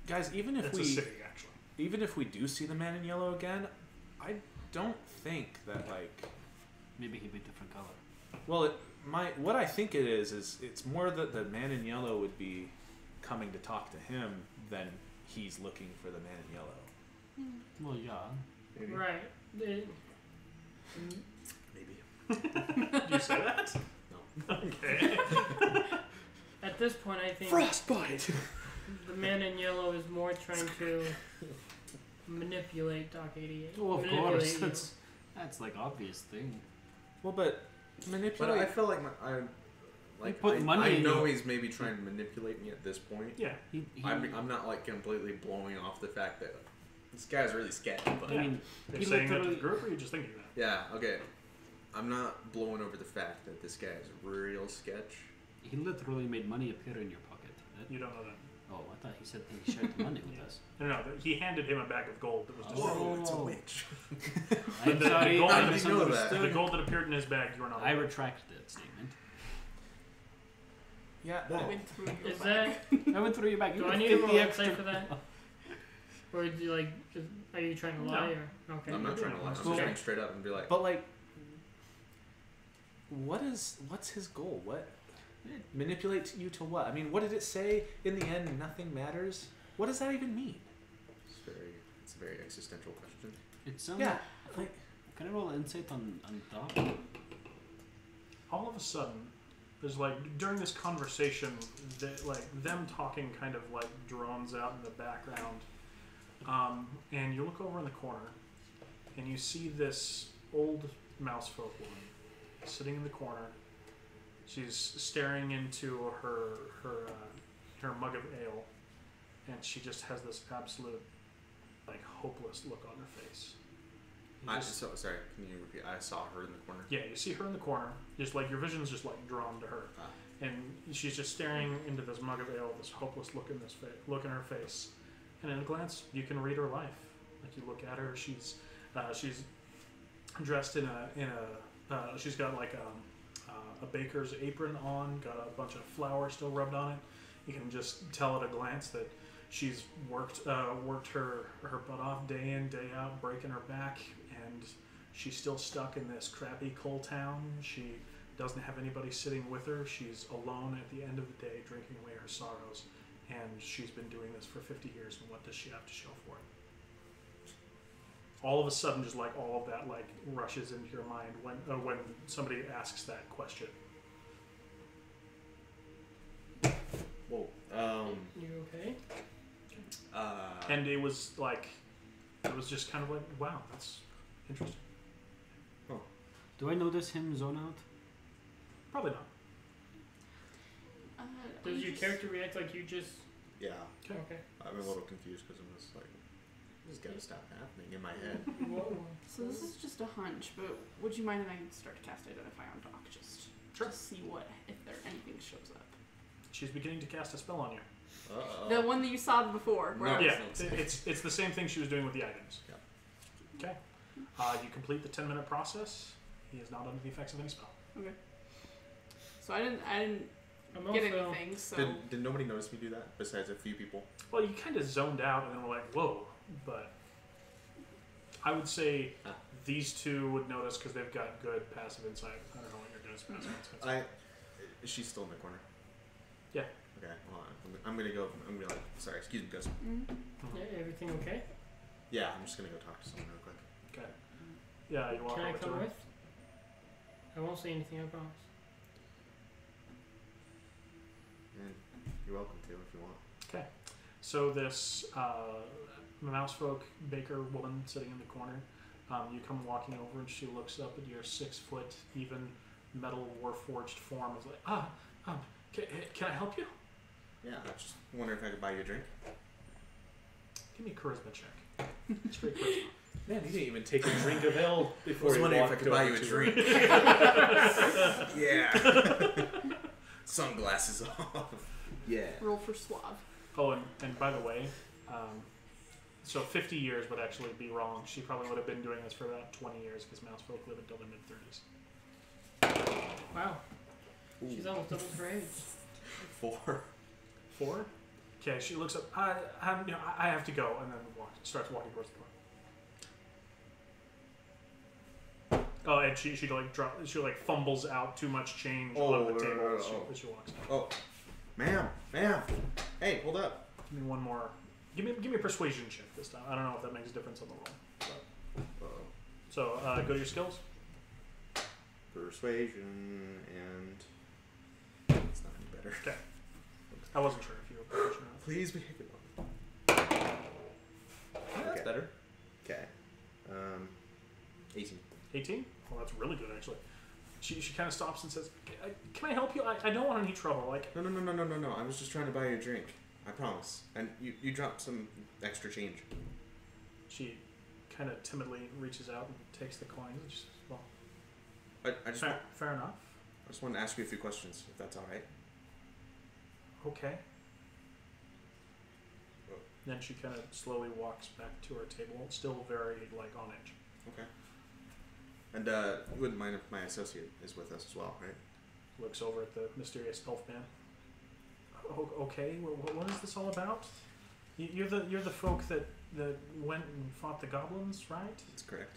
guys, even if It's a city, actually. even if we do see the man in yellow again, I don't think that Maybe he'd be different color. well, what I think it is it's more that the man in yellow would be coming to talk to him than he's looking for the man in yellow. Well, yeah. Maybe. Right. Maybe. Did you say that? No. Okay. At this point, I think Frostbite. the man in yellow is more trying to manipulate Doc 88. Oh, of Manipulate course. you. That's like obvious thing. Well, but But manipulate. I feel like put money I in know you. he's maybe trying to manipulate me at this point. Yeah. I'm not like completely blowing off the fact that this guy's really sketchy. But I mean, You're he saying that to the literally- group, or are you just thinking that? yeah, okay. I'm not blowing over the fact that this guy is real sketch. he literally made money appear in your pocket. You don't know that. Oh, I thought he said he shared the money with us. No, he handed him a bag of gold that was destroyed. Oh. it's a witch. I'm The sorry, gold I that- misunderstood. The gold that appeared in his bag, you were not. I aware. retract that statement. Yeah. I went through your Is bag. that? I went through your back. You Do I can need to fit roll the insight extra. for that? Or do you like? Are you trying to No. lie or okay? I'm not trying to lie. I'm just Well- trying straight up and be like, But like, what's his goal? What manipulate you to what? I mean, what did it say in the end? Nothing matters. What does that even mean? it's a very existential question. It sounds Yeah, like Can I roll insight on Doc? All of a sudden, there's like during this conversation, them talking kind of like drones out in the background, and you look over in the corner, and you see this old mousefolk woman sitting in the corner. She's staring into her mug of ale, and she just has this absolute, like, hopeless look on her face. Sorry, can you repeat? I saw her in the corner. Yeah, you see her in the corner, just like your vision's just like drawn to her, and she's just staring into this mug of ale, this hopeless look in her face, and in a glance, you can read her life. Like you look at her, she's dressed in a she's got like a baker's apron on, got a bunch of flour still rubbed on it. You can just tell at a glance that she's worked her butt off day in, day out, breaking her back, and she's still stuck in this crappy coal town. She doesn't have anybody sitting with her. She's alone at the end of the day, drinking away her sorrows, and she's been doing this for 50 years, and what does she have to show for it? All of a sudden, just like all of that like rushes into your mind when somebody asks that question. Whoa. You okay? And it was just kind of like, wow, that's interesting. Do I notice him zone out? Probably not. Does your character react like you just? Yeah. Okay. I'm a little confused because I'm just like, this gotta stop happening in my head. Whoa. So this is just a hunch, but would you mind if I start to cast Identify on Doc just Sure. to see if anything shows up? She's beginning to cast a spell on you. The one that you saw before. Where No. I was- Yeah, it's the same thing she was doing with the items. Yeah. Okay. You complete the 10-minute process. He is not under the effects of any spell. Okay. So I didn't I'm get also. anything. So Did nobody notice me do that besides a few people? Well, you kind of zoned out and then were like, whoa. But I would say these two would notice because they've got good passive insight. I don't know what your guys' passive insight. Is she still in the corner? Yeah. Okay, hold on. I'm gonna go. I'm gonna be like, sorry, excuse me, guys. Yeah, everything okay? Yeah, I'm just gonna go talk to someone real quick. Okay. Yeah, you walk Can I over to come her. with? I won't say anything, I promise. And you're welcome to if you want. Okay. So this mousefolk baker woman sitting in the corner, you come walking over and she looks up at your 6-foot, even metal warforged form. Is like, can I help you? Yeah, I just wonder if I could buy you a drink. Give me a charisma check. Straight charisma. Man, he didn't even take a drink of ale I before was he wondering if I walked could buy over you a to her. drink. Yeah. Sunglasses off. Yeah. roll for suave. Oh, and by the way, so 50 years would actually be wrong. She probably would have been doing this for about 20 years because mousefolk live until their mid-30s. Wow. She's almost double her age. 4. 4? Okay, she looks up. I have to go, and then starts walking towards the door. Oh, and she fumbles out too much change on the table as she walks out. Oh, ma'am, hey, hold up. Give me one more. Give me a persuasion check this time. I don't know if that makes a difference on the roll. But. So go to your skills. Persuasion and it's not any better. Okay. I wasn't sure if you were proficient or not. Please behave yourself. That's Okay. better. Okay. 18. 18? Well, that's really good actually. She kind of stops and says, "Can I help you? I don't want any trouble. Like." No. I was just trying to buy you a drink. I promise. And you dropped some extra change. She kind of timidly reaches out and takes the coins and she says, "Well, I just fair enough. I just wanted to ask you a few questions, if that's all right. Okay." Then she kind of slowly walks back to her table, still very on edge. Okay. And you wouldn't mind if my associate is with us as well, right? Looks over at the mysterious elf man. Okay, what is this all about? You're the folk that went and fought the goblins, right? That's correct.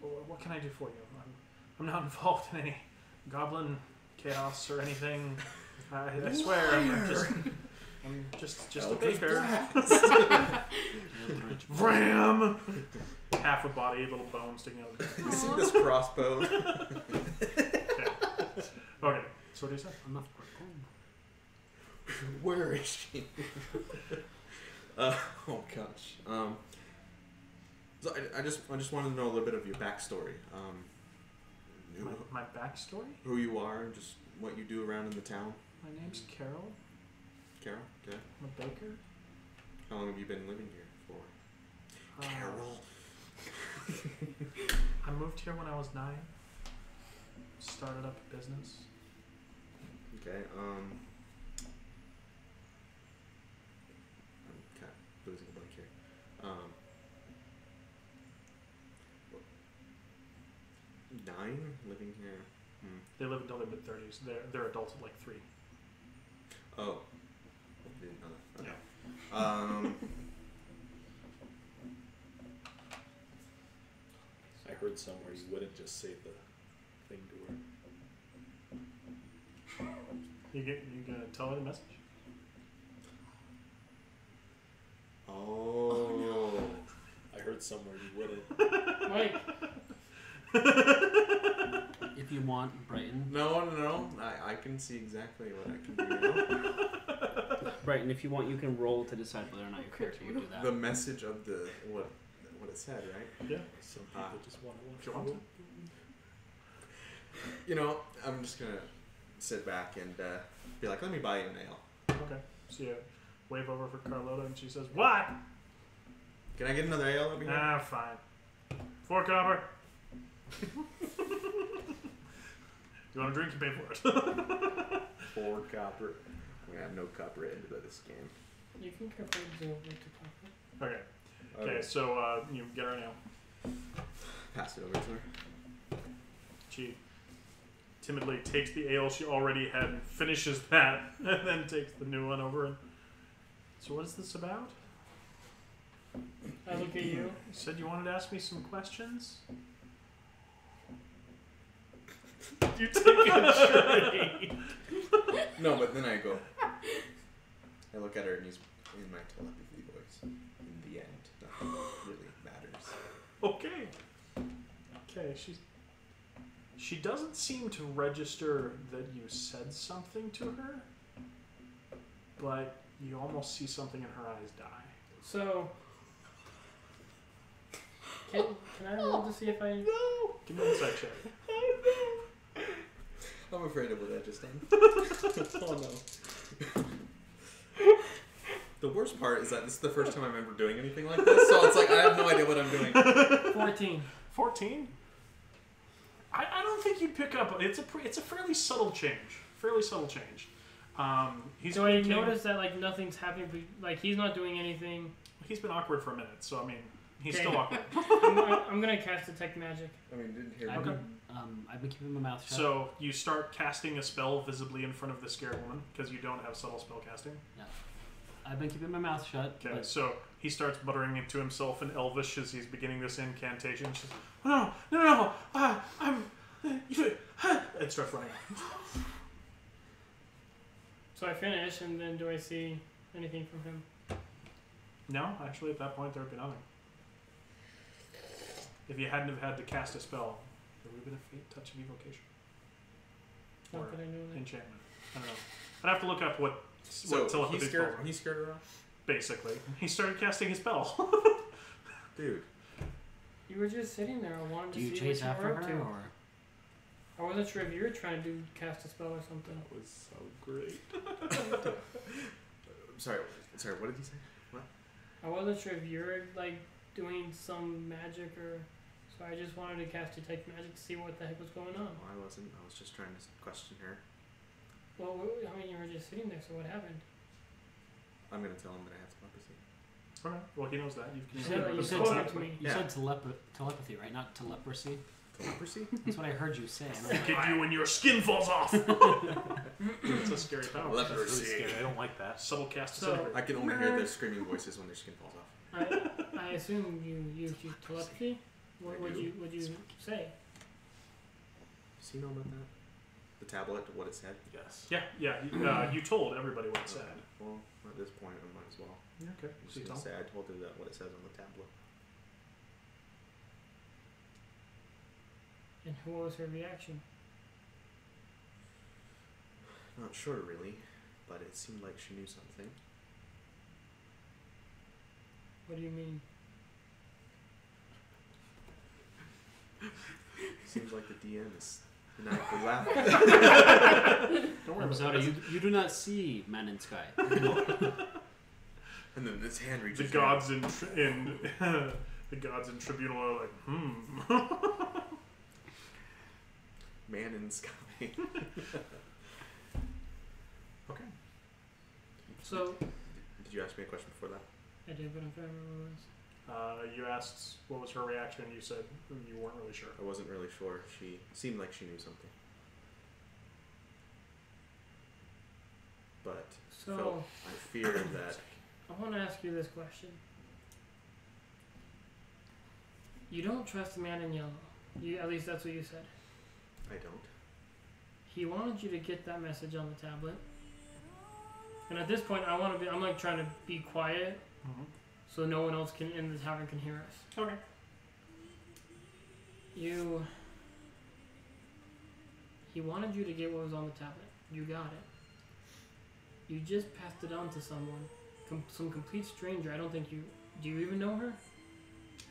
What can I do for you? I'm not involved in any goblin chaos or anything. I swear, I'm just a baker. Ram! Half a body, little bone sticking out. You see this crossbow? Okay, so what do you say? Enough for home. Where is she? Oh gosh. So I just wanted to know a little bit of your backstory. My backstory? Who you are, and just what you do around in the town. My name's Carol. Carol. Okay. I'm a baker. How long have you been living here for? Carol. I moved here when I was 9. Started up a business. Okay. I'm kind of losing a blank here. 9 living here. They live until their mid-30s. They're adults at like 3. Oh, I didn't know that. Okay. I heard somewhere you wouldn't just say the thing to her. You gonna tell her the message? Oh. I heard somewhere you wouldn't. Mike, If you want, Brighton. No. I can see exactly what I can do now. Brighton, if you want, you can roll to decide whether or not your character would do that. The message of the what it said, right? Yeah. Some people just want to watch. Do you want to? You know, I'm just gonna sit back and be like, let me buy you an ale. Okay. So you wave over for Carlota and she says, "What?" Can I get another ale over here? Ah, fine. 4 copper. You want a drink? You pay for it. 4 copper. We have no copper into this game. you can convert 0 to copper. Okay. Okay. So you get her an ale. Pass it over to her. She timidly takes the ale she already had and finishes that, and then takes the new one over. And so, what is this about? I look at you. You said you wanted to ask me some questions. You took a journey. No, but then I go. I look at her and he's in my telepathy voice. In the end, nothing really matters. Okay. Okay. She doesn't seem to register that you said something to her, but you almost see something in her eyes die. So, can I roll to see if I... No. Give me an insight check. I'm afraid of what I just done. Oh no. The worst part is that this is the first time I'm ever doing anything like this, so it's like I have no idea what I'm doing. 14. 14? I don't think you'd pick up. It's a fairly subtle change. He's So I noticed that like nothing's happening. Like he's not doing anything. He's been awkward for a minute, so I mean, he's Okay. still awkward. I'm gonna cast detect magic. I mean, didn't hear I've me. been keeping my mouth shut. So you start casting a spell visibly in front of the scared woman because you don't have subtle spell casting. I've been keeping my mouth shut. Okay, but so he starts muttering into himself in Elvish as he's beginning this incantation. She's no, I'm. It starts running off. So I finish, and then do I see anything from him? No, actually, at that point there would be nothing. If you hadn't have had to cast a spell, there would have been a faint touch of evocation How or could I know that? enchantment. I don't know. I'd have to look up what So telepathy he spells scared. are. He scared her off, Basically, he started casting his spell. dude. You were just sitting there. I wanted do to you see chase what you after were up her, to. or I wasn't sure if you were trying to cast a spell or something. That was so great. Sorry. What did he say? I wasn't sure if you were like doing some magic or. So I just wanted to cast detect magic to see what the heck was going on. No, I wasn't. I was just trying to question her. Well, I mean, you were just sitting there. So what happened? I'm gonna tell him that I have telepathy. Okay. Well, he knows that. You You've said that you said spoke something. to me. you Yeah. said telepathy, right? Not telepathy. Telepathy? That's what I heard you say. And I'm Look like, at you when your skin falls off. It's a scary power. That's really scary. I don't like that. Subtle cast So- disintegrate. I can only hear their screaming voices when their skin falls off. I assume you used your telepathy. What I would do. you say? Does he know about that? The tablet, what it said? Yes. Yeah. You told everybody what it said. Well, at this point, I might as well. Okay. I'm just gonna say I told her that what it says on the tablet. And what was her reaction? Not sure really, but it seemed like she knew something. What do you mean? Seems like the DM is maniacally laughing. Don't worry about Episode, it. you do not see man in sky. And And then his hand The reaches gods in the gods in tribunal are like, Man in the sky. Okay. So Did you ask me a question before that? I did, but I'm trying to remember what it was. You asked what was her reaction. You said you weren't really sure. I wasn't really sure. She seemed like she knew something. But So I feared that. I want to ask you this question. You don't trust the man in yellow. At least that's what you said. I don't. He wanted you to get that message on the tablet. And at this point, I'm like trying to be quiet Mm-hmm. so no one else in the tavern can hear us. Okay. He wanted you to get what was on the tablet. You got it. You just passed it on to someone. Some complete stranger. I don't think you... Do you even know her?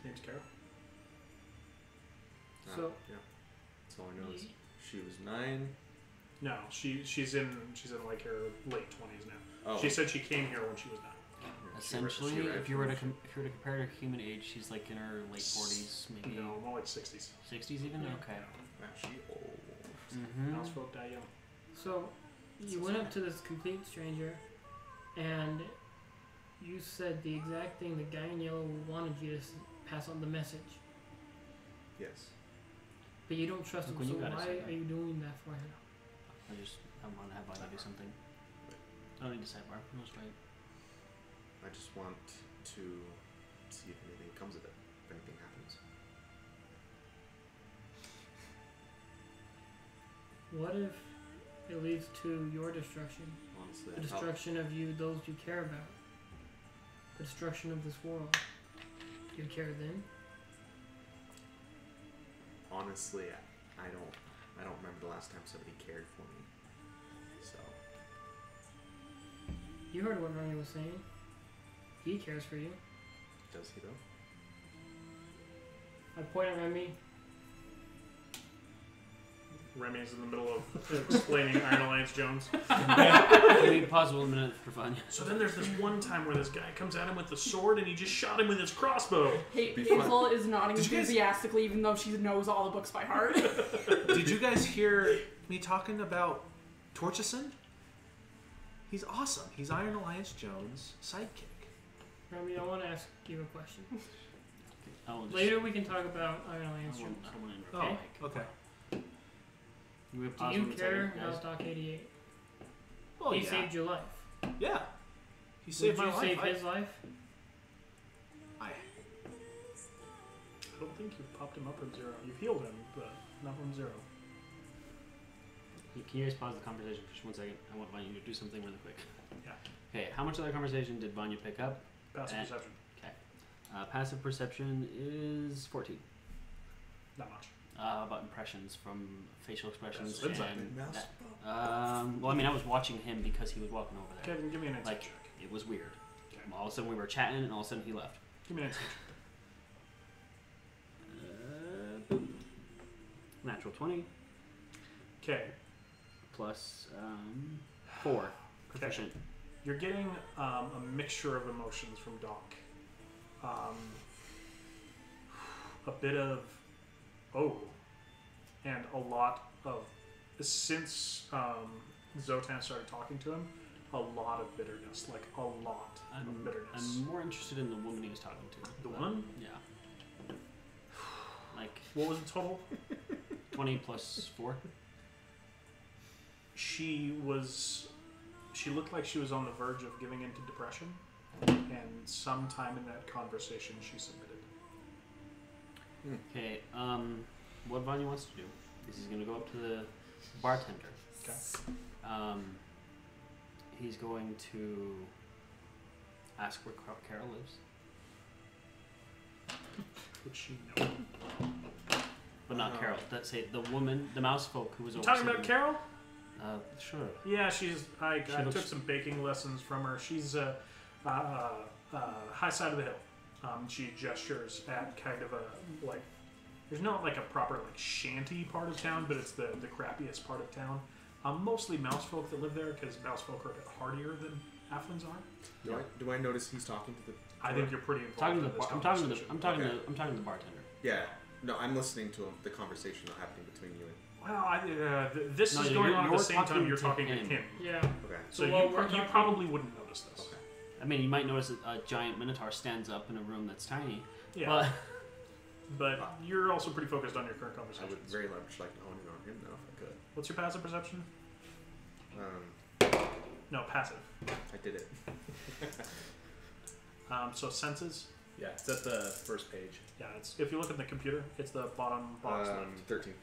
Name's Carol. So... Yeah. That's all I know is she was 9. No, she's in like her late 20s now. Oh. She said she came here when she was 9. Essentially, She read if you were to compare her to human age, she's like in her late 40s, maybe No, more like 60s. 60s even. Okay. She old. Mm-hmm. Mouse folk die young. So, you went up to this complete stranger, and you said the exact thing the guy in yellow wanted you to pass on the message. Yes. But you don't trust him, Look, when so you gotta why say that. are you doing that for him? I want to have Vanya do something. I don't need to sidebar. No straight. I just want to see if anything comes of it. If anything happens. What if it leads to your destruction? Honestly, The destruction of you, those you care about. The destruction of this world. Do you care then? honestly, I don't remember the last time somebody cared for me. So. You heard what Ronnie was saying. He cares for you. Does he though? I point at Remy. Remy's in the middle of explaining Iron Alliance Jones. Can we pause 1 minute for Vanya? So then there's this one time where this guy comes at him with the sword and he just shot him with his crossbow. Hazel is nodding Did you guys- enthusiastically, even though she knows all the books by heart. Did you guys hear me talking about Torchison? He's awesome. He's Iron Alliance Jones' sidekick. Remy, I want to ask you a question. I will just, Later we can talk about Iron I Alliance don't, Jones. I don't want to Oh, interrupt. okay. Can we Do pause you 1 care second, about guys? Doc 88? Well, He yeah. saved your life. Yeah. He saved Would my you life. save his life? I I don't think you've popped him up from 0. You've healed him, but not from 0. Can you guys pause the conversation for just 1 second? I want Vanya to do something really quick. Yeah. Okay, how much of that conversation did Vanya pick up? Passive And- perception. Passive perception is 14. Not much. About impressions from facial expressions Passive insight. and Mouse. well, I mean, I was watching him because he was walking over there. Kevin, give me an insight Like, check. it was weird. Okay. All of a sudden we were chatting, and all of a sudden he left. Give me an insight check. Boop. Natural 20 Okay. plus 4 proficient. You're getting a mixture of emotions from Doc. A bit of and a lot of, since Zotan started talking to him, a lot of bitterness, like a lot of bitterness. I'm more interested in the woman he was talking to. The but, woman? Yeah. Like What was the total? 20 plus 4. She looked like she was on the verge of giving into depression, and sometime in that conversation she submitted. Okay, what Vanya wants to do is he's going to go up to the bartender. Okay. He's going to ask where Carol lives. Would she know? But not Carol. Let's say the woman, the mouse folk who was You over. talking about Carol? Sure. Yeah, I She looks- took some baking lessons from her. She's high side of the hill. She gestures at kind of a, like, there's not like a proper like shanty part of town, but it's the crappiest part of town. Mostly mouse folk that live there, because mouse folk are a bit hardier than halflings are. Do I notice he's talking to the? I think you're pretty involved. Talking to in the this I'm talking to the conversation. I'm talking Okay. to I'm talking to the bartender. Yeah. No, I'm listening to the conversation happening between you and. Well, this No, is you're- going on at the you're same time talking you're to talking to him. him. Yeah. Okay. So So while you, we're you talking- probably wouldn't notice this. Okay. I mean, you might notice that a giant minotaur stands up in a room that's tiny. Yeah. But you're also pretty focused on your current I conversation. would very much like to hone in on him though, if I could. What's your passive perception? Um, No, passive. I did it. So senses. Yeah, it's at the first page. Yeah, it's if you look at the computer, it's the bottom box left. 13.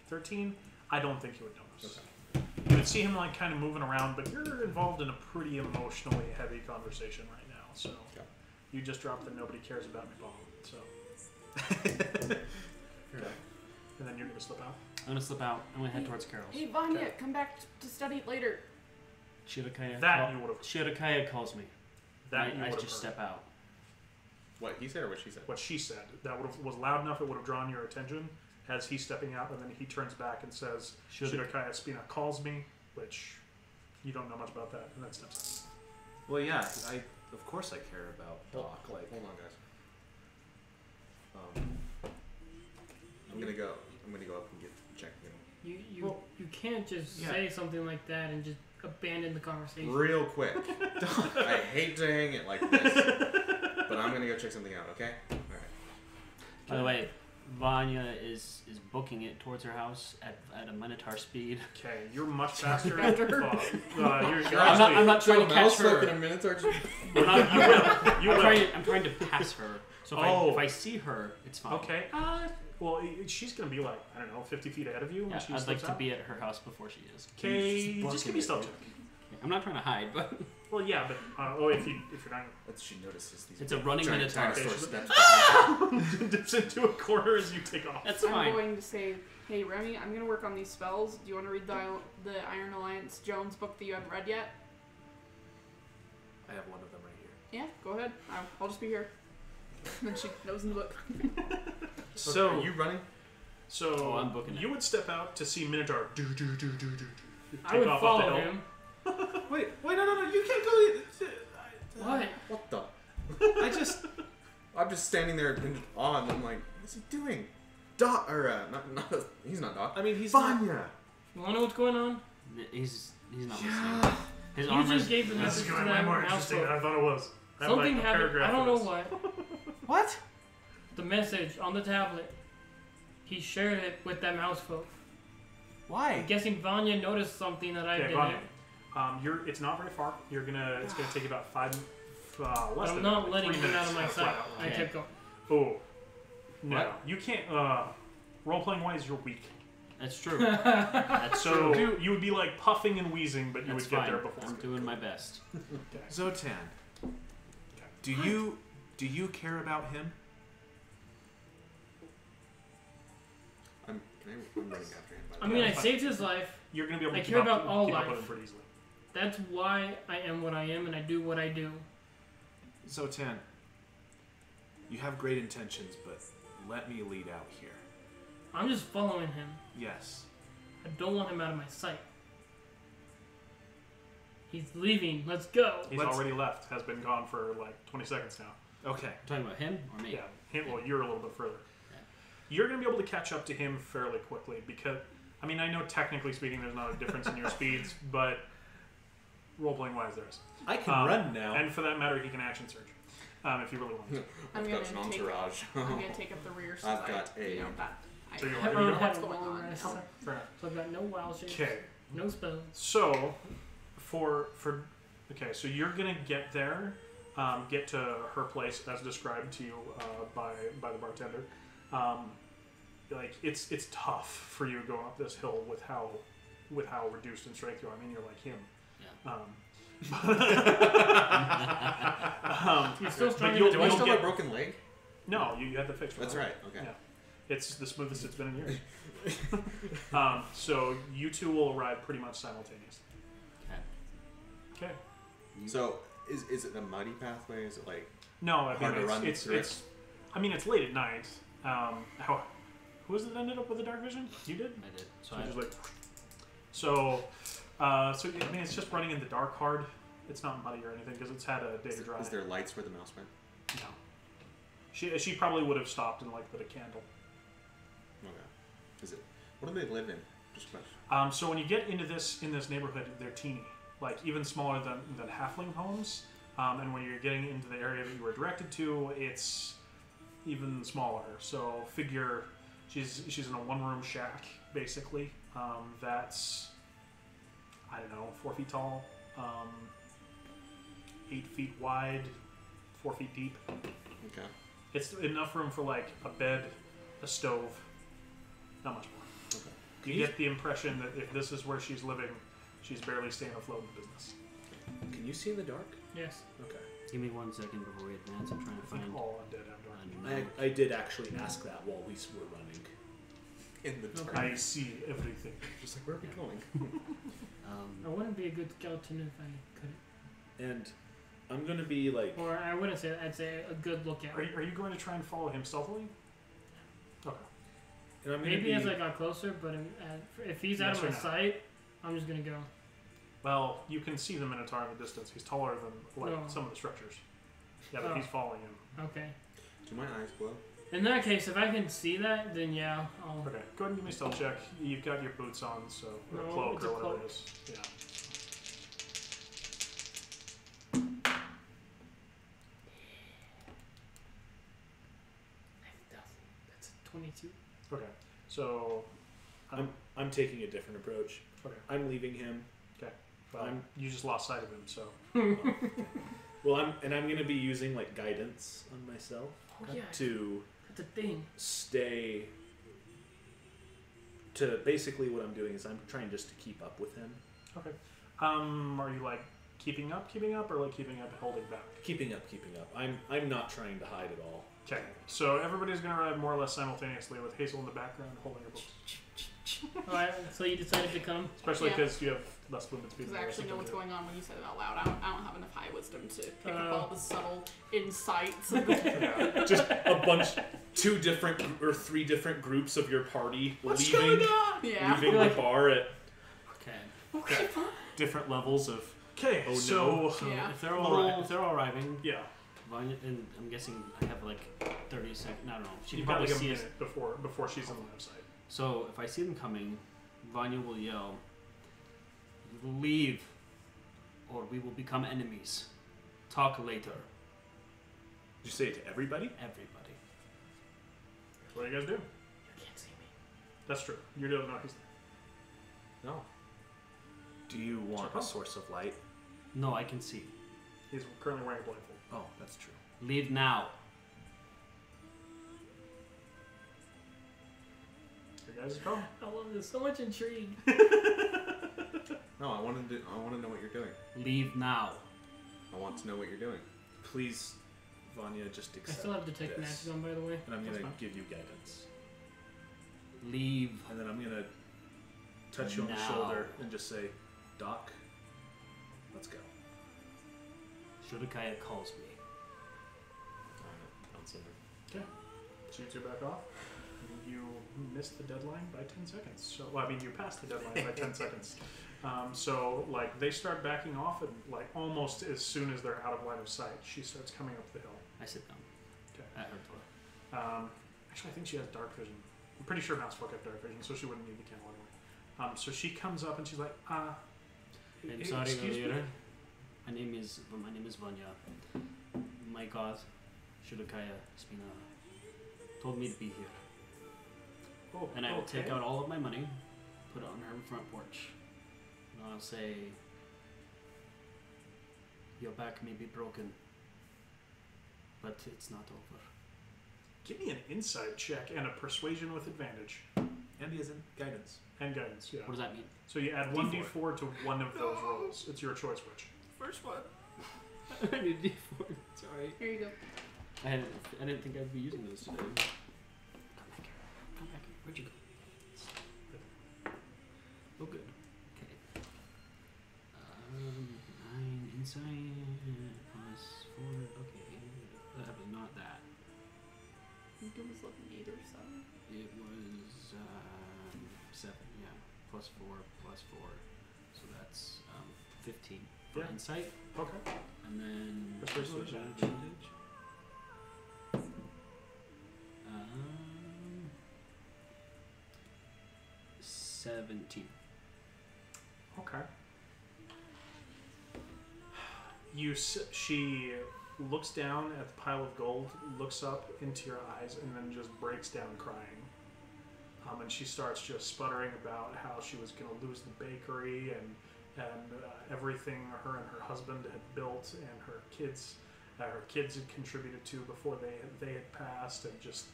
13. I don't think you would notice. You would see him like kind of moving around, but you're involved in a pretty emotionally heavy conversation right now. So Okay. you just dropped the nobody cares about me bomb. So and then you're gonna slip out. I'm gonna slip out. I'm gonna head towards Carol's. Hey, Vanya, Okay. come back to study later. Shirakaya. That you would have. Shirakaya calls me. That you I would have just heard. step out. What he said or what she said? What she said that was loud enough it would have drawn your attention as he's stepping out, and then he turns back and says, "Shirakaya Spina calls me," which you don't know much about that, and then steps Well, yeah, of course I care about Doc. Like, Hold on, guys. I'm gonna go up and check him You can't just yeah. say something like that and just abandon the conversation. real quick. I hate to hang it like this, but I'm gonna go check something out. Okay. All right. By the way, Vanya is booking it towards her house at a minotaur speed. Okay, you're much faster. After her. you're I'm actually, not trying to catch her. in a minute or two. you will. I'm trying to pass her. So if I see her, it's fine. Okay. Well, she's gonna be like, I don't know, 50 feet ahead of you when Yeah, she I'd like slips to out. be at her house before she is. Okay, just give me stealth check. I'm not trying to hide, but Well, yeah, but if you're not, But she notices these. it's a running giant minotaur. dinosaur Okay, steps. dips into a corner as you take off. That's I'm fine. going to say, hey, Remy, I'm going to work on these spells. Do you want to read the Iron Alliance Jones book that you haven't read yet? I have one of them right here. Yeah, go ahead. I'll just be here. And then she knows in the book. So are you running? So Oh, I'm booking you it. would step out to see Minotaur do I would off up the follow hill. him. Wait, no, you can't go. What? What the? I I'm just standing there in awe, and I'm like, what's he doing? Doc, or he's not Doc. I mean, he's Vanya. You wanna know what's going on? He's not listening. His You armor's just gave the This message is to going way them. more interesting than I thought it was. I have, Something like, a happened. paragraph I don't for know this. what. What? The message on the tablet. He shared it with that mouse folk. Why? I'm guessing Vanya noticed something that I Okay, didn't. Vanya. It's not very far. It's gonna take you about less I'm than not letting 3 him out minutes of my to fly sight. out. I kept going. Oh, no, What? you can't. Role playing wise, you're weak. That's true. That's So true. you would be like puffing and wheezing, but you That's would get fine. there before. I'm doing my best. Okay. Zotan, do you care about him? I'm running after him. I mean, I saved his life. You're gonna be able to I keep care up, about all keep up life. with him pretty easily. That's why I am what I am and I do what I do. Zotan, you have great intentions, but let me lead out here. I'm just following him. Yes. I don't want him out of my sight. He's leaving. Let's go. He's already left. Has been gone for like 20 seconds now. Okay. Talking about him or me? Yeah. Well, you're a little bit further. You're going to be able to catch up to him fairly quickly because, I mean, I know technically speaking there's not a difference in your speeds, but role-playing wise there is. I can run now. And for that matter, he can action surge if you really want to. I'm I've gonna got an take. entourage. I'm gonna take up the rear. So I've that got I, a- you know, that I So you're I ready to don't go? have what's a going long on. rest. So. Fair enough. So I've got no wild shapes. Okay. No spells. So, okay, so you're gonna get there, get to her place as described to you by the bartender. Like it's tough for you going up this hill with how reduced in strength you are. I mean, you're like him. Yeah. You're still but strong. Do I you'll still get have a broken leg? no. You had the fix. For That's that. right. Okay. Yeah. It's the smoothest it's been in years. So you two will arrive pretty much simultaneously. Okay. So is it a muddy pathway? Is it like No, I hard to mean run it's through it? I mean it's late at night. Who was it that ended up with the dark vision? You did. I did. So I mean it's just running in the dark hard. It's not muddy or anything because it's had a day to dry. Is there lights where the mouse went? No. She probably would have stopped and like lit a candle. Okay. Is it? What do they live in? Just question. So when you get into this neighborhood, they're teeny, like even smaller than halfling homes. And when you're getting into the area that you were directed to, it's even smaller. So figure she's in a one-room shack basically. That's I don't know, 4 feet tall, 8 feet wide, 4 feet deep. Okay. It's enough room for like a bed, a stove, not much more. Okay. You get the impression that if this is where she's living, she's barely staying afloat in the business. Can you see in the dark? Yes. Okay. Give me 1 second before we advance. I'm trying to I think find. all undead have dark. I did actually ask that while we were running. In the dark. I see everything. Just like, where are we going? I wouldn't be a good skeleton if I couldn't. And I'm gonna be like, Or I wouldn't say that. I'd say a good lookout. Are you going to try and follow him stealthily? Okay. and I'm gonna Maybe be, as I got closer, but if he's out Yes of or my no? sight, I'm just gonna go. Well, you can see the Minotaur in the distance. He's taller than like No. some of the structures. Yeah, but Oh. he's following him. Okay. Do my eyes glow? In that case, if I can see that, then yeah, I'll. Okay, go ahead and give me a stealth check. You've got your boots on, so or No, cloak it's or a whatever cloak. it is. Yeah. That's a 22. Okay. So, I'm taking a different approach. okay. I'm leaving him. Well, I'm- you just lost sight of him, so Well, I'm gonna be using like guidance on myself Oh yeah, to that's a thing. stay. To basically what I'm doing is I'm trying just to keep up with him. okay. Are you like keeping up, or like keeping up, holding back? Keeping up. I'm not trying to hide at all. Okay. So everybody's gonna ride more or less simultaneously with Hazel in the background holding her books, Alright, so you decided to come. especially Yeah. because you have less movement speed. Because than I the rest actually of know them what's do. going on when you said it out loud. I don't have enough high wisdom to pick up Oh. all the subtle insights. Of the Yeah. Just a bunch, 2 different or 3 different groups of your party What's leaving, going on? Yeah. leaving the bar at Okay. Okay, fine. different levels of. Okay. Oh, so no. So Yeah. if they're all Roll. if they're all arriving, yeah, Vanya, and I'm guessing I have like 30 seconds. No, she you can got probably like a see us. minute before she's on the website. So if I see them coming, Vanya will yell, "Leave, or we will become enemies. Talk later, Did you say it to everybody? everybody." What do you guys do? You can't see me. That's true. You don't know he's there. No. Do you want Check a out. source of light? No, I can see. He's currently wearing a blindfold. Oh, that's true. Leave now. You guys go. I love this. So much intrigue. No, I want to know what you're doing. Leave now. I want to know what you're doing. Please, Vanya, just I accept still have detect this. magic on, by the way. And I'm That's gonna fine. give you guidance. Leave And then I'm gonna touch you on the Now. shoulder and just say, Doc, let's go. Shurikaya calls me. I'll see her. So you two back off. You missed the deadline by 10 seconds. So, well, I mean, you passed the deadline by 10 seconds. So, like, they start backing off, and, like, almost as soon as they're out of line of sight, she starts coming up the hill. I sit down Okay. at her door. Actually, I think she has dark vision. I'm pretty sure Mousefolk have dark vision, so she wouldn't need the candle anyway. So she comes up and she's like, I'm sorry, excuse me? earlier. My name is Vanya. My god, Shurikaya Spina, told me to be here. Oh, And I will take okay. out all of my money, put it on her front porch, and I'll say, "Your back may be broken, but it's not over." Give me an insight check and a persuasion with advantage. And he has guidance. And guidance, yeah. What does that mean? So you add 1d4 to one of those rolls. It's your choice which. First one. I need D4. Sorry. Here you go. I didn't think I'd be using this today. Come back here. Come back here. Where'd you go? Oh, good. Okay. 9 insight plus 4. Okay. That was not that. I think it was like an 8 or 7. It was 7. Yeah. Plus 4 plus 4. So that's 15. for Yeah. insight, Okay. and then Persuasion advantage. 17. Okay. She looks down at the pile of gold, looks up into your eyes, and then just breaks down crying. And she starts just sputtering about how she was going to lose the bakery and everything her and her husband had built and her kids had contributed to before they had passed, and just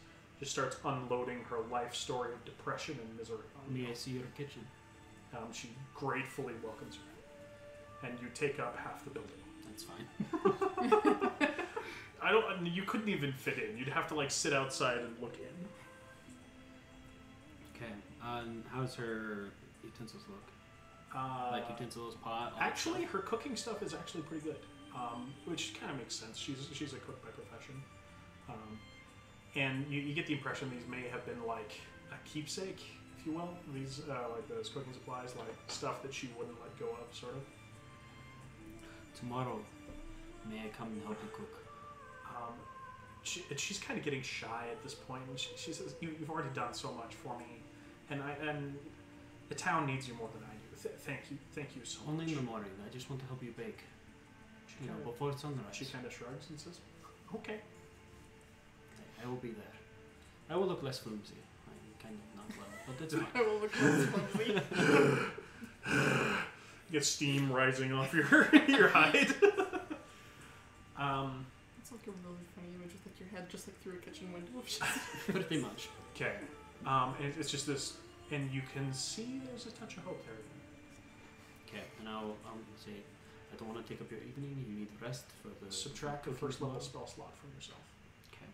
starts unloading her life story of depression and misery on May you. I see your kitchen? She gratefully welcomes you, and you take up half the building. That's fine. You couldn't even fit in. You'd have to like sit outside and look in. Okay. How's her utensils look? Like utensils, pot. all that Actually, stuff? her cooking stuff is actually pretty good, which kind of makes sense. She's a cook by profession, and you get the impression these may have been like a keepsake, if you will. These like those cooking supplies, like stuff that she wouldn't let go of, sort of. Tomorrow, may I come and help you cook? She's kind of getting shy at this point. And she says, "You've already done so much for me, and the town needs you more than I do. Thank you so Only much." in the morning. I just want to help you bake. She You know, kinda- before sunrise. She kind of shrugs and says, "Okay." I will be there. I will look less flimsy. I'm kind of not well, but that's fine. I will look less flimsy. You get steam rising off your your hide. It's like a really funny image with like your head just like through a kitchen window. Pretty much. Okay. And it's just this, and you can see there's a touch of hope there. Okay, and I'll say, I don't want to take up your evening. You need rest for the. Subtract a cooking first level tomorrow. spell slot from yourself. Okay.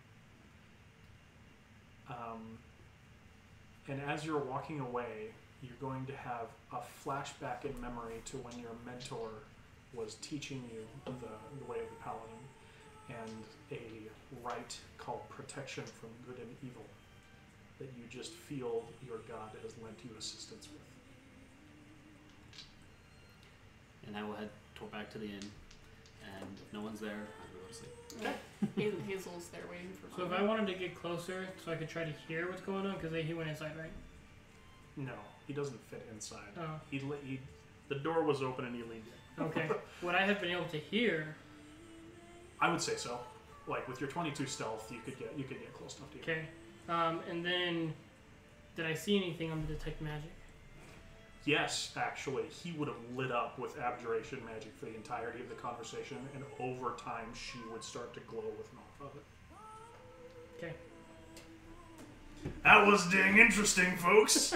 And as you're walking away, you're going to have a flashback in memory to when your mentor was teaching you the way of the paladin, and a rite called protection from good and evil that you just feel your god has lent you assistance with. And I will head back to the inn, and if no one's there, I'll go to sleep. Hazel's there waiting for So if I wanted to get closer, so I could try to hear what's going on, because he went inside, right? No, he doesn't fit inside. Oh, The door was open and he leaned in. okay. Would I have been able to hear? I would say so. Like with your 22 stealth, you could get close enough to you. Okay. And then, did I see anything on the detect magic? Yes, actually, he would have lit up with abjuration magic for the entirety of the conversation, and over time, she would start to glow with an off of it. Okay. That was dang interesting, folks.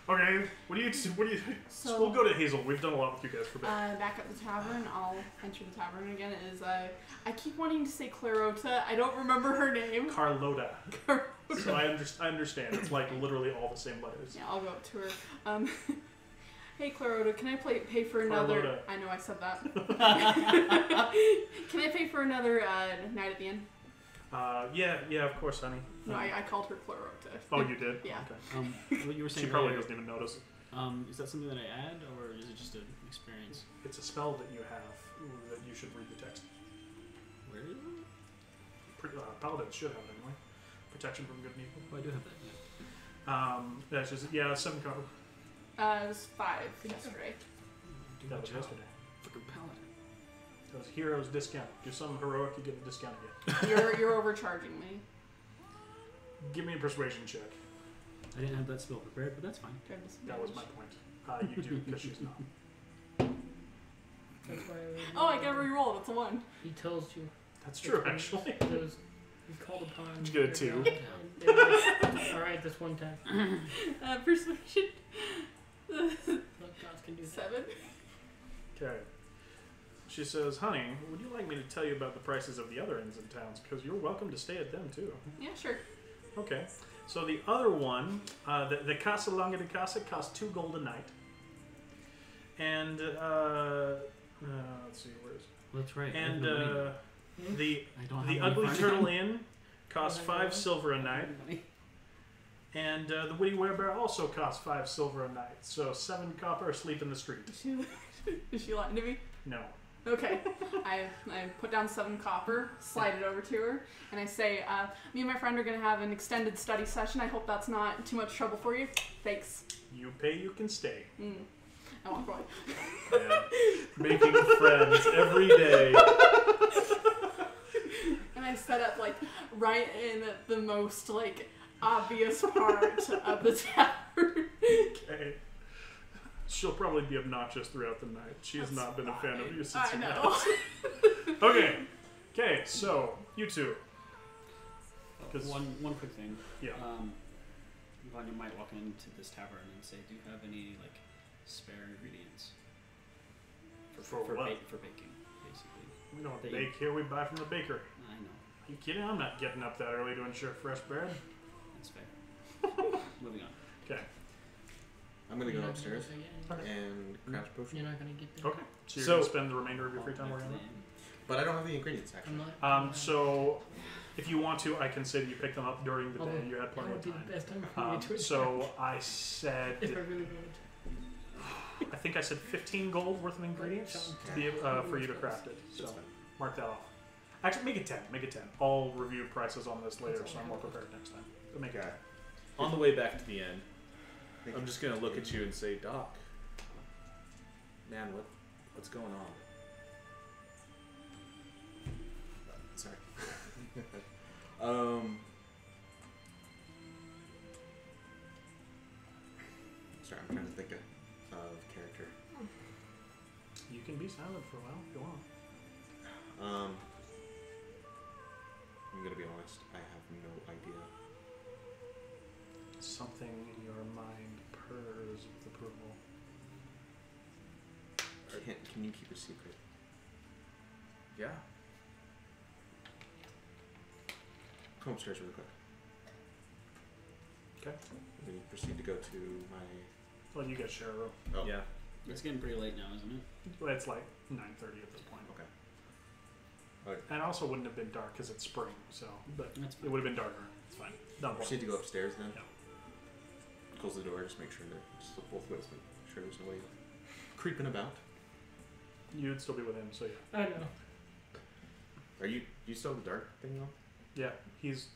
Okay, what do you? So- we'll go to Hazel. We've done a lot with you guys for that. back at the tavern, I'll enter the tavern again. I keep wanting to say Clarota. I don't remember her name. Carlota. So I understand. It's like literally all the same letters. Yeah, I'll go up to her. Hey Clarota, can I pay for another? Carlota. I know I said that. Can I pay for another night at the inn? Yeah, of course, honey. No, I called her Clarota. Oh, you did? Yeah. Okay. What you were saying She probably earlier, doesn't even notice. is that something that I add, or is it just an experience? It's a spell that you have that you should read the text. Where is it? Paladins should have it anyway. Protection from good and evil. Oh, I do have that. Yeah. That's just 7 copper. It was 5 yesterday. Do That my was job. yesterday. Fucking paladin. That was heroes discount. Do something heroic, you get a discount again. You're overcharging me. Give me a persuasion check. I didn't have that spell prepared, but that's fine. Do I have That was my disadvantage? point. You do because she's not. That's why. Oh, I got a reroll. That's a 1. He tells you. That's true, actually. Those you called upon. Did you get a 2? All right, that's one time. Persuasion. Look, gods can do that. 7. Okay. She says, "Honey, would you like me to tell you about the prices of the other inns and towns? Because you're welcome to stay at them too." Yeah, sure. Okay. So the other one, the Casa Longa de Casa costs 2 gold a night. And let's see, where is it? Well, that's right. I have And no money. the I don't have the money Ugly for Turtle anything. Inn costs 5 silver a night. And the Witty Werebear also costs 5 silver a night. So 7 copper, sleep in the street. Is she lying to me? No. Okay. I put down 7 copper, slide it over to her, and I say, me and my friend are going to have an extended study session. I hope that's not too much trouble for you. Thanks. You pay, you can stay. I walk away. Yeah. Making friends every day. And I set up, like, right in the most, like, obvious part of the tavern. Okay. She'll probably be obnoxious throughout the night. She has not been a fan of you since I you know. met. Okay, so, you two. 'Cause- One quick thing. Yeah. Vanya might walk into this tavern and say, "Do you have any like spare ingredients For what? for baking, basically?" We don't That bake here, we buy from the baker. I know Are you kidding? I'm not getting up that early to ensure fresh bread. that's fair. Moving on. Okay. I'm gonna You're go not gonna upstairs do that again? and craft a potion. You're not gonna get there. Okay. So you're So- going to spend the remainder of your free time Back working to on the it? inn. But I don't have the ingredients actually. I'm not. So, if you want to, I can say that you picked them up during the day. You had that plenty would of be the time. best time for me to So I said, if I really would. I think I said 15 gold worth of ingredients to be for you to craft it. So That's fine. mark that off. Actually, make it 10. Make it 10. I'll review prices on this later, so I'm more prepared next time. But make it Okay. 10. On the way back to the end, I'm just gonna look at you and say, Doc, man, what's going on? Sorry. Sorry, I'm trying to think of character. You can be silent for a while if you want. I'm gonna be honest. I have no idea. Something in your mind purrs with approval. Can you keep a secret? Yeah. Come upstairs really quick. Okay. We proceed to go to my. Well, you guys share a room. Oh. Yeah. It's getting pretty late now, isn't it? Well, it's like 9:30 at this point. Okay. And it also wouldn't have been dark because it's spring, so but That's it would have been darker. It's fine. Not Proceed to go upstairs then. Yeah. Close the door. Just make sure that it's both ways. Make sure there's nobody creeping about. You'd still be with him, so yeah. I know. Are you still have the dark thing though? Yeah, he is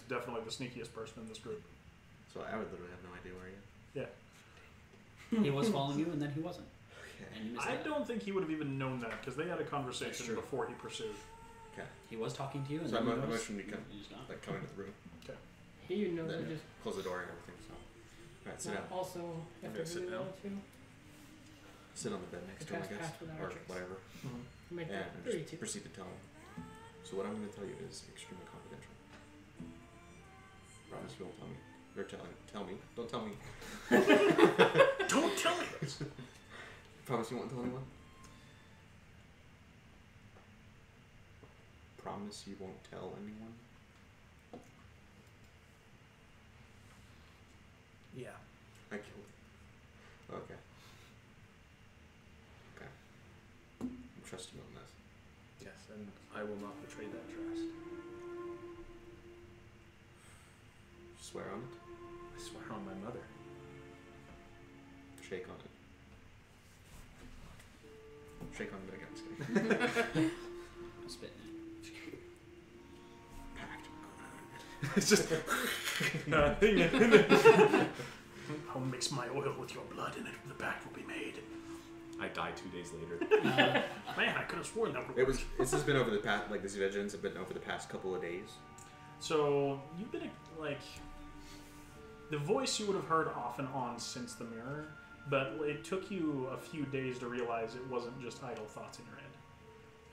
definitely the sneakiest person in this group. So I would literally have no idea where you. He was following you, and then he wasn't. Okay. And you missed I that. don't think he would have even known that because they had a That's conversation true. before he pursued. Okay. He was talking to you, and So then I'm he was. emotionally He's not. like coming to the room, He knows I then just close the door and everything. So. Alright, sit down. also if I gonna sit really down. wanted to Sit on the bed next to him, I cast guess, Pass Without or Tricks. whatever, make and that just 32. proceed to tell him. So what I'm going to tell you is extremely confidential. Promise you won't tell me. Or tell me. Don't tell me. Don't tell me. Promise you won't tell anyone. Promise you won't tell anyone. Yeah. I killed him. Okay. Okay. I'm trusting you on this. Yes, and I will not betray that trust. Swear on it. I swear on my mother. Shake on it. Shake on it again. Just kidding. I'm spitting it. Packed. It's just I'll mix my oil with your blood and the pact will be made. I die 2 days later. Man, I could have sworn that would It was. This has been over the past. Like these vengeance have been over the past couple of days. So you've been like the voice you would have heard off and on since the mirror, but it took you a few days to realize it wasn't just idle thoughts in your head.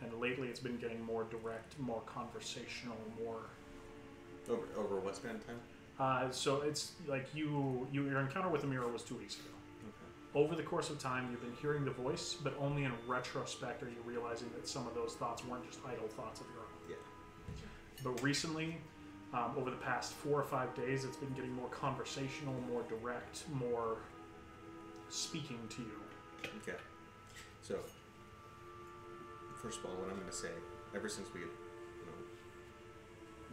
And lately, it's been getting more direct, more conversational, more. Over what span of time? So it's like your encounter with the mirror was 2 weeks ago. Okay. Over the course of time, you've been hearing the voice, but only in retrospect are you realizing that some of those thoughts weren't just idle thoughts of your own. Yeah. But recently, over the past 4 or 5 days, it's been getting more conversational, more direct, more speaking to you. Okay. So, first of all, what I'm going to say, ever since we,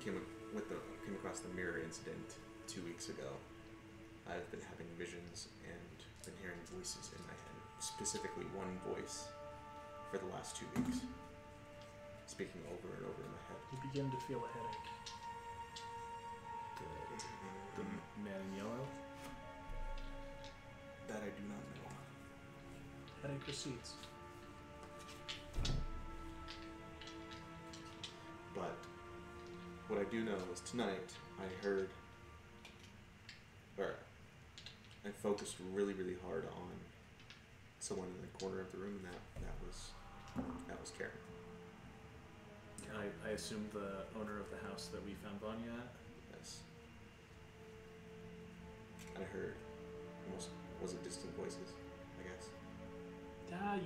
came across the mirror incident 2 weeks ago, I've been having visions and been hearing voices in my head. Specifically, one voice for the last 2 weeks. Speaking over and over in my head. You begin to feel a headache. The man in yellow. That I do not know. Headache recedes. But what I do know is tonight I heard, or I focused really, really hard on someone in the corner of the room, and that was Karen. And I assume the owner of the house that we found Vanya at? Yes. I heard almost, was it distant voices, I guess.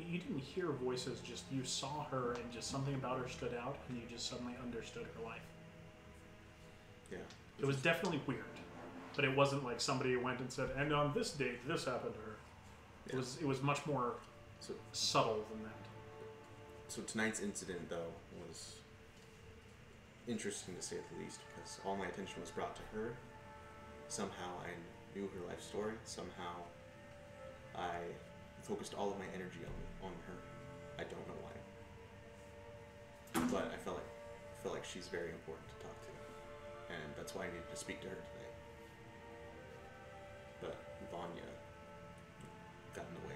You didn't hear voices, just you saw her and just something about her stood out and you just suddenly understood her life. Yeah. It was definitely weird, but it wasn't like somebody went and said, and on this date this happened to her. Yeah. It was much more So, subtle than that. so tonight's incident, though, was interesting to say the least, because all my attention was brought to her. Somehow I knew her life story. Somehow I focused all of my energy on her. I don't know why, but I felt like she's very important to talk to, and that's why I needed to speak to her today. But Vanya got in the way.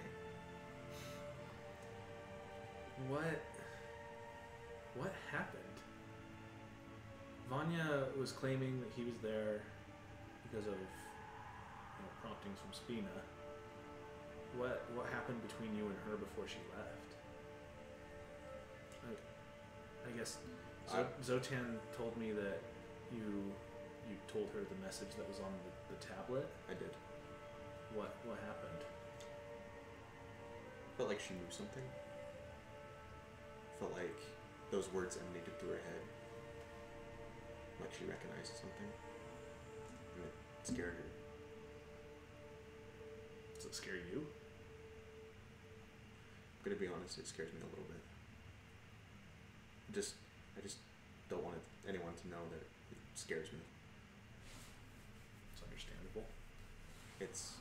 What happened? Vanya was claiming that he was there because of promptings from Spina. What happened between you and her before she left? I guess Zotan told me that you told her the message that was on the tablet. I did. What happened? Felt like she knew something. Felt like those words emanated through her head. Like she recognized something. And it scared her. Does it scare you? I'm gonna be honest, it scares me a little bit. I just don't want anyone to know that it scares me. It's understandable. It's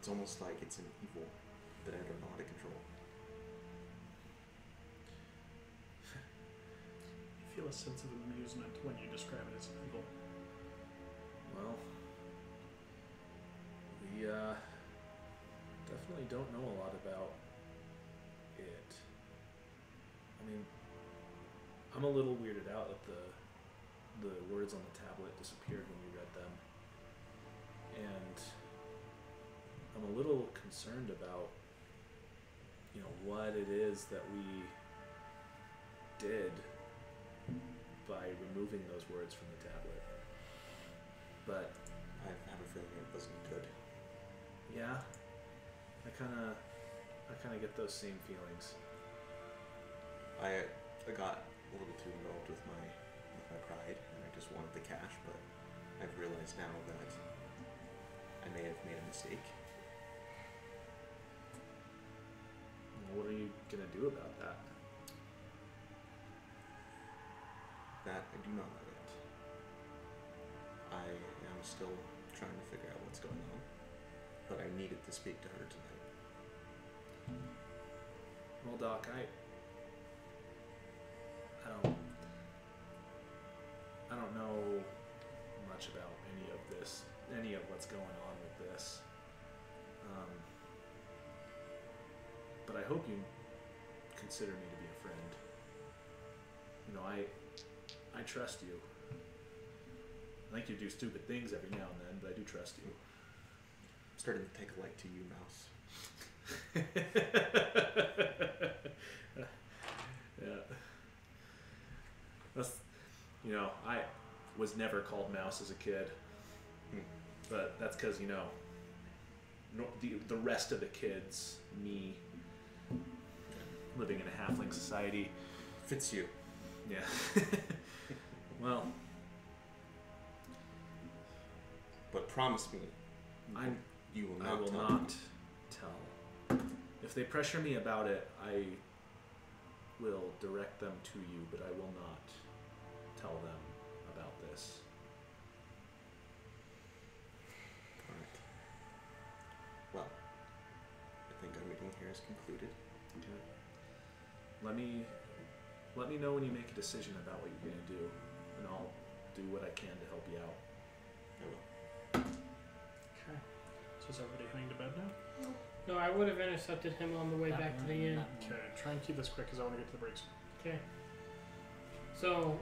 almost like it's an evil that I don't know how to control. You feel a sense of amusement when you describe it as evil. Well, we definitely don't know a lot about it. I mean, I'm a little weirded out that the words on the tablet disappeared when you read them. And I'm a little concerned about, what it is that we did by removing those words from the tablet. But I have a feeling it wasn't good. yeah, I kind of get those same feelings. I got a little too involved with my pride, and I just wanted the cash, but I've realized now that I may have made a mistake. What are you gonna do about that? That I do not know yet. I am still trying to figure out what's going on, but I needed to speak to her tonight. Well, Doc, I don't know much about any of what's going on with this. But I hope you consider me to be a friend. I trust you. I think you do stupid things every now and then, but I do trust you. I'm starting to take a like to you, Mouse. Yeah. That's, I was never called Mouse as a kid. But that's because, the rest of the kids, me, living in a halfling society. Fits you. Yeah. Well. But promise me, you will not I will tell not me. tell. If they pressure me about it, I will direct them to you, but I will not tell them about this. Alright. Well, I think our meeting here is concluded. Okay. let me know when you make a decision about what you're gonna do, and I'll do what I can to help you out. I will. Okay. So is everybody heading to bed now? No, I would have intercepted him on the way back to the inn. Okay. Try and keep this quick because I want to get to the breaks. Okay. So,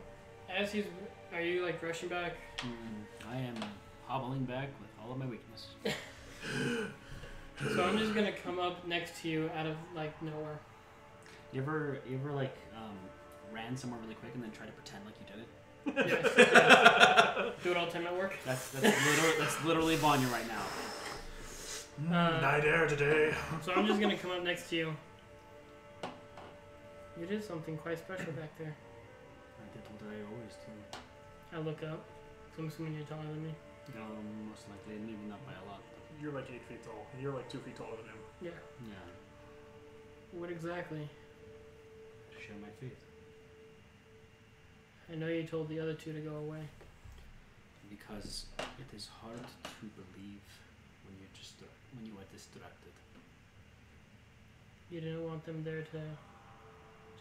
as he's, are you like rushing back? I am hobbling back with all of my weakness. So I'm just gonna come up next to you out of like nowhere. You ever like ran somewhere really quick and then try to pretend like you did it? Yes. Do it all the time at work. That's literally Vanya right now. Night air today. So I'm just gonna come up next to you. You did something quite special back there. I did what I always do. I look up. So I'm assuming you're taller than me. Most likely, maybe not by a lot. You're like 8 feet tall. You're like 2 feet taller than him. Yeah. Yeah. What exactly? Share my faith. I know you told the other two to go away. Because it is hard to believe when you are distracted. You didn't want them there to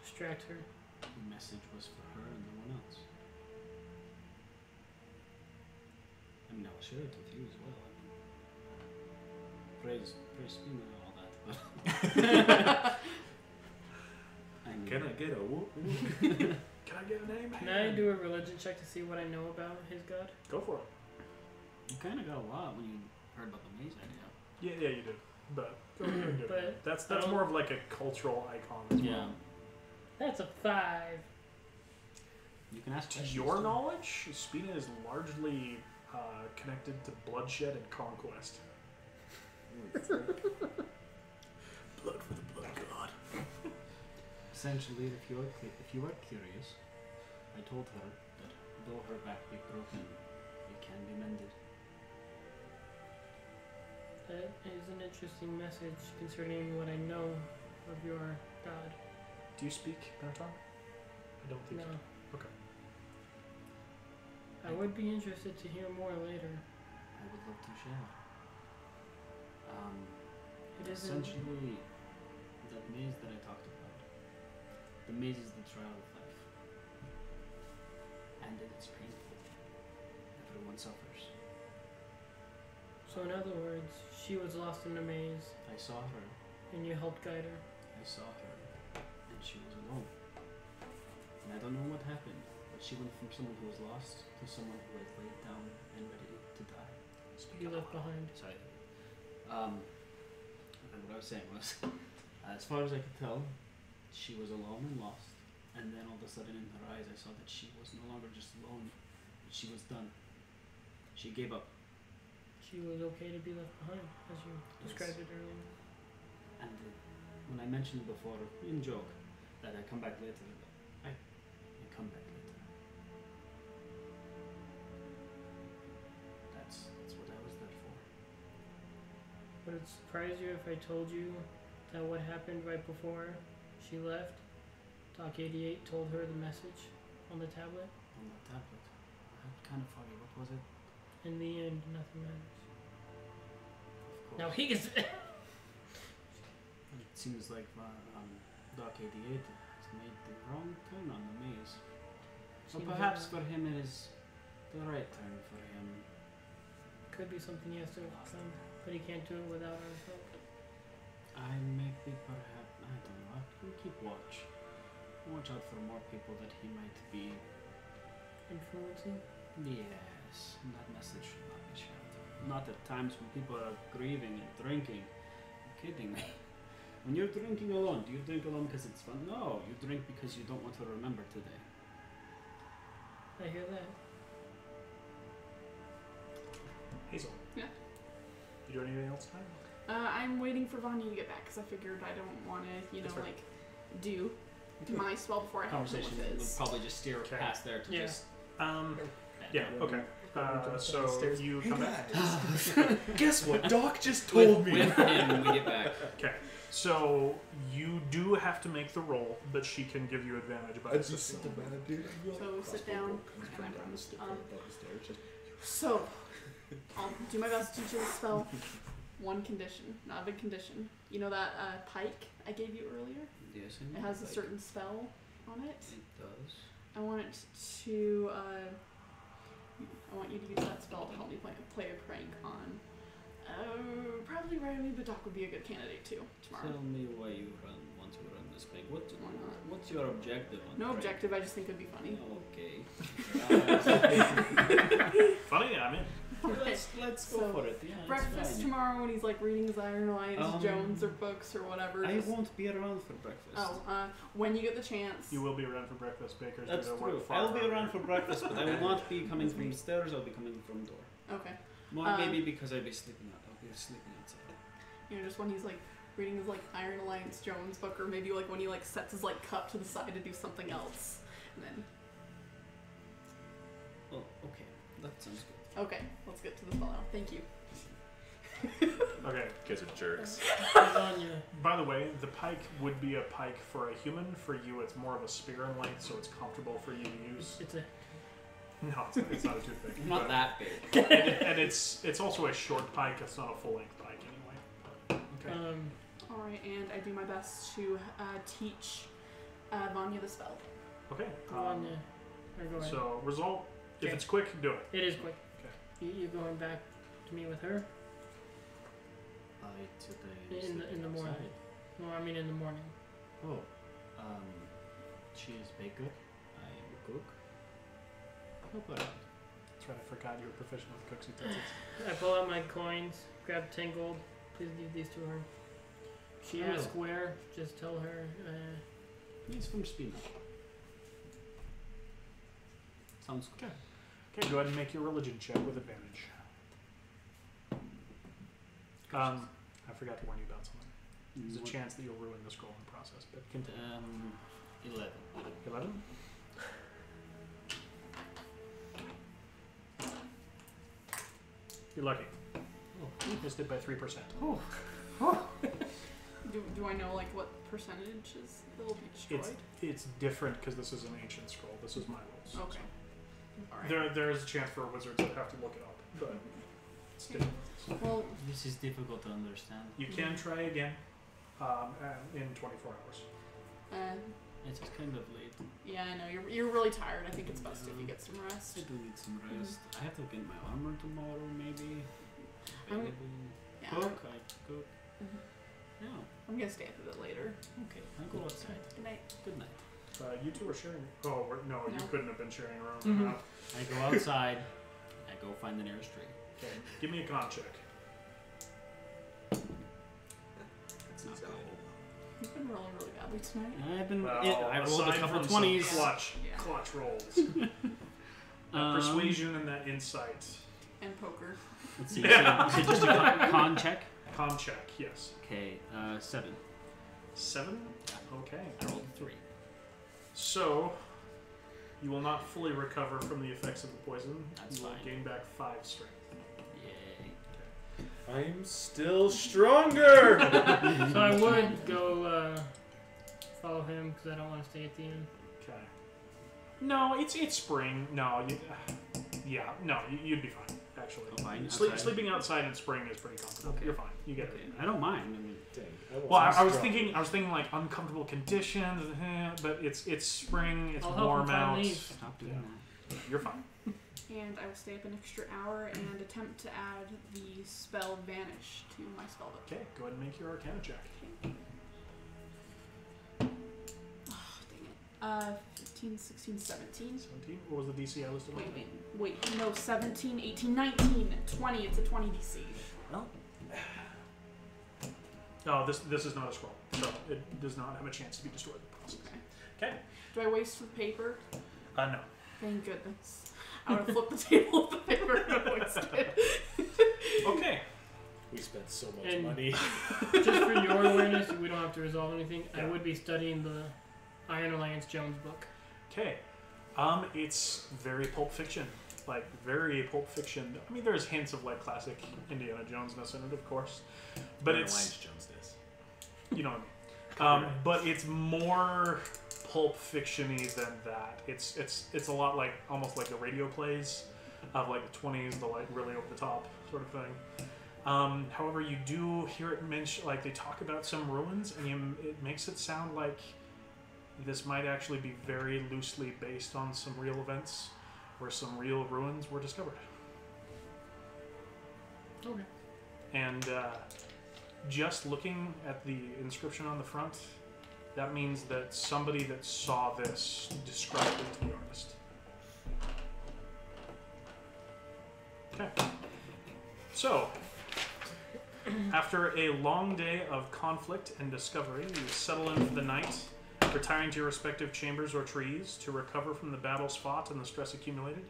distract her. The message was for her and no one else. I mean, I will share it with you as well. I mean, praise me and all that. I mean, Can I get a whoop? Can I get a name? Can I do a religion check to see what I know about his god? Go for it. You kind of got a lot when you heard about the maze idea. Yeah, you did. But go ahead and do it. But That's I don't- more of like a cultural icon as well. That's a 5. You can ask To questions, your too. knowledge, Spina is largely connected to bloodshed and conquest. Blood for the blood god. Essentially, if you are curious, I told her that though her back be broken, it can be mended. That is an interesting message concerning what I know of your god. Do you speak Minotaur? I don't think No. so. Okay. I would be interested to hear more later. I would love to share. It isn't. Essentially, that maze that I talked about. The maze is the trial of life. And it is painful. Everyone suffers. So in other words, she was lost in a maze, I saw her. and you helped guide her. I saw her. And she was alone. And I don't know what happened, but she went from someone who was lost to someone who was laid down and ready to die. You left behind. Sorry. And what I was saying was, as far as I could tell, she was alone and lost. And then all of a sudden in her eyes I saw that she was no longer just alone, but she was done. She gave up. She was okay to be left behind, as you described it earlier. And when I mentioned before, in joke, that I come back later, I come back later. That's what I was there for. Would it surprise you if I told you that what happened right before she left, Doc 88 told her the message on the tablet? On the tablet. That kind of funny. What was it? In the end, nothing matters. Of Now course. he gets. It seems like Doc 88 has made the wrong turn on the maze. So Seems perhaps like- for him it is the right turn for him. Could be something he has to overcome, but he can't do it without our help. I may be perhaps, I don't know, I'll keep watch. Watch out for more people that he might be. Influencing? Yes, that message should not be shared. Not at times when people are grieving and drinking. You're kidding me. When you're drinking alone, do you drink alone because it's fun? No, you drink because you don't want to remember today. I hear that. Hazel. Yeah? You do anything else tonight? I'm waiting for Vanya to get back because I figured I don't want to, That's fair. do my spell before I help him Conversation with would his. probably just steer Okay. past there to Yeah. just. Yeah, okay. So you come back. Guess what? Doc just With told me. him when we get back. Okay. So you do have to make the roll, but she can give you advantage by assisting. So sit down. So I'll do my best to teach you the spell. one condition, not a big condition. You know that pike I gave you earlier? Yes, It has a certain spell on it. It does. I want it to. I want you to use that spell to help me play a prank on. Probably Riley, but Doc would be a good candidate too tomorrow. Tell me why you want to run this prank. Why not? What's your objective on No prank? objective. I just think it'd be funny. Okay. Funny, I'm in. Let's go So, for it. Yeah, it's Breakfast fine. tomorrow when he's like reading his Iron Alliance Jones or books or whatever. I just- won't be around for breakfast. Oh, when you get the chance. You will be around for breakfast, Bakers. That's do their work true. far I'll be harder. around for breakfast, but I will not be coming from the stairs. I'll be coming from the door. Okay. More maybe because I'll be sleeping out. I'll be sleeping outside. You know, just when he's like reading his like Iron Alliance Jones book, or maybe like when he like sets his like cup to the side to do something else, and then. Oh, okay. That sounds good. Okay, let's get to the spell now. Thank you. Okay. Kids are jerks. Lasagna. By the way, the pike would be a pike for a human. For you, it's more of a spear in length, so it's comfortable for you to use. It's a. No, it's not a toothpick. Not but- that big. and it's also a short pike. It's not a full length pike anyway. But, okay. All right, and I do my best to teach Vanya the spell. Okay. Lasagna. Or go ahead. So result. If Okay. it's quick, do it. It is quick. Okay. You going back to meet with her? Today. In the morning. No, I mean in the morning. Oh, she is baker. I am a cook. Help her out. That's right. I forgot you were proficient with cooks utensils. I pull out my coins, grab 10 gold. Please give these to her. If she asks where, just tell her. He's from Spina. Sounds good. Okay. Go ahead and make your religion check with advantage. I forgot to warn you about something. There's a chance that you'll ruin the scroll in the process, but continue. 11. 11? You're lucky. Oh. You missed it by 3%. Do I know like what percentages will be destroyed? It's different because this is an ancient scroll. This is my rules. Okay. All right. There is a chance for wizards that have to look it up, but it's different. Well, This is difficult to understand. You can try again in 24 hours. It's kind of late. yeah, I know you're really tired. I think it's best if you get some rest. I do need some rest. I have to get my armor tomorrow, maybe. I'm- Maybe Yeah, cook. I cook. Mhm. Yeah. I'm gonna stay up a bit later. Okay. I go outside. Good night. Good night. You two are sharing. Oh, no, you No. couldn't have been sharing your own. Mhm. I go outside. I go find the nearest tree. Okay, give me a con check. It's not So, good. You've been rolling really badly tonight. I've been. Well, I rolled a aside couple from some 20s. Yeah. clutch rolls. Persuasion and that insight. And poker. Let's see. Yeah. So just a con check. Con check, yes. Okay. 7. 7? Okay. I rolled a 3. So, you will not fully recover from the effects of the poison. That's you will fine. gain back 5 strength. Yay. I'm still stronger. So I would go follow him because I don't want to stay at the inn. Okay. No, it's spring. No, you'd be fine. Actually, Oh, fine. Outside? sleeping outside in spring is pretty comfortable. Okay. You're fine. You get Okay. it. I don't mind. I mean, Dang, Well, I was strong. thinking like uncomfortable conditions, but it's spring. It's I'll help him warm find out. leaves. stop doing Yeah. that. You're fine. And I will stay up an extra hour and attempt to add the spell Vanish to my spellbook. Okay, go ahead and make your Arcana check. Oh, dang it. 15, 16, 17. 17. What was the DC I listed? Wait, no, 17, 18, 19, 20. It's a 20 DC. Well. Oh, this is not a scroll, so it does not have a chance to be destroyed in the process. Okay. Okay. Do I waste the paper? No. Thank goodness. I would have flipped the table with the paper and wasted it. Okay. We spent so much And- money. Just for your awareness, we don't have to resolve anything. I Yeah. would be studying the Iron Alliance Jones book. Okay. It's very Pulp Fiction. Like, very Pulp Fiction. I mean, there's hints of, like, classic Indiana Jones-ness in it, of course. But Iron it's... Alliance Jones this. You know what I mean. But it's more Pulp Fiction-y than that. It's a lot like, almost like the radio plays of, like, the 20s, the, like, really over-the-top sort of thing. However, you do hear it mentioned, like they talk about some ruins, and it makes it sound like this might actually be very loosely based on some real events where some real ruins were discovered. Okay. And just looking at the inscription on the front, that means that somebody that saw this described it to the artist. Okay. So, after a long day of conflict and discovery, you settle in for the night, retiring to your respective chambers or trees to recover from the battles fought and the stress accumulated.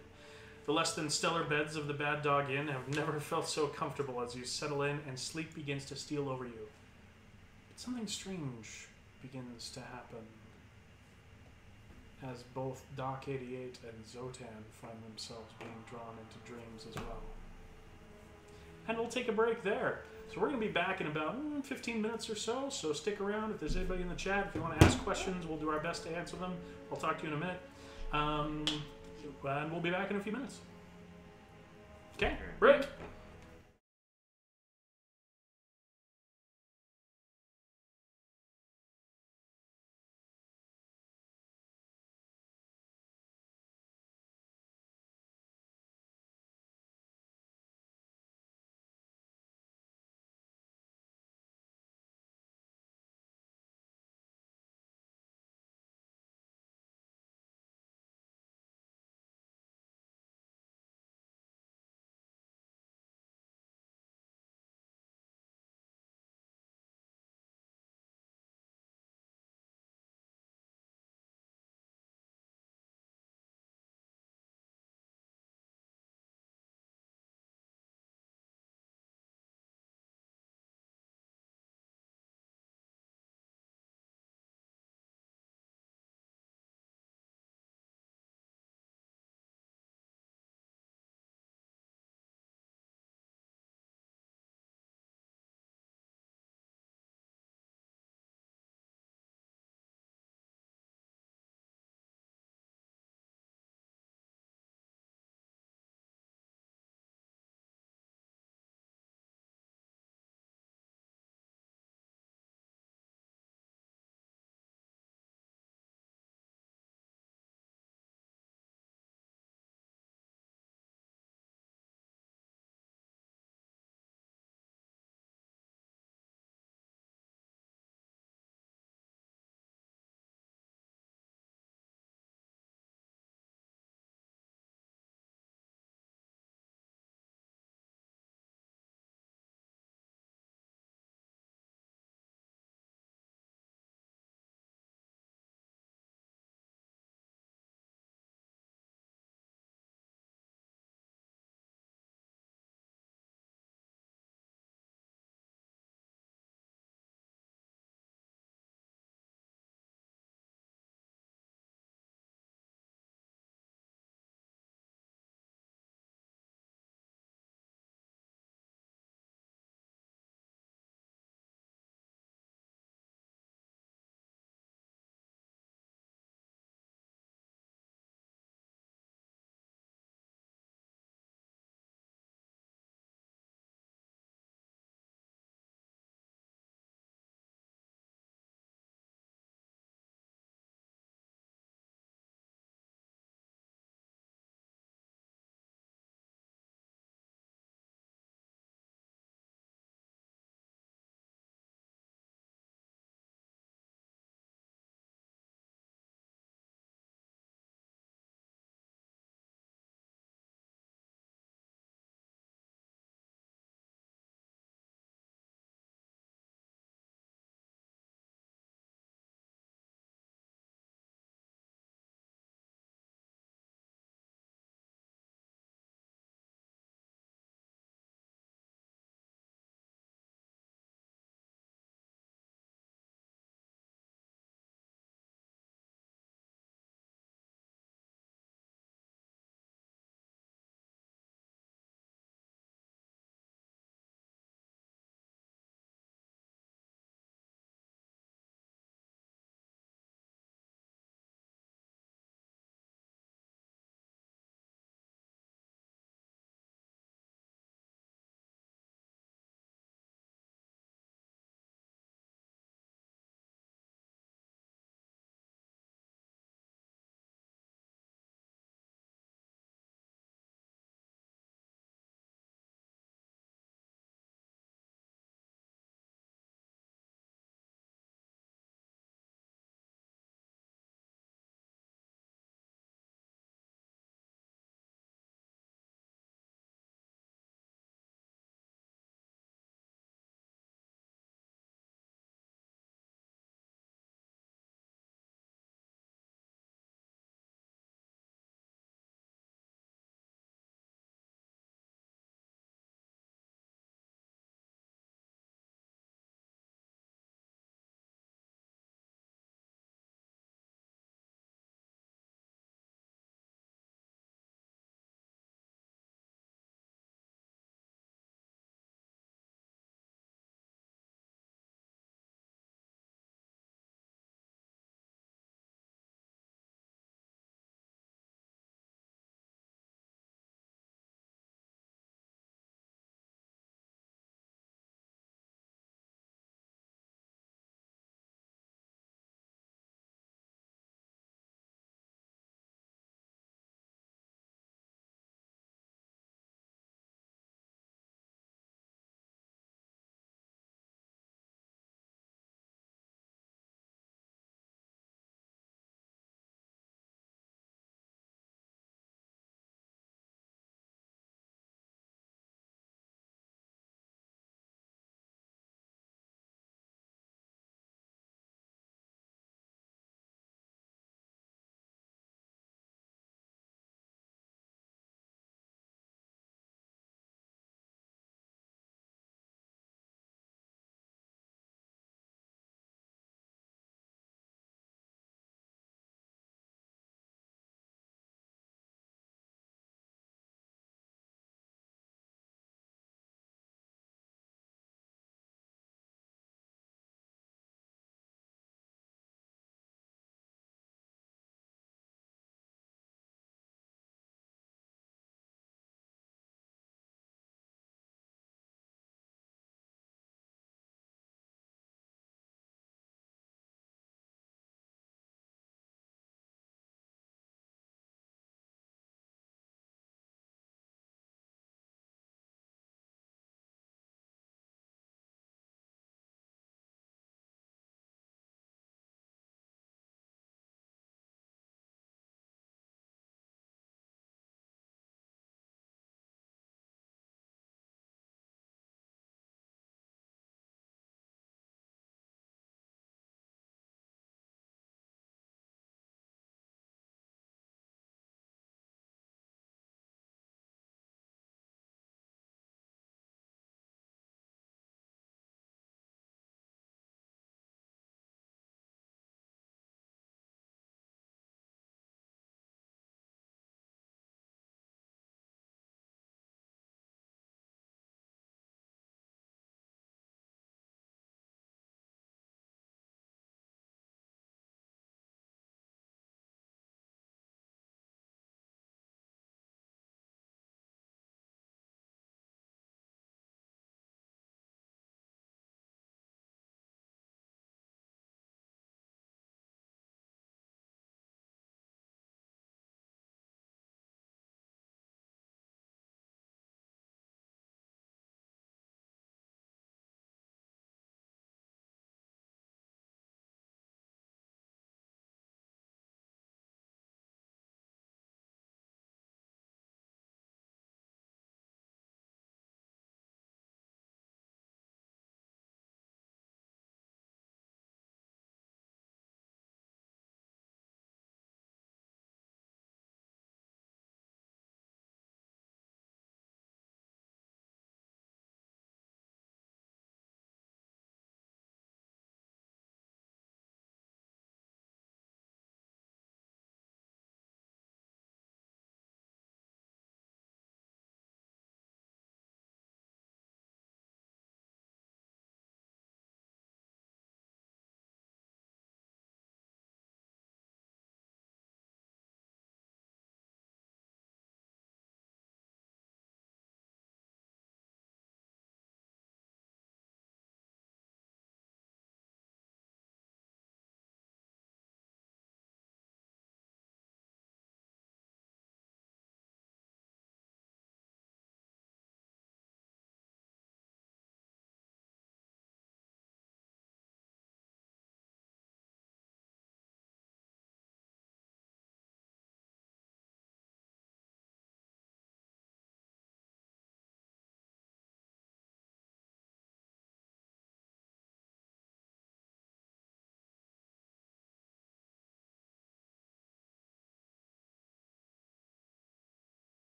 The less than stellar beds of the Bad Dog Inn have never felt so comfortable as you settle in and sleep begins to steal over you. But something strange begins to happen as both Doc 88 and Zotan find themselves being drawn into dreams as well. And we'll take a break there. So we're going to be back in about 15 minutes or so, so stick around. If there's anybody in the chat, if you want to ask questions, we'll do our best to answer them. I'll talk to you in a minute. And we'll be back in a few minutes. Okay, break.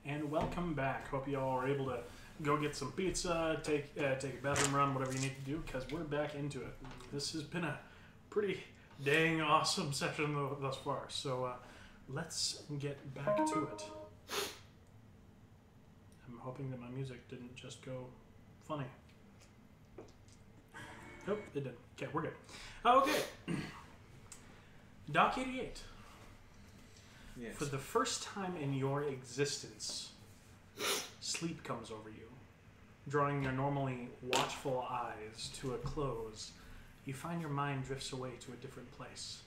and welcome back. Hope you all are able to go get some pizza, take a bathroom run, whatever you need to do, because we're back into it. This has been a pretty dang awesome session thus far, so let's get back to it. I'm hoping that my music didn't just go funny. Nope, it didn't. Okay, we're good. Okay. Doc 88. Yes. For the first time in your existence, sleep comes over you. Drawing your normally watchful eyes to a close, you find your mind drifts away to a different place.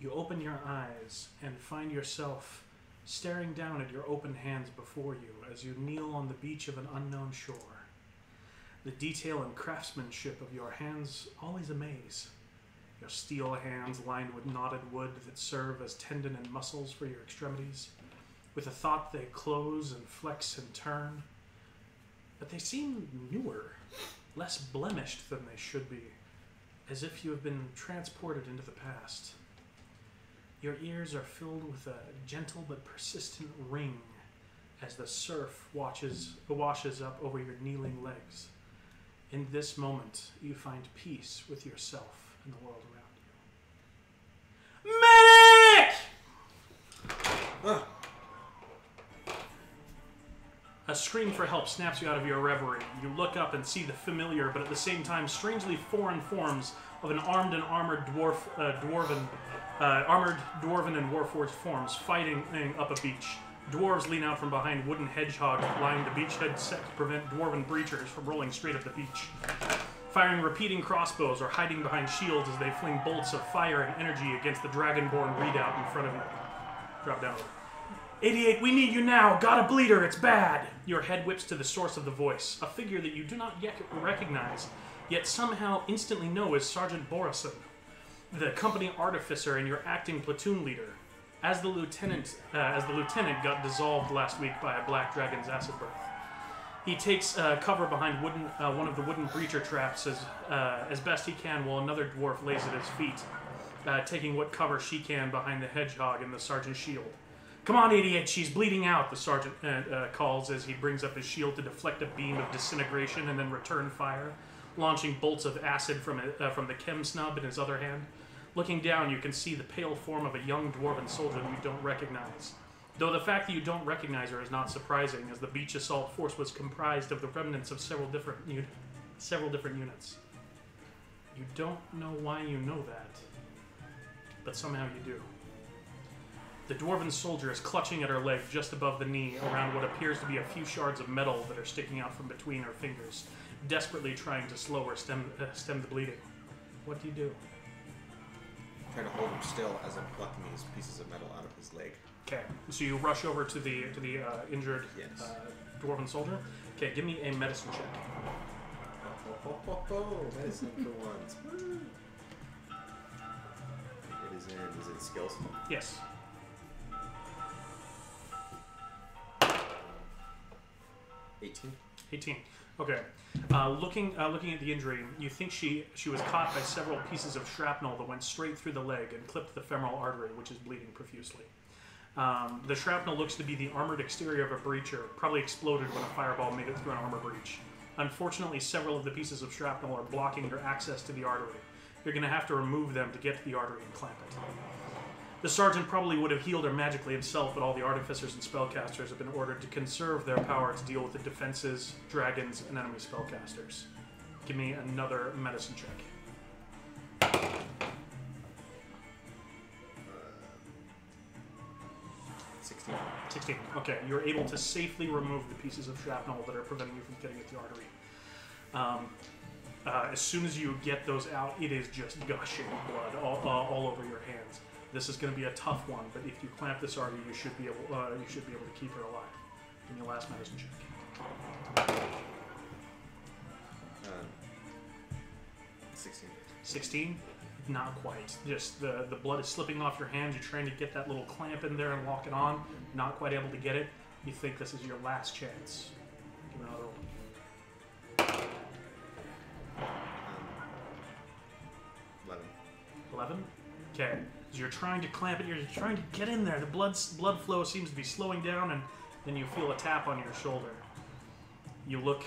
You open your eyes and find yourself staring down at your open hands before you as you kneel on the beach of an unknown shore. The detail and craftsmanship of your hands always amaze. Your steel hands lined with knotted wood that serve as tendon and muscles for your extremities. With a thought they close and flex and turn. But they seem newer, less blemished than they should be, as if you have been transported into the past. Your ears are filled with a gentle but persistent ring as the surf washes up over your kneeling legs. In this moment, you find peace with yourself and the world around you. Medic! A scream for help snaps you out of your reverie. You look up and see the familiar, but at the same time strangely foreign forms of an armed and armored dwarven and warforged forms fighting up a beach. Dwarves lean out from behind wooden hedgehogs lining the beachhead set to prevent dwarven breachers from rolling straight up the beach. Firing repeating crossbows or hiding behind shields as they fling bolts of fire and energy against the dragonborn redoubt in front of you. Drop down. 88, we need you now! Got a bleeder, it's bad! Your head whips to the source of the voice, a figure that you do not yet recognize, yet somehow instantly know as Sergeant Borison, the company artificer and your acting platoon leader. As the lieutenant got dissolved last week by a black dragon's acid breath. He takes cover behind one of the wooden breacher traps as best he can, while another dwarf lays at his feet, taking what cover she can behind the hedgehog and the sergeant's shield. Come on, 88, she's bleeding out, the sergeant calls as he brings up his shield to deflect a beam of disintegration and then return fire, launching bolts of acid from the chem snub in his other hand. Looking down, you can see the pale form of a young dwarven soldier that you don't recognize. Though the fact that you don't recognize her is not surprising, as the beach assault force was comprised of the remnants of several different units. You don't know why you know that, but somehow you do. The dwarven soldier is clutching at her leg just above the knee around what appears to be a few shards of metal that are sticking out from between her fingers, desperately trying to slow or stem the bleeding. What do you do? Try to hold him still as I'm plucking these pieces of metal out of his leg. Okay, so you rush over to the injured Yes. dwarven soldier. Okay, give me a medicine check. Medicine for once. Woo. Is it skills? Yes. 18. Okay. Looking at the injury, you think she was caught by several pieces of shrapnel that went straight through the leg and clipped the femoral artery, which is bleeding profusely. The shrapnel looks to be the armored exterior of a breacher, probably exploded when a fireball made it through an armor breach. Unfortunately, several of the pieces of shrapnel are blocking your access to the artery. You're going to have to remove them to get to the artery and clamp it. The sergeant probably would have healed her magically himself, but all the artificers and spellcasters have been ordered to conserve their power to deal with the defenses, dragons, and enemy spellcasters. Give me another medicine check. 16. Okay, you're able to safely remove the pieces of shrapnel that are preventing you from getting at the artery. As soon as you get those out, it is just gushing blood all over your hands. This is going to be a tough one, but if you clamp this artery, you should be able to keep her alive. Give me your last medicine check. 16. 16? Not quite. Just the blood is slipping off your hands. You're trying to get that little clamp in there and lock it on. Not quite able to get it. You think this is your last chance. Give me another roll. 11? Okay. As you're trying to clamp it, you're trying to get in there. The blood flow seems to be slowing down, and Then you feel a tap on your shoulder. You look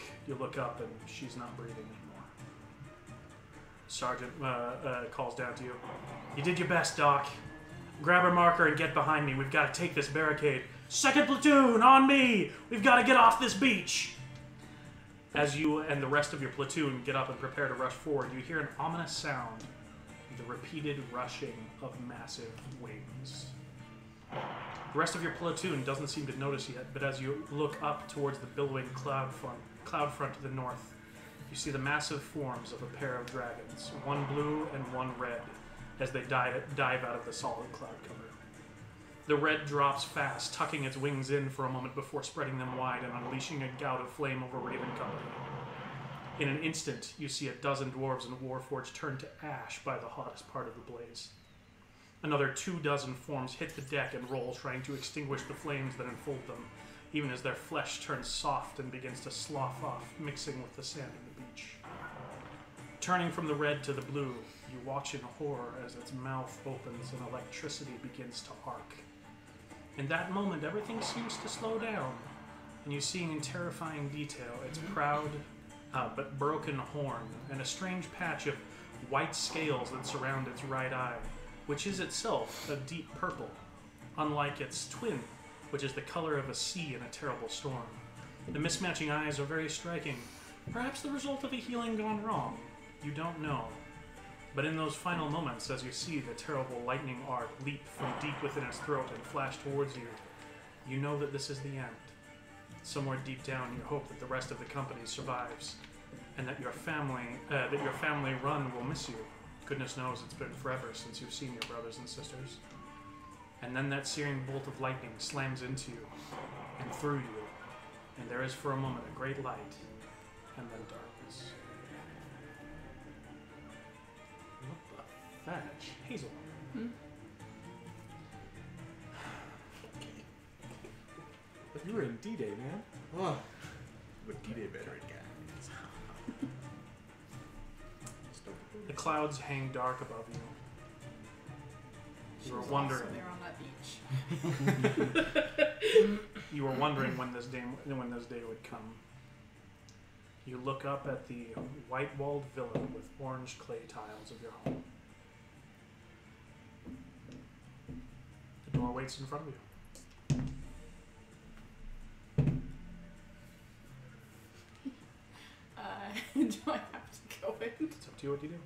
up, and she's not breathing anymore. Sergeant calls down to you. You did your best, Doc. Grab a marker and get behind me. We've got to take this barricade. Second platoon, on me! We've got to get off this beach! As you and the rest of your platoon get up and prepare to rush forward, you hear an ominous sound. The repeated rushing of massive wings. The rest of your platoon doesn't seem to notice yet, but as you look up towards the billowing cloud front to the north, you see the massive forms of a pair of dragons, one blue and one red, as they dive out of the solid cloud cover. The red drops fast, tucking its wings in for a moment before spreading them wide and unleashing a gout of flame over Raven Company. In an instant, you see a dozen dwarves and warforged turn to ash by the hottest part of the blaze. Another 24 forms hit the deck and roll, trying to extinguish the flames that enfold them, even as their flesh turns soft and begins to slough off, mixing with the sand of the beach. Turning from the red to the blue, you watch in horror as its mouth opens and electricity begins to arc. In that moment, everything seems to slow down, and you see in terrifying detail its proud but broken horn and a strange patch of white scales that surround its right eye, which is itself a deep purple, unlike its twin, which is the color of a sea in a terrible storm. The mismatching eyes are very striking, perhaps the result of a healing gone wrong. You don't know. But in those final moments, as you see the terrible lightning arc leap from deep within its throat and flash towards you, you know that this is the end. Somewhere deep down, you hope that the rest of the company survives, and that your family run will miss you. Goodness knows it's been forever since you've seen your brothers and sisters. And then that searing bolt of lightning slams into you and through you, and there is for a moment a great light, and then darkness. What the fetch? Hazel. You were in D-Day, man. Oh, but D-Day veteran guys. The clouds hang dark above you. You were wondering. There on that beach. You were wondering when this day would come. You look up at the white-walled villa with orange clay tiles of your home. The door waits in front of you. Do I have to go in? It's up to you what you do.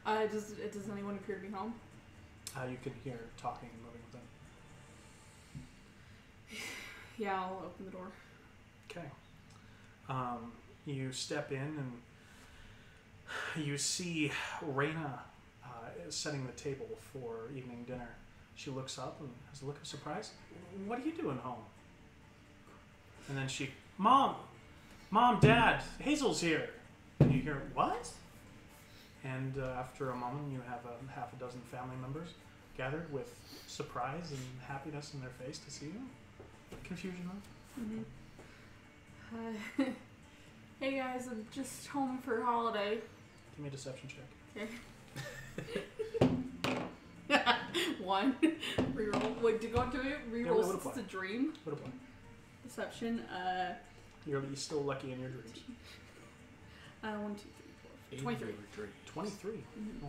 Does anyone appear to be home? You can hear talking and moving within. Yeah, I'll open the door. Okay. You step in and you see Reyna setting the table for evening dinner. She looks up and has a look of surprise. What are you doing home? And then she, Mom, Dad, Hazel's here. And you hear, what? And after a moment, you have half a dozen family members gathered with surprise and happiness in their face to see you. Confusion, huh? Mm-hmm. Hey guys, I'm just home for holiday. Give me a deception check. Okay. 1. Reroll. Wait, do you want to do it? Reroll would since it's a dream. What apply? Deception. You're still lucky in your dreams. 1, 2, 3, 4. 23. 23. Mm-hmm.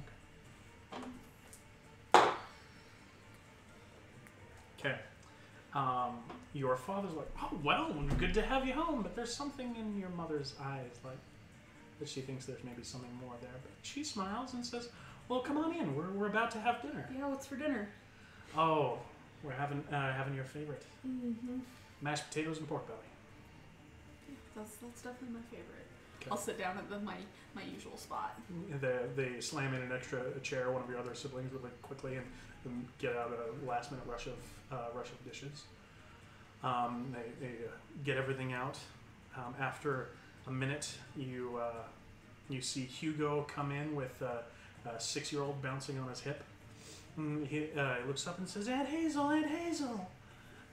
Okay. Your father's like, oh, well, good to have you home, but there's something in your mother's eyes, like, that she thinks there's maybe something more there. But she smiles and says, well, come on in. We're about to have dinner. Yeah, what's for dinner? Oh, we're having your favorite. Mm-hmm. Mashed potatoes and pork belly. That's definitely my favorite. Okay. I'll sit down at my usual spot. They slam in an extra chair, one of your other siblings, really quickly, and get out a last-minute rush of dishes. They get everything out. After a minute, you see Hugo come in with a 6-year-old bouncing on his hip. He looks up and says, Aunt Hazel, Aunt Hazel.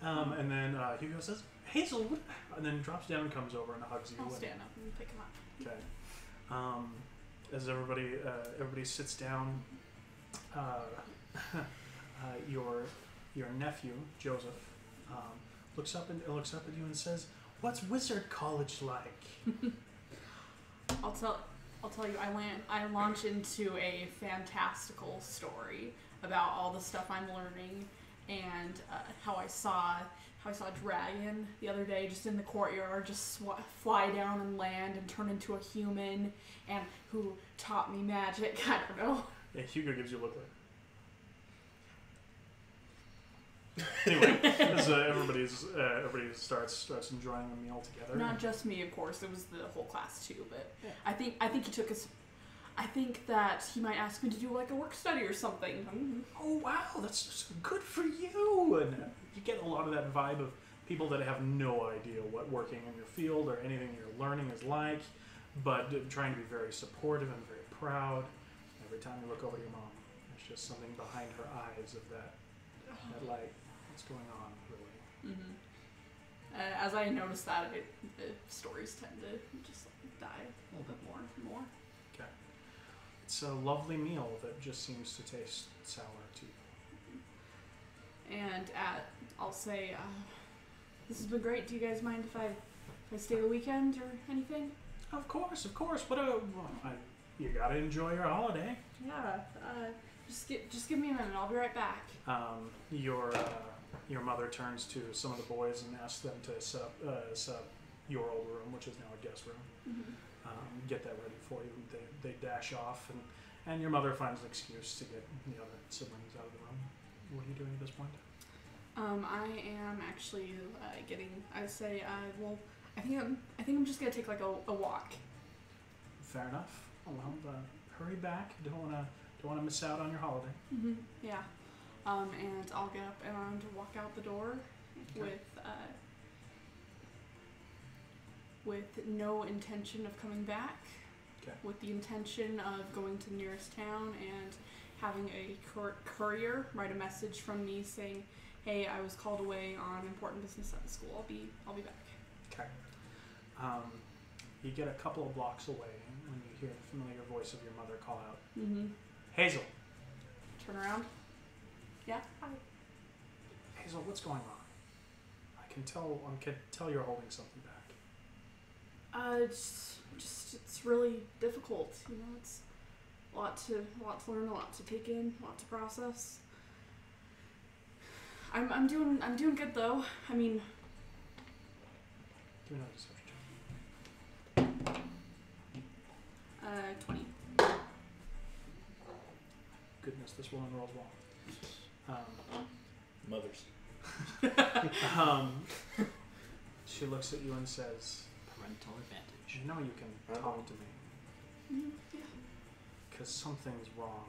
And then Hugo says, Hazel, what? And then drops down, comes over and hugs you. I'll stand up and pick him up. Okay. As everybody sits down, your nephew Joseph looks up at you and says, "What's Wizard College like?" I'll tell you. I launch into a fantastical story about all the stuff I'm learning and how I saw a dragon the other day just in the courtyard just fly down and land and turn into a human, and who taught me magic. I don't know. Yeah, Hugo gives you a look like. Anyway, as everybody starts enjoying the meal together. Not just me, of course. It was the whole class too. But Yeah. I think he took us. I think that he might ask me to do like a work study or something. Oh wow, that's just good for you! And you get a lot of that vibe of people that have no idea what working in your field or anything you're learning is like, but trying to be very supportive and very proud. Every time you look over to your mom, there's just something behind her eyes of that light. What's going on, really? Mm-hmm. As I notice that, the stories tend to just die a little bit more and more. Okay. It's a lovely meal that just seems to taste sour to you. And I'll say, this has been great. Do you guys mind if I stay the weekend or anything? Of course. You gotta enjoy your holiday. Yeah. Just give me a minute. I'll be right back. Your mother turns to some of the boys and asks them to set up your old room, which is now a guest room. Mm-hmm. Get that ready for you. They dash off, and your mother finds an excuse to get the other siblings out of the room. What are you doing at this point? I am actually getting. I say, well, I think I'm just gonna take like a walk. Fair enough. Well, hurry back. Don't wanna miss out on your holiday. Mm-hmm. Yeah. And I'll get up and walk out the door with no intention of coming back. Okay. With the intention of going to the nearest town and having a courier write a message from me saying, "Hey, I was called away on important business at the school. I'll be back." Okay. You get a couple of blocks away when you hear the familiar voice of your mother call out, Mm-hmm. "Hazel! Turn around. Yeah. Hi. Hazel, what's going on? I can tell you're holding something back." It's really difficult. You know, it's a lot to learn, a lot to take in, a lot to process. I'm doing good though. I mean, Give me another deception check. 20. Goodness, this woman rolls well. Mothers. She looks at you and says, Parental advantage. "You know you can talk to me, Mm-hmm. Yeah. because something's wrong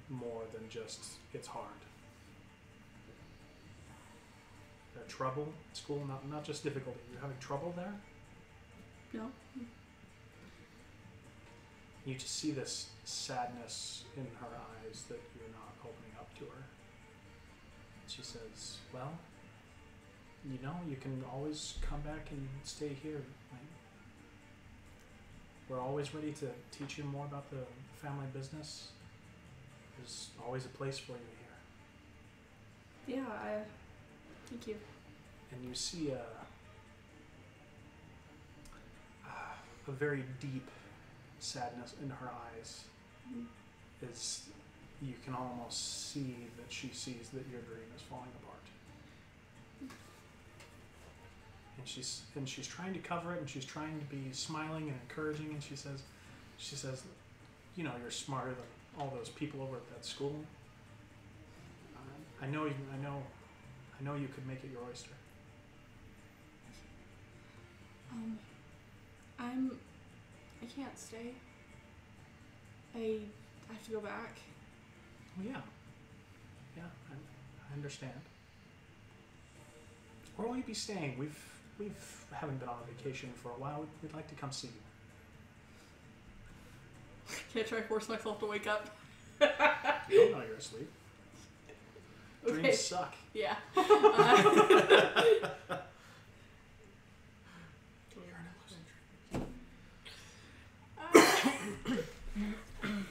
more than just it's hard. There trouble at school, not just difficulty. You're having trouble there? No. You just see this sadness in her eyes that you're not opening up to her. She says, "Well, you know, you can always come back and stay here. Right? We're always ready to teach you more about the family business. There's always a place for you here." Yeah. Thank you. And you see a very deep sadness in her eyes. Mhm. It's, you can almost see that she sees that your dream is falling apart. And she's trying to cover it, and she's trying to be smiling and encouraging, and she says, "You know, you're smarter than all those people over at that school. I know you could make it your oyster." I can't stay. I have to go back. Well, yeah, I understand. Where will you be staying? We haven't been on a vacation for a while. We'd like to come see you. Can I try to force myself to wake up? You don't know you're asleep. Okay. Dreams suck. Yeah.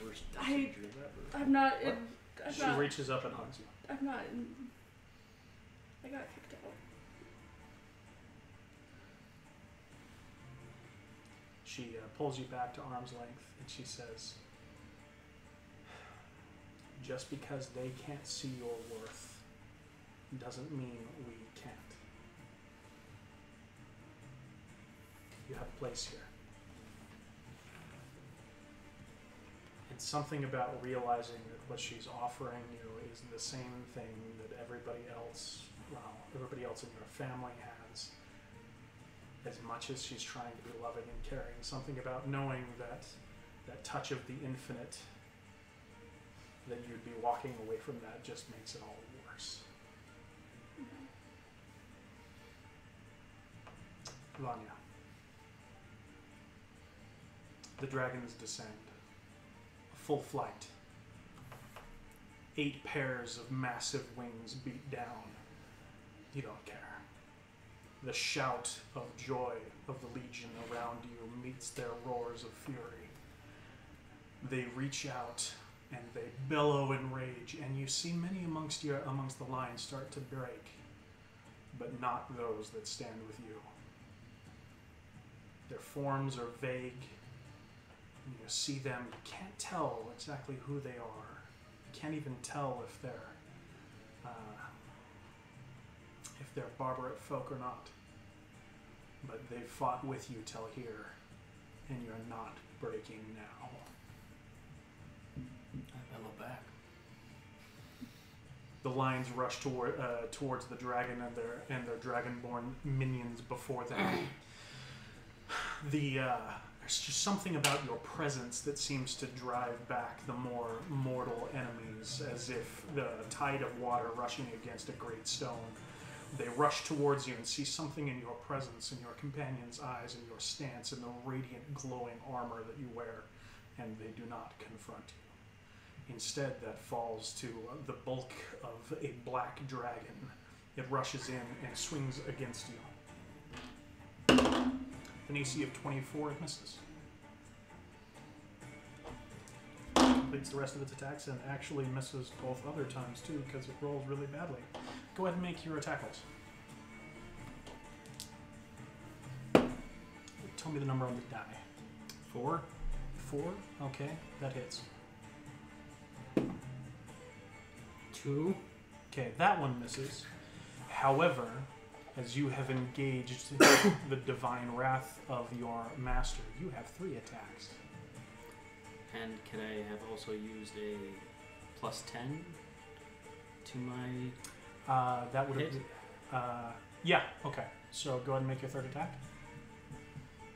Worst I- procedure ever. I'm not. She reaches up and hugs you. I'm not. I got kicked out. She pulls you back to arm's length and she says, just because they can't see your worth doesn't mean we can't. You have a place here. And something about realizing that what she's offering you is the same thing that everybody else in your family has. As much as she's trying to be loving and caring, something about knowing that touch of the infinite, that you'd be walking away from that just makes it all worse. Vanya. The dragons descend. Full flight. 8 pairs of massive wings beat down. You don't care. The shout of joy of the legion around you meets their roars of fury. They reach out and they bellow in rage, and you see many amongst the lines start to break, but not those that stand with you. Their forms are vague. You see them, you can't tell exactly who they are. You can't even tell if they're barbaric folk or not. But they've fought with you till here, and you're not breaking now. I bellow back. The lions rush towards the dragon and their dragonborn minions before them. There's just something about your presence that seems to drive back the more mortal enemies, as if the tide of water rushing against a great stone. They rush towards you and see something in your presence, in your companion's eyes, in your stance, in the radiant, glowing armor that you wear, and they do not confront you. Instead, that falls to the bulk of a black dragon. It rushes in and swings against you. An AC of 24, it misses. Completes the rest of its attacks and actually misses both other times too, because it rolls really badly. Go ahead and make your attack rolls. Tell me the number on the die. 4. 4? Okay, that hits. 2. Okay, that one misses. However, as you have engaged the divine wrath of your master, you have 3 attacks. And can I have also used a plus 10 to my That would hit? have. Yeah. Okay. So go ahead and make your 3rd attack.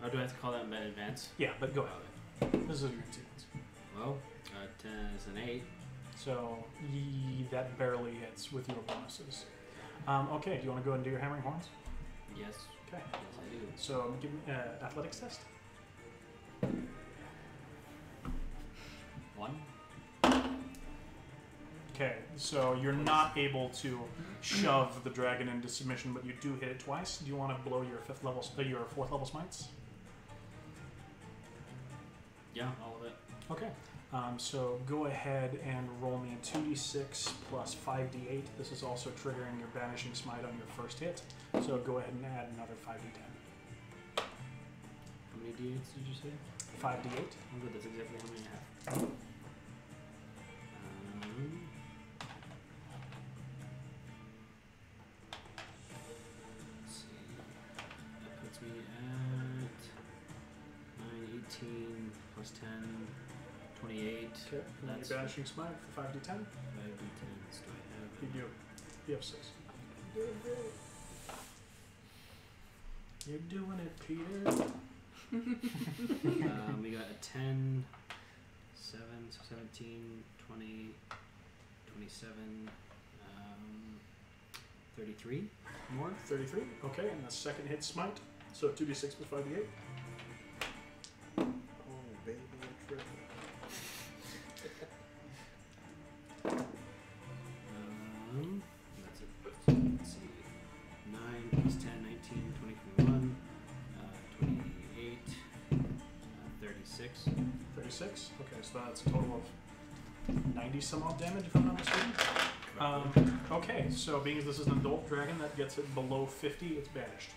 Or do I have to call that in advance? Yeah, but go ahead. Okay. This is your sequence. Well, 10 is an 8. So that barely hits with your bonuses. Okay. Do you want to go ahead and do your hammering horns? Yes. Okay. Yes, I do. So give me athletics test. 1. Okay, so you're not able to shove the dragon into submission, but you do hit it twice. Do you want to blow your 4th level smites? Yeah, all of it. Okay. So go ahead and roll me a 2d6 plus 5d8. This is also triggering your banishing smite on your first hit. So go ahead and add another 5d10. How many d8s did you say? 5d8. Oh, good. That's exactly how many I have. Let's see. That puts me at 9, 18 plus 10, 28. Okay. And then That's your banishing smite for 5d10. 5 d10s do I have? You do. You have 6. You're doing it, Peter. We got a 10, 7, so 17, 20, 27, 33 more. 33. Okay, and the second hit smite. So 2d6 plus 5d8. Oh, baby, a triple. That's it. Let's see. 9 plus 10, 19, 20, 21, 28, 36. 36. Okay, so that's a total of 90 some odd damage, if I'm not mistaken. Okay, so being as this is an adult dragon that gets it below 50, it's banished.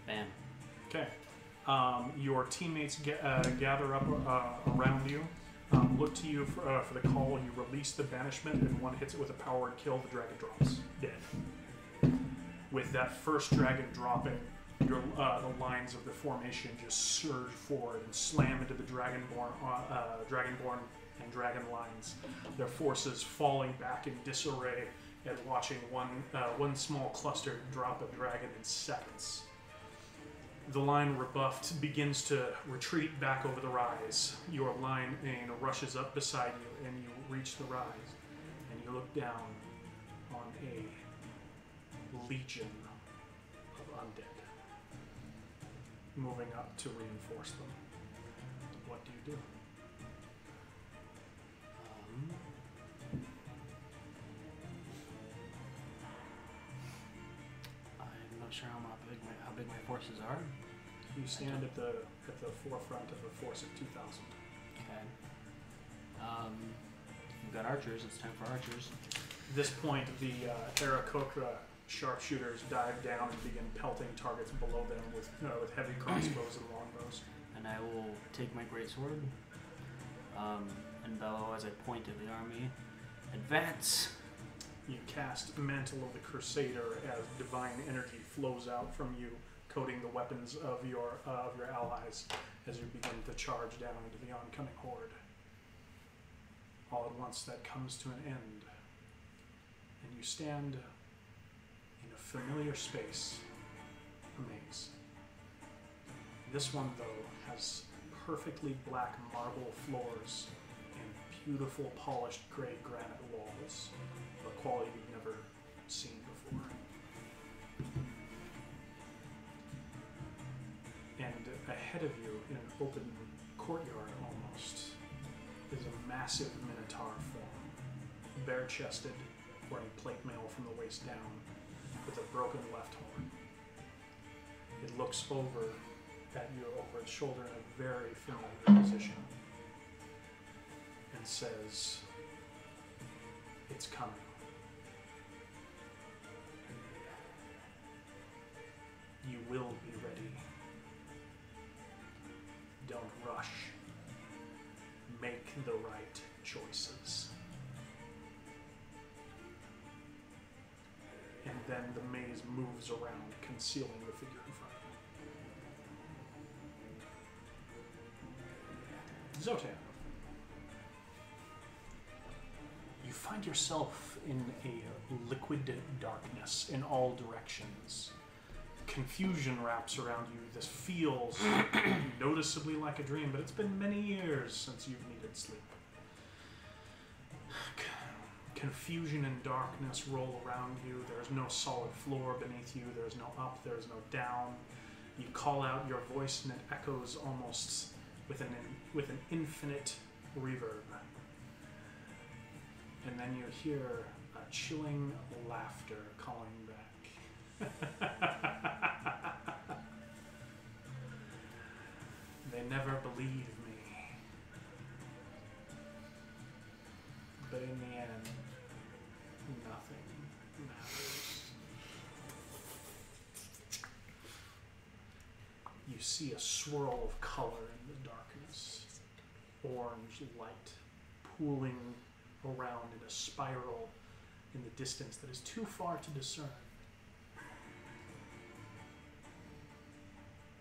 Bam. Okay. Your teammates gather up around you, look to you for the call. You release the banishment, and one hits it with a powered kill. The dragon drops dead. With that first dragon dropping, the lines of the formation just surge forward and slam into the dragonborn and dragon lines. Their forces falling back in disarray and watching one small cluster drop a dragon in seconds. The line rebuffed begins to retreat back over the rise. Your line rushes up beside you, and you reach the rise, and you look down on a legion of undead moving up to reinforce them. What do you do? I'm not sure how big my forces are. You stand at the forefront of a force of 2,000. Okay. We've got archers. It's time for archers. At this point, the Aarakocra sharpshooters dive down and begin pelting targets below them with heavy crossbows and longbows. And I will take my greatsword and bellow as I point at the army. Advance! You cast Mantle of the Crusader as divine energy flows out from you, coating the weapons of your allies as you begin to charge down into the oncoming horde. All at once, that comes to an end, and you stand in a familiar space, a maze. This one, though, has perfectly black marble floors and beautiful polished gray granite walls, a quality you've never seen before. And ahead of you, in an open courtyard almost, is a massive minotaur form, bare-chested, wearing plate mail from the waist down, with a broken left horn. It looks over at you over its shoulder in a very familiar position and says, "It's coming." You will be ready. Don't rush. Make the right choices. And then the maze moves around, concealing the figure in front of you. Zotan. You find yourself in a liquid darkness in all directions. Confusion wraps around you. This feels noticeably like a dream, but it's been many years since you've needed sleep. Confusion and darkness roll around you. There's no solid floor beneath you. There's no up. There's no down. You call out your voice, and it echoes almost with an infinite reverb. And then you hear a chilling laughter calling back. They never believe me. But in the end, nothing matters. You see a swirl of color in the darkness. Orange light pooling around in a spiral in the distance that is too far to discern.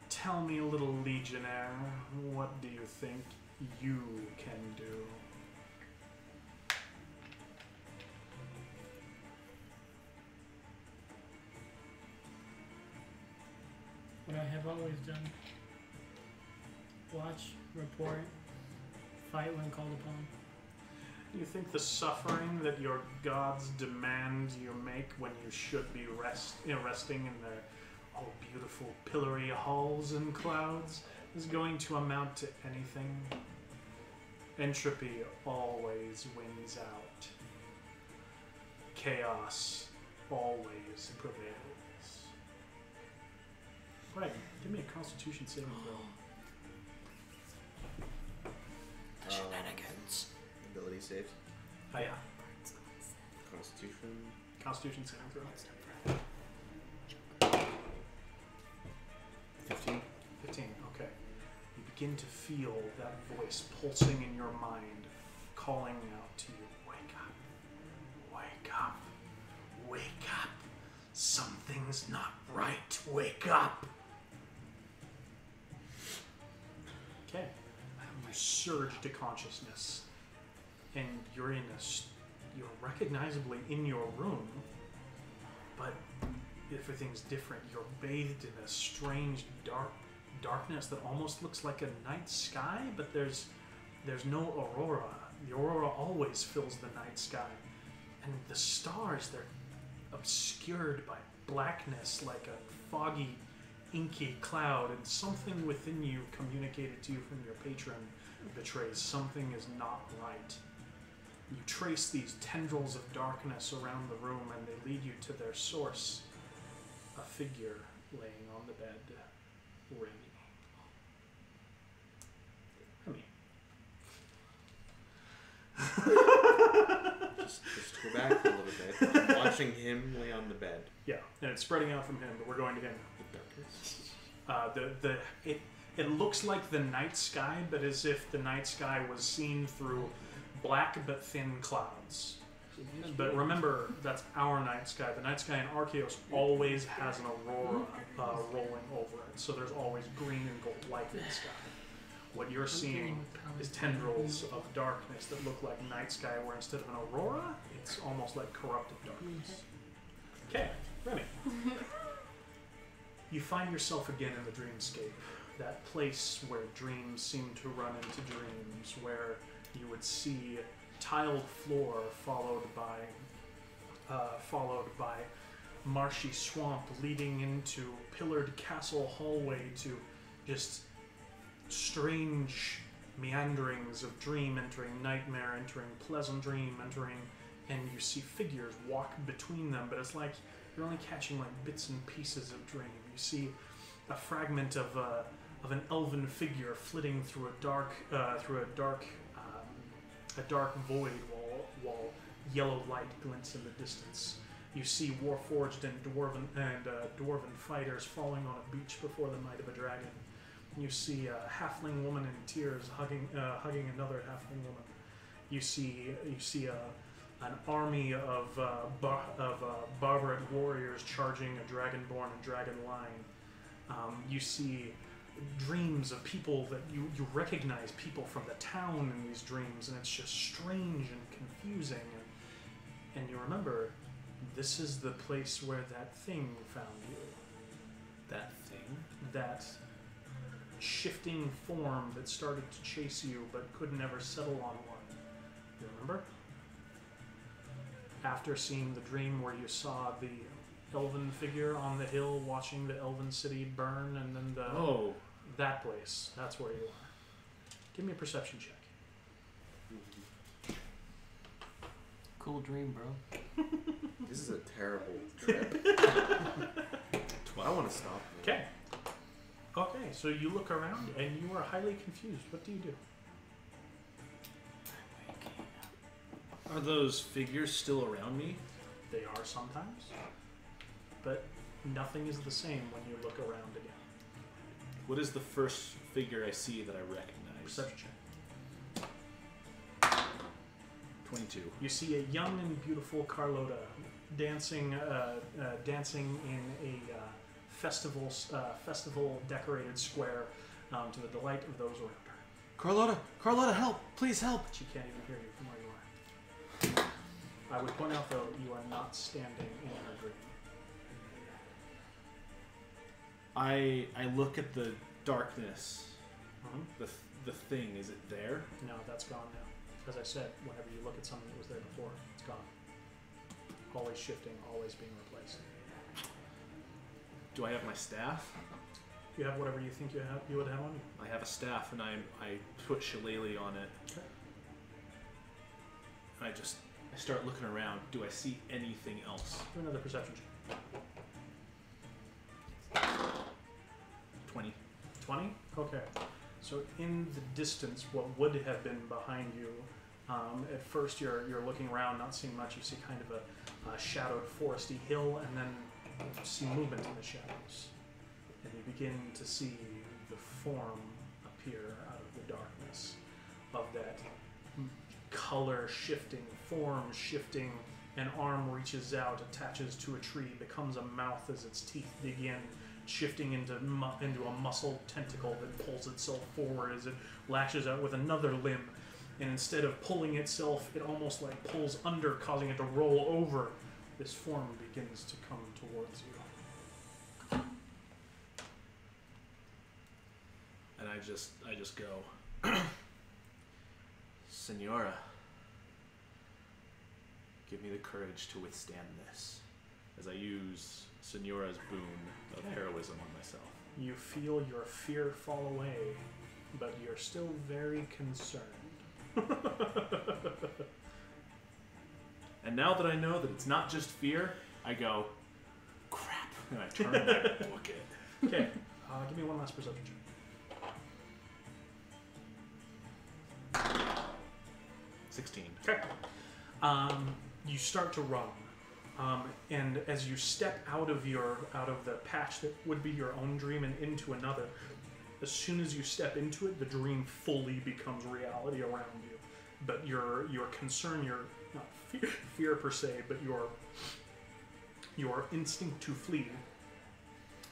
Tell me, little legionnaire, what do you think you can do? What I have always done. Watch, report, fight when called upon. Do you think the suffering that your gods demand you make when you should be resting in their beautiful pillory halls and clouds is going to amount to anything? Entropy always wins out. Chaos always prevails. Right, give me a Constitution saving throw. Shenanigans. Ability saves. Oh yeah. Constitution. Constitution saving throw. 15. 15, okay. begin to feel that voice pulsing in your mind, calling out to you, wake up, wake up, wake up. Something's not right, wake up. Okay, you surge to consciousness, and you're you're recognizably in your room, but everything's different. You're bathed in a strange darkness that almost looks like a night sky, but there's no aurora. The aurora always fills the night sky, and the stars, they're obscured by blackness like a foggy, inky cloud, and something within you communicated to you from your patron betrays something is not right. You trace these tendrils of darkness around the room, and they lead you to their source, a figure laying on the bed, Remy. Just to go back a little bit. I'm watching him lay on the bed. Yeah, and it's spreading out from him, but we're going to him. The darkness. It looks like the night sky, but as if the night sky was seen through black but thin clouds. But remember, that's our night sky. The night sky in Archaios always has an aurora rolling over it, so there's always green and gold light in the sky. What you're seeing is tendrils of darkness that look like night sky, where instead of an aurora, it's almost like corrupted darkness. Okay, Remy. You find yourself again in the dreamscape, that place where dreams seem to run into dreams, where you would see tiled floor followed by marshy swamp leading into pillared castle hallway to just strange meanderings of dream entering nightmare, entering pleasant dream, entering, and you see figures walk between them, but it's like you're only catching like bits and pieces of dream. You see a fragment of an elven figure flitting through a dark void while yellow light glints in the distance. You see warforged and dwarven fighters falling on a beach before the might of a dragon. You see a halfling woman in tears hugging another halfling woman. You see an army of barbaric warriors charging a dragonborn and dragon line. You see dreams of people that you recognize people from the town in these dreams, and it's just strange and confusing. And you remember, this is the place where that thing found you. That thing? That shifting form that started to chase you but could never settle on one. You remember? After seeing the dream where you saw the elven figure on the hill watching the elven city burn, and then that place, that's where you are. Give me a perception check. Cool dream, bro. This is a terrible trip. I want to stop. Okay. Okay, so you look around and you are highly confused. What do you do? Are those figures still around me? They are sometimes, but nothing is the same when you look around again. What is the first figure I see that I recognize? Perception check. 22. You see a young and beautiful Carlota dancing in a festival decorated square to the delight of those around her. Carlotta, help! Please help! But she can't even hear you from where you are. I would point out, though, you are not standing in her dream. I look at the darkness. Mm-hmm. The thing, is it there? No, that's gone now. As I said, whenever you look at something that was there before, it's gone. Always shifting, always being replaced. Do I have my staff? You have whatever you think you would have on you. I have a staff, and I put shillelagh on it. Okay. And I start looking around. Do I see anything else? Do another perception check. 20. 20? Okay. So in the distance, what would have been behind you, at first you're looking around, not seeing much. You see kind of a shadowed foresty hill, and then you see movement in the shadows. And you begin to see the form appear out of the darkness, of that color shifting, form shifting. An arm reaches out, attaches to a tree, becomes a mouth as its teeth dig in, shifting into a muscle tentacle that pulls itself forward as it lashes out with another limb. And instead of pulling itself, it almost like pulls under, causing it to roll over. This form begins to come towards you. And I just go, Senora, give me the courage to withstand this. As I use Senora's boon of heroism on myself. You feel your fear fall away, but you're still very concerned. And now that I know that it's not just fear, I go, crap, and I turn and I book it. Okay, give me one last perception check. 16. Okay. You start to run, and as you step out of the patch that would be your own dream and into another, as soon as you step into it, the dream fully becomes reality around you. But your concern, your not fear per se, but your instinct to flee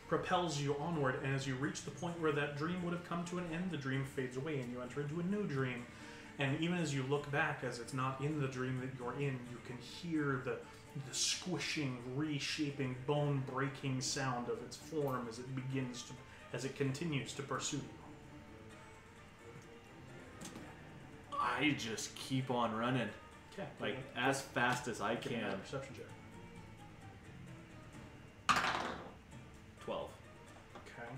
propels you onward. And as you reach the point where that dream would have come to an end, the dream fades away, and you enter into a new dream. And even as you look back, as it's not in the dream that you're in, you can hear the squishing, reshaping, bone-breaking sound of its form as it continues to pursue you. I just keep on running, Okay. like as fast as I Give me can. another perception check. 12. Okay.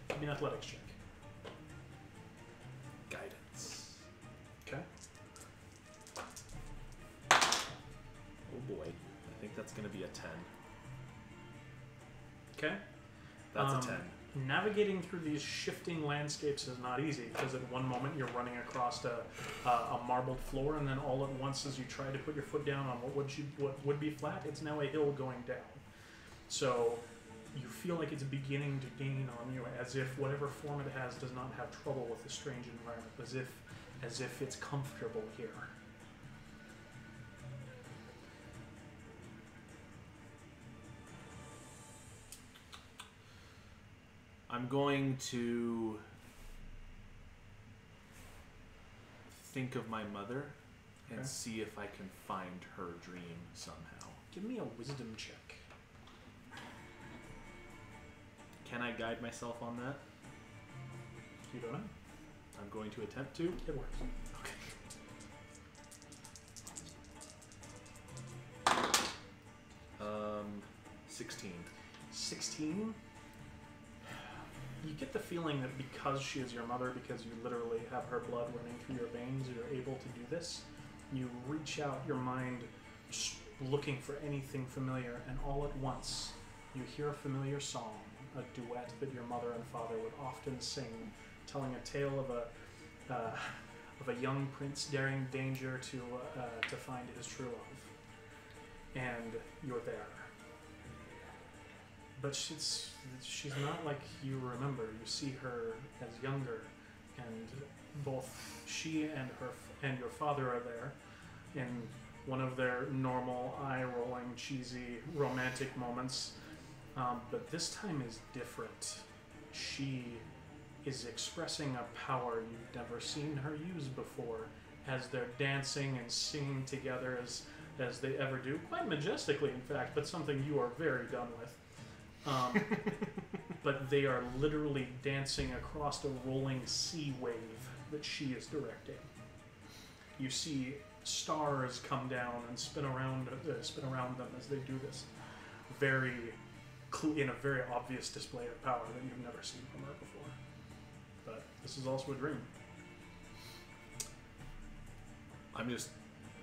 Give me an athletics check. Guidance. Okay. Oh boy, I think that's gonna be a 10. Okay. That's a 10. Navigating through these shifting landscapes is not easy, because at one moment you're running across a marbled floor, and then all at once, as you try to put your foot down on what would be flat, it's now a hill going down. So you feel like it's beginning to gain on you, as if whatever form it has does not have trouble with the strange environment, as if it's comfortable here. I'm going to think of my mother and Okay. see if I can find her dream somehow. Give me a wisdom check. Can I guide myself on that? You don't know. I'm going to attempt to. It works. 16. 16? You get the feeling that because she is your mother, because you literally have her blood running through your veins, you're able to do this. You reach out your mind looking for anything familiar, and all at once you hear a familiar song, a duet that your mother and father would often sing, telling a tale of a young prince daring danger to find his true love. And you're there. But she's not like you remember. You see her as younger, and both she and your father are there in one of their normal eye-rolling, cheesy, romantic moments. But this time is different. She is expressing a power you've never seen her use before, as they're dancing and singing together as they ever do, quite majestically, in fact, but something you are very done with. But they are literally dancing across a rolling sea wave that she is directing. You see stars come down and spin around them as they do this, in a very obvious display of power that you've never seen from her before. But this is also a dream. I'm just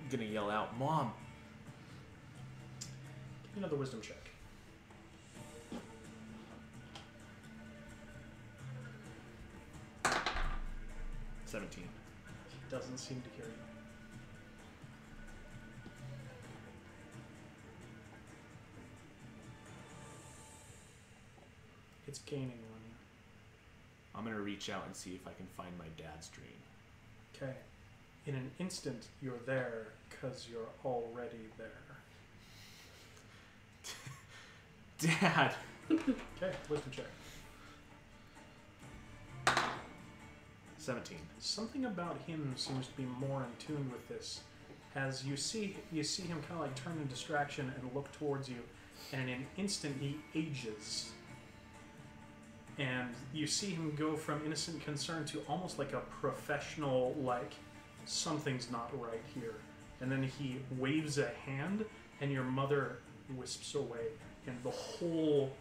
gonna yell out, Mom! Give me another wisdom check. 17. He doesn't seem to hear you. It's gaining on you. I'm gonna reach out and see if I can find my dad's dream. Okay. In an instant, you're there because you're already there. Dad! Okay, wisdom check. 17. Something about him seems to be more in tune with this. As you see him kind of like turn in distraction and look towards you, and in an instant he ages. And you see him go from innocent concern to almost like a professional, like, something's not right here. And then he waves a hand, and your mother wisps away, and the whole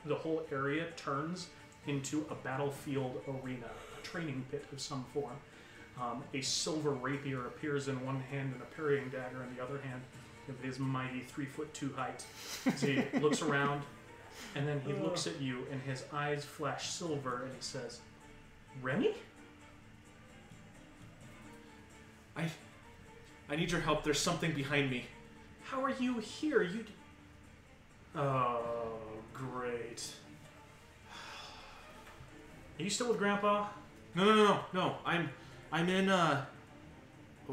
area turns into a battlefield arena, a training pit of some form. A silver rapier appears in one hand and a parrying dagger in the other hand of his mighty 3'2" height. As he looks around, and then he looks at you, and his eyes flash silver, and he says, "Remy?" I need your help. There's something behind me. How are you here? Oh, great. Are you still with Grandpa? No. I'm in, oh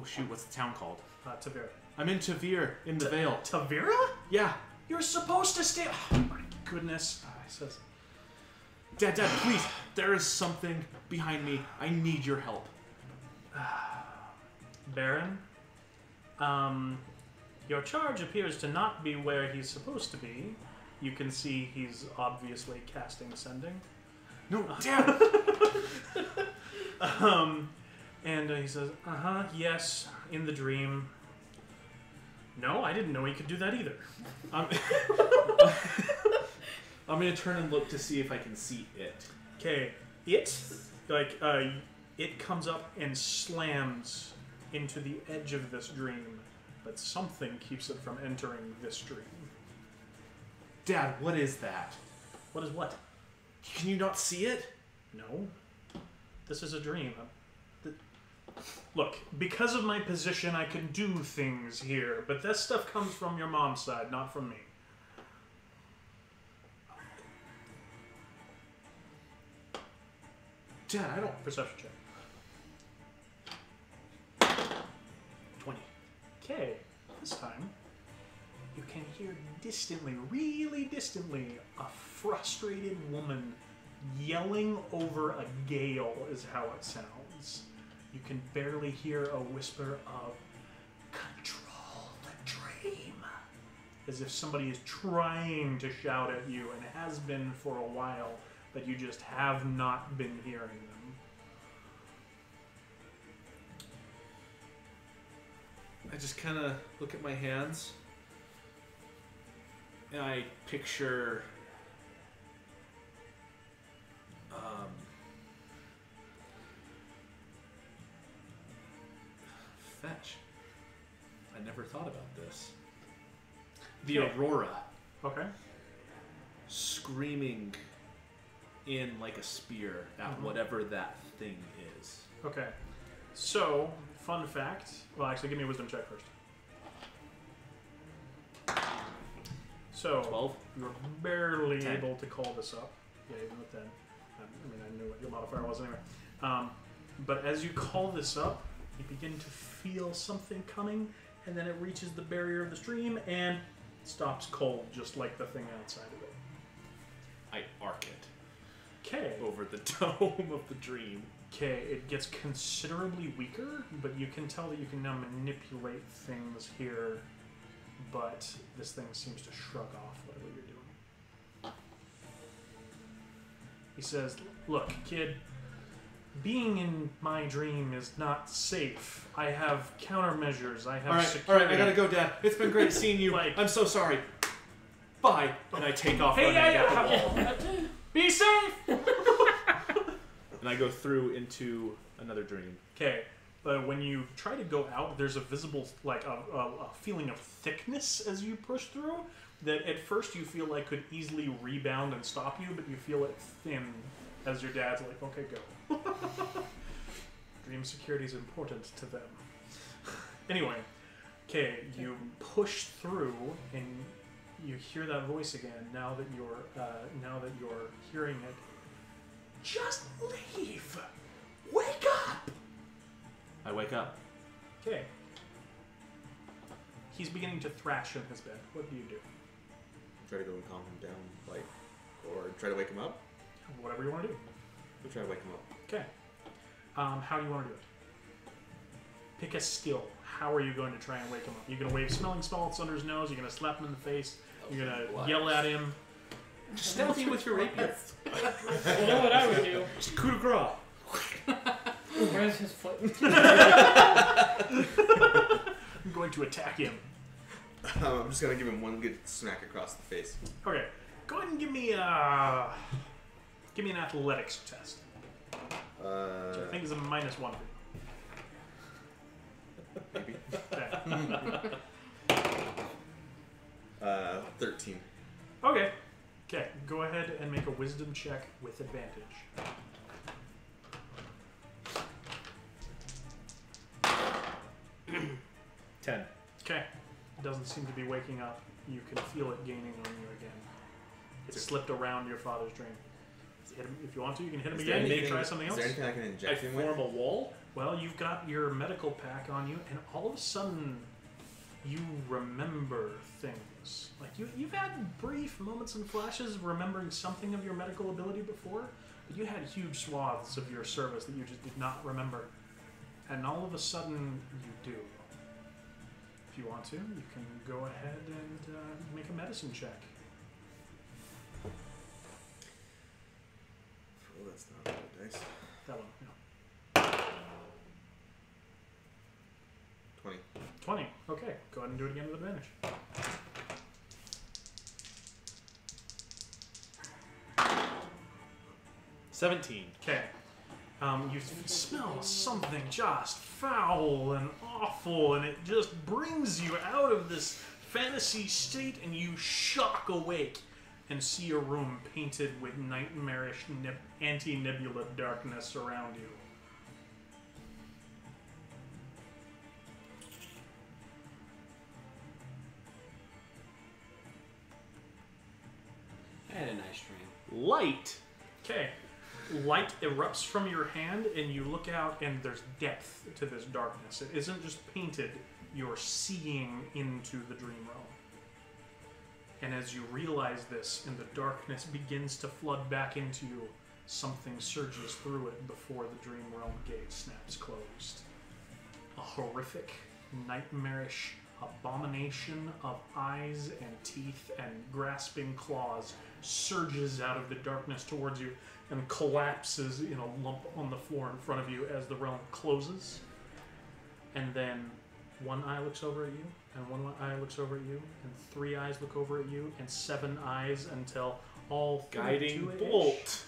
shoot, what's the town called? Tavira. I'm in Tavir, in the Vale. Tavira? Yeah. You're supposed to stay. Oh my goodness. He says, Dad, please. There is something behind me. I need your help. Baron, your charge appears to not be where he's supposed to be. You can see he's obviously casting sending. No, Dad! And he says, yes, in the dream. No, I didn't know he could do that either. I'm gonna turn and look to see if I can see it. Okay, it comes up and slams into the edge of this dream, but something keeps it from entering this dream. Dad, what is that? What is what? Can you not see it? No. This is a dream. Look, because of my position, I can do things here, but this stuff comes from your mom's side, not from me. Dad, I don't... Perception check. 20. Okay, this time you can hear distantly, really distantly, a frustrated woman yelling over a gale is how it sounds. You can barely hear a whisper of, "Control the dream," as if somebody is trying to shout at you and has been for a while, but you just have not been hearing them. I just kind of look at my hands and I picture fetch. I never thought about this. The Okay. Aurora Okay. screaming in like a spear at whatever that thing is. Okay. So, fun fact. Well, actually, give me a wisdom check first. So, 12? you're barely 10. able to call this up. Yeah, even with 10. I mean, I knew what your modifier was anyway. But as you call this up, you begin to feel something coming, and then it reaches the barrier of the stream and stops cold, just like the thing outside of it. I arc it Okay. over the dome of the dream. Okay, it gets considerably weaker, but you can tell that you can now manipulate things here, but this thing seems to shrug off whatever you're doing. He says, "Look, kid, being in my dream is not safe. I have countermeasures. I have All security." right, I gotta go, Dad. It's been great seeing you. Like- I'm so sorry. Bye. And I take off Hey, running at the wall. Be safe! And I go through into another dream. Okay, but when you try to go out, there's a visible, like, a feeling of thickness as you push through that at first you feel like could easily rebound and stop you, but you feel it thin as your dad's like, "Okay, go." Dream security is important to them. Anyway, okay, you push through and you hear that voice again. Now that you're hearing it, "Just leave." wake up. Okay. He's beginning to thrash in his bed. What do you do? Try to go and calm him down, like, or try to wake him up. Whatever you want to do. We'll try to wake him up. Okay. How do you want to do it? Pick a skill. How are you going to try and wake him up? You're going to wave smelling salts under his nose. You're going to slap him in the face. You're going to yell at him. Stealthy with your rapier. You know what I would do? Just coup de grace. Where's his foot? I'm going to attack him. I'm just gonna give him one good smack across the face. Okay. Go ahead and give me an athletics test. Which I think is a -1 for Maybe. you. Okay. 13. Okay. Okay. Go ahead and make a wisdom check with advantage. Ten. Okay. It doesn't seem to be waking up. You can feel it gaining on you again. It slipped around your father's dream. Hit him, if you want to, you can hit him Is there again. You can anything- try something Is else. there anything I can I inject him form with? a wall. Well, you've got your medical pack on you, and all of a sudden, you remember things. Like, you've had brief moments and flashes of remembering something of your medical ability before, but you had huge swaths of your service that you just did not remember. And all of a sudden, you do. If you want to, you can go ahead and make a medicine check. Oh, that's not a good dice. That one, no. 20. 20. Okay, go ahead and do it again with advantage. $17. Okay. You smell something just foul and awful, and it just brings you out of this fantasy state, and you shock awake and see a room painted with nightmarish anti-nebula darkness around you. I had a nice dream. Light. Okay. Light erupts from your hand, and you look out, and there's depth to this darkness. It isn't just painted, you're seeing into the dream realm. And as you realize this, and the darkness begins to flood back into you, something surges through it before the dream realm gate snaps closed. A horrific, nightmarish abomination of eyes and teeth and grasping claws surges out of the darkness towards you and collapses in a lump on the floor in front of you as the realm closes. And then one eye looks over at you, and one eye looks over at you, and 3 eyes look over at you, and 7 eyes until all Guiding 32-ish. bolt.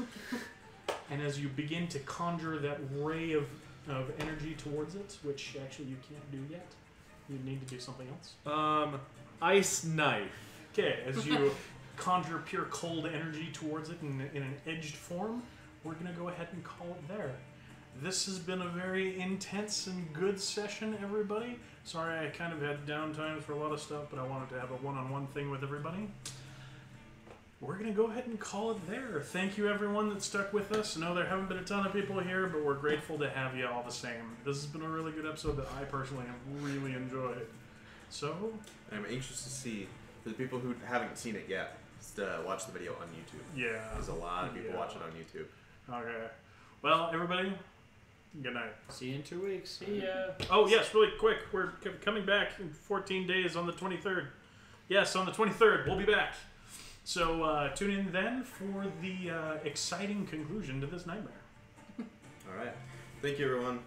And as you begin to conjure that ray of energy towards it, which actually you can't do yet, you need to do something else. Ice knife. Okay, as you conjure pure cold energy towards it in an edged form, we're going to go ahead and call it there. This has been a very intense and good session, everybody. Sorry I kind of had downtimes for a lot of stuff, but I wanted to have a one-on-one thing with everybody. We're going to go ahead and call it there. Thank you, everyone that stuck with us. I know there haven't been a ton of people here, but we're grateful to have you all the same. This has been a really good episode that I personally have really enjoyed. So, I'm anxious to see, for the people who haven't seen it yet, just watch the video on YouTube. yeah. There's a lot of people Yeah. watching on YouTube. Okay. Well, everybody, good night. See you in 2 weeks. See ya. Oh, yes, really quick. We're coming back in 14 days on the 23rd. Yes, on the 23rd, we'll be back. So tune in then for the exciting conclusion to this nightmare. All right. Thank you, everyone.